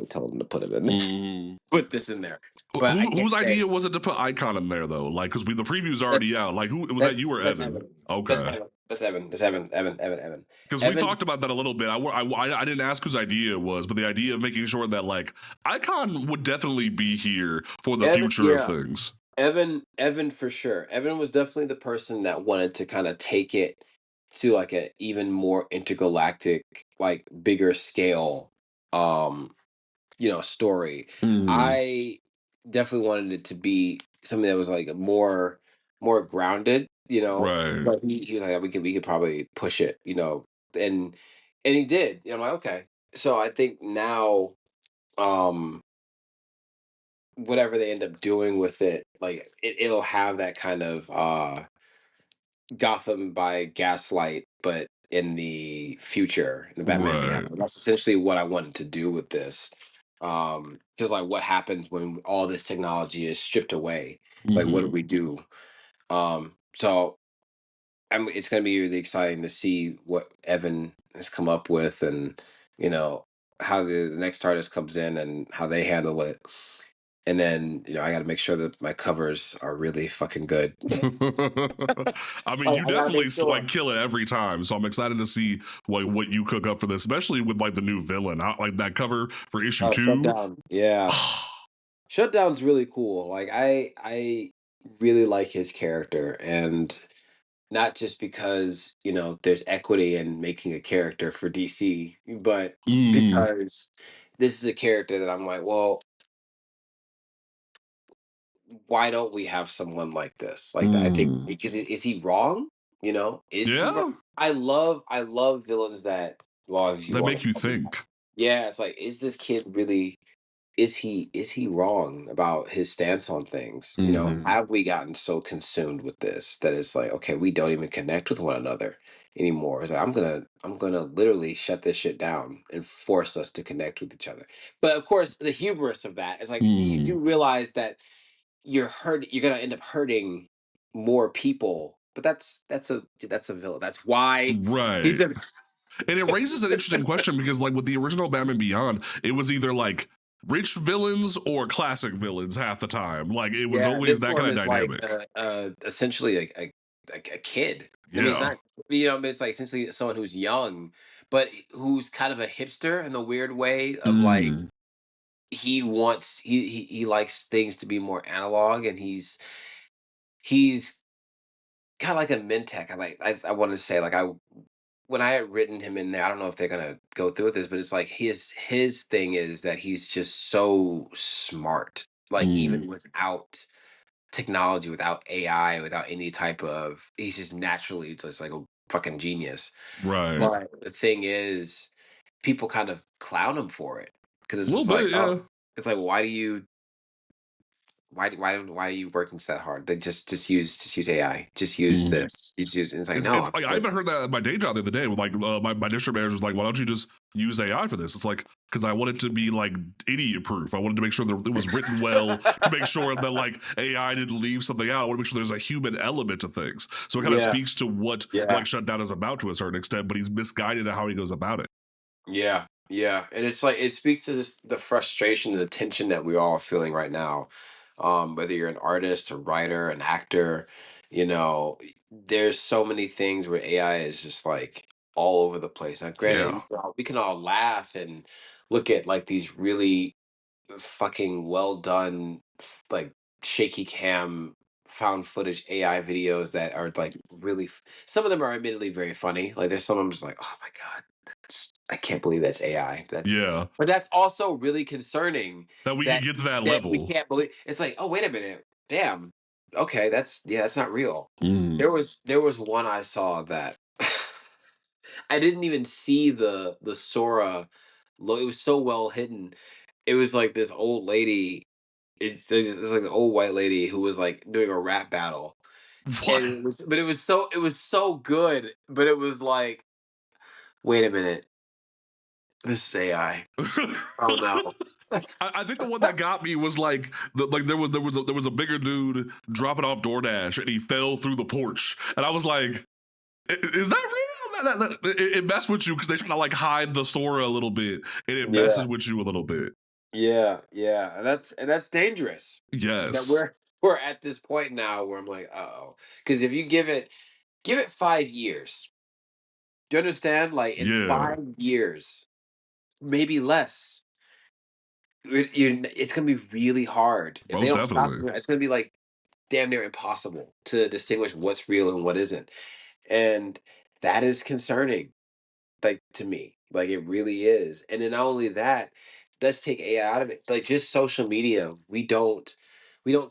told him to put him in there. Put this in there. But whose idea was it to put Icon in there though? Like, because the preview's already out. Like, who was that? You or Evan? Okay, that's Evan. Because we talked about that a little bit. I didn't ask whose idea it was, but the idea of making sure that like Icon would definitely be here for the future of things. Evan for sure. Evan was definitely the person that wanted to kind of take it to like a even more intergalactic, like bigger scale, story. I definitely wanted it to be something that was like more grounded, Right. But he was like, we could probably push it, and he did. I'm like, okay. So I think now, whatever they end up doing with it, like it'll have that kind of Gotham by Gaslight, but in the future, in the Batman Beyond. That's essentially what I wanted to do with this. Just like what happens when all this technology is stripped away. Like what do we do? So it's going to be really exciting to see what Evan has come up with, and how the next artist comes in and how they handle it. And then, I got to make sure that my covers are really fucking good. I mean, you definitely like kill it every time. So I'm excited to see what you cook up for this, especially with like the new villain. Like that cover for issue 2. Shutdown. Yeah. Shutdown's really cool. Like I really like his character, and not just because, there's equity in making a character for DC, but because this is a character that I'm like, well, why don't we have someone like this? Like, I think because is he wrong? Is he wrong? I love villains that, well, if you that want make you think. Yeah, it's like, is this kid really? Is he wrong about his stance on things? Have we gotten so consumed with this that it's like, okay, we don't even connect with one another anymore? It's like, I'm gonna literally shut this shit down and force us to connect with each other. But of course, the hubris of that is like, you do realize that you're gonna end up hurting more people. But that's a villain. That's why right. And it raises an interesting question because, like, with the original Batman Beyond, it was either like rich villains or classic villains half the time. Like, it was always that kind of dynamic. Like, essentially, like a kid. Yeah. I mean, it's not, it's like essentially someone who's young, but who's kind of a hipster in the weird way of like he wants he likes things to be more analog, and he's kind of like a Mintech. I want to say like when I had written him in there, I don't know if they're gonna go through with this, but it's like his thing is that he's just so smart. Like even without technology, without AI, without any type of, he's just naturally just like a fucking genius. Right. But the thing is, people kind of clown him for it because it's just it's like, why are you working so hard? They just use AI. Just use this. Just use. And it's like, no. I even heard that at my day job the other day. With like my district manager was like, "Why don't you just use AI for this?" It's like, because I wanted to be like idiot proof. I wanted to make sure that it was written well to make sure that like AI didn't leave something out. I want to make sure there's a human element to things. So it kind of speaks to what like Shutdown is about to a certain extent, but he's misguided in how he goes about it. Yeah. Yeah, and it's like it speaks to just the frustration and the tension that we're all feeling right now. Whether you're an artist, a writer, an actor, there's so many things where AI is just like all over the place. Now, granted, Yeah. we can all laugh and look at like these really fucking well done, like shaky cam found footage AI videos that are like really. Some of them are admittedly very funny. Like there's some of them just like, oh my god, I can't believe that's AI. Yeah. But that's also really concerning That we that can get to that we level. can't believe. It's like, oh wait a minute, damn. Okay, that's not real. Mm. There was one I saw that I didn't even see the Sora. It was so well hidden. It was like this old lady. It's like the old white lady who was like doing a rap battle, What? but it was so good. But it was like, wait a minute, this is AI. Oh no. I think the one that got me was like there was a bigger dude dropping off DoorDash and he fell through the porch and I was like, Is that real? It messed with you because they try to like hide the Sora a little bit and it messes Yeah, with you a little bit. yeah, and that's dangerous. That Yes. we're at this point now where I'm like, oh, because if you give it 5 years, do you understand? Like in Yeah. 5 years, maybe less, it's gonna be really hard if they Most don't stop definitely. it. It's gonna be like damn near impossible to distinguish what's real and what isn't, and that is concerning. Like to me, like it really is. And then not only that, let's take AI out of it. Like just social media, we don't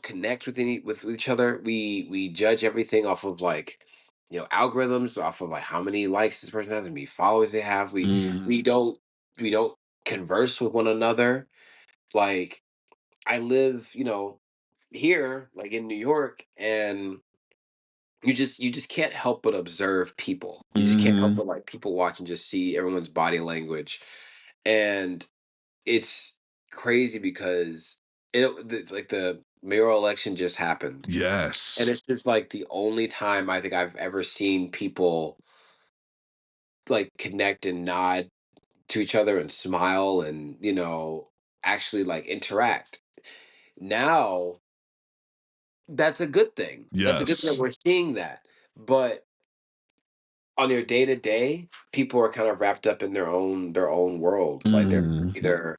connect with each other. We judge everything off of like algorithms, off of like how many likes this person has and many followers they have. We Mhm. we don't we don't converse with one another. Like I live, here, like in New York, and you just can't help but observe people. You just can't help Mhm. but like people watch and just see everyone's body language, and it's crazy because like the mayoral election just happened, and Yes. it's just like the only time I think I've ever seen people like connect and nod to each other and smile and actually like interact. Now that's a good thing. That's a good thing that Yes. we're seeing that, but on your day to day, people are kind of wrapped up in their own worlds. Like they're Mhm. either,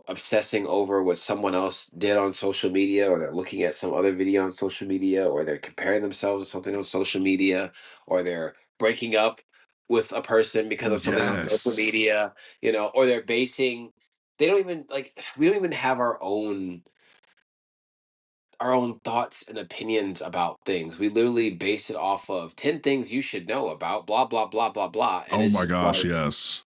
obsessing over what someone else did on social media, or they're looking at some other video on social media, or they're comparing themselves to something on social media, or they're breaking up with a person because of something on social Yes. media, or they're basing they don't even like we don't even have our own thoughts and opinions about things. We literally base it off of 10 things you should know about blah blah blah blah blah. And Oh it's my just gosh, like yes.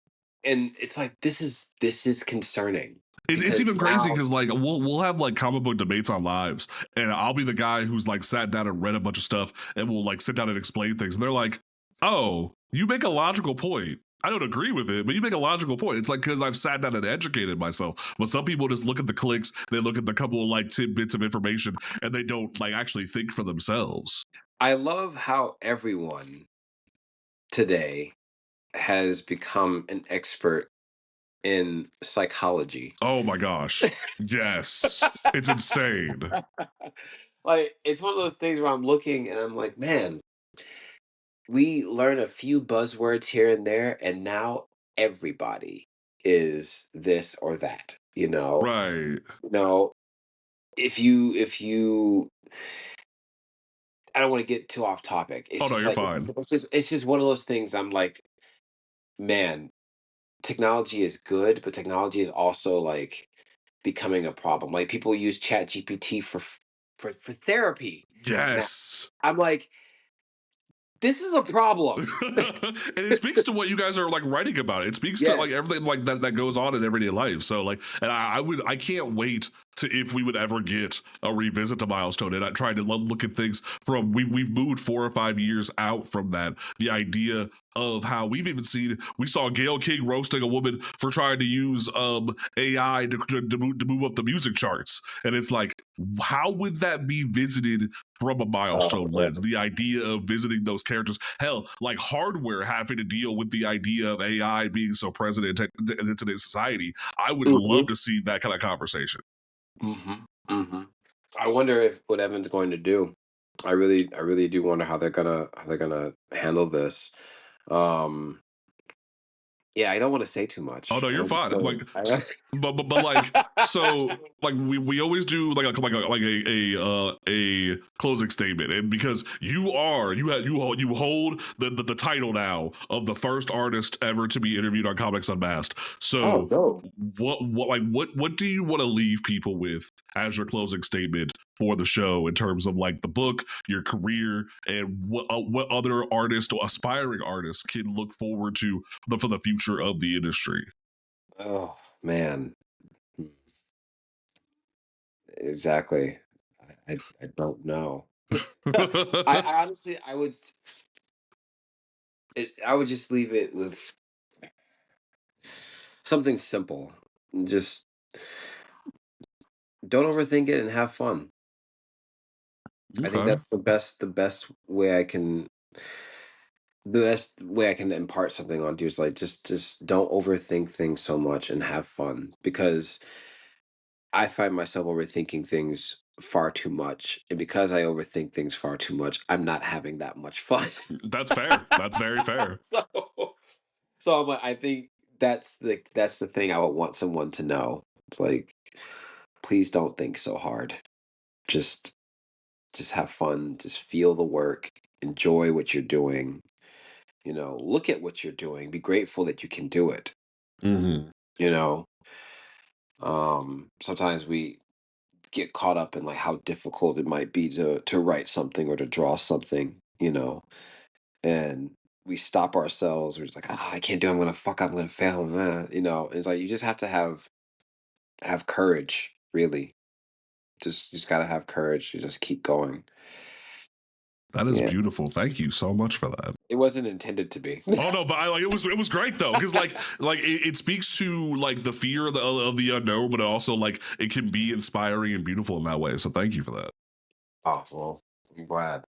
this is concerning It's because even crazy now because like we'll have like comic book debates on lives, and I'll be the guy who's like sat down and read a bunch of stuff, and we'll like sit down and explain things. And they're like, "Oh, you make a logical point. I don't agree with it, but you make a logical point." It's like because I've sat down and educated myself. But some people just look at the clicks, they look at the couple of like tidbits of information, and they don't like actually think for themselves. I love how everyone today has become an expert in psychology. Oh my gosh, yes, it's insane. Like it's one of those things where I'm looking and I'm like, man, we learn a few buzzwords here and there, and now everybody is this or that. Right. You know, if you I don't want to get too off topic. Oh It's no, just you're like it's, fine. it's just it's just one of those things. I'm like, man, technology is good, but technology is also like becoming a problem. Like people use Chat GPT for therapy. Now Yes. I'm like, this is a problem. And it speaks to what you guys are like writing about. It speaks to like Yes. everything like that goes on in everyday life. So like, and I can't wait to if we would ever get a revisit to Milestone. And I tried to look at things from we've moved 4 or 5 years out from that. The idea of how we saw Gayle King roasting a woman for trying to use AI to move up the music charts, and it's like, how would that be visited from a Milestone lens? The idea of visiting those characters, hell, like Hardware having to deal with the idea of AI being so present in today's society. I would love to see that kind of conversation. I wonder what Evan's going to do. I really do wonder how they're gonna handle this. Yeah, I don't want to say too much. Oh no, you're fine. Like, but like, so like we always do like a closing statement, and because you hold the title now of the first artist ever to be interviewed on Comics Unmasked. So what do you want to leave people with as your closing statement for the show in terms of like the book, your career, and what other artists or aspiring artists can look forward to for the future of the industry? Oh man, exactly. I don't know. I honestly I would just leave it with something simple. Just don't overthink it and have fun. I think Okay. that's the best way I can the best way I can impart something onto you is like just don't overthink things so much and have fun, because I find myself overthinking things far too much, and because I overthink things far too much, I'm not having that much fun. That's fair. That's very fair. So I'm like, I think that's the thing I would want someone to know. It's like, please don't think so hard. Just just have fun. Just feel the work. Enjoy what you're doing. Look at what you're doing. Be grateful that you can do it. You know, sometimes we get caught up in like how difficult it might be to write something or to draw something. And we stop ourselves. We're just like, I can't do it. I'm gonna fuck up. I'm gonna fail. And it's like you just have to have courage. Really, just gotta have courage to just keep going. That is Yeah, beautiful. Thank you so much for that. it wasn't intended to be. Oh no, but it was great though, because like it speaks to like the fear of the unknown, but also like it can be inspiring and beautiful in that way. So thank you for that. Oh well, I'm glad.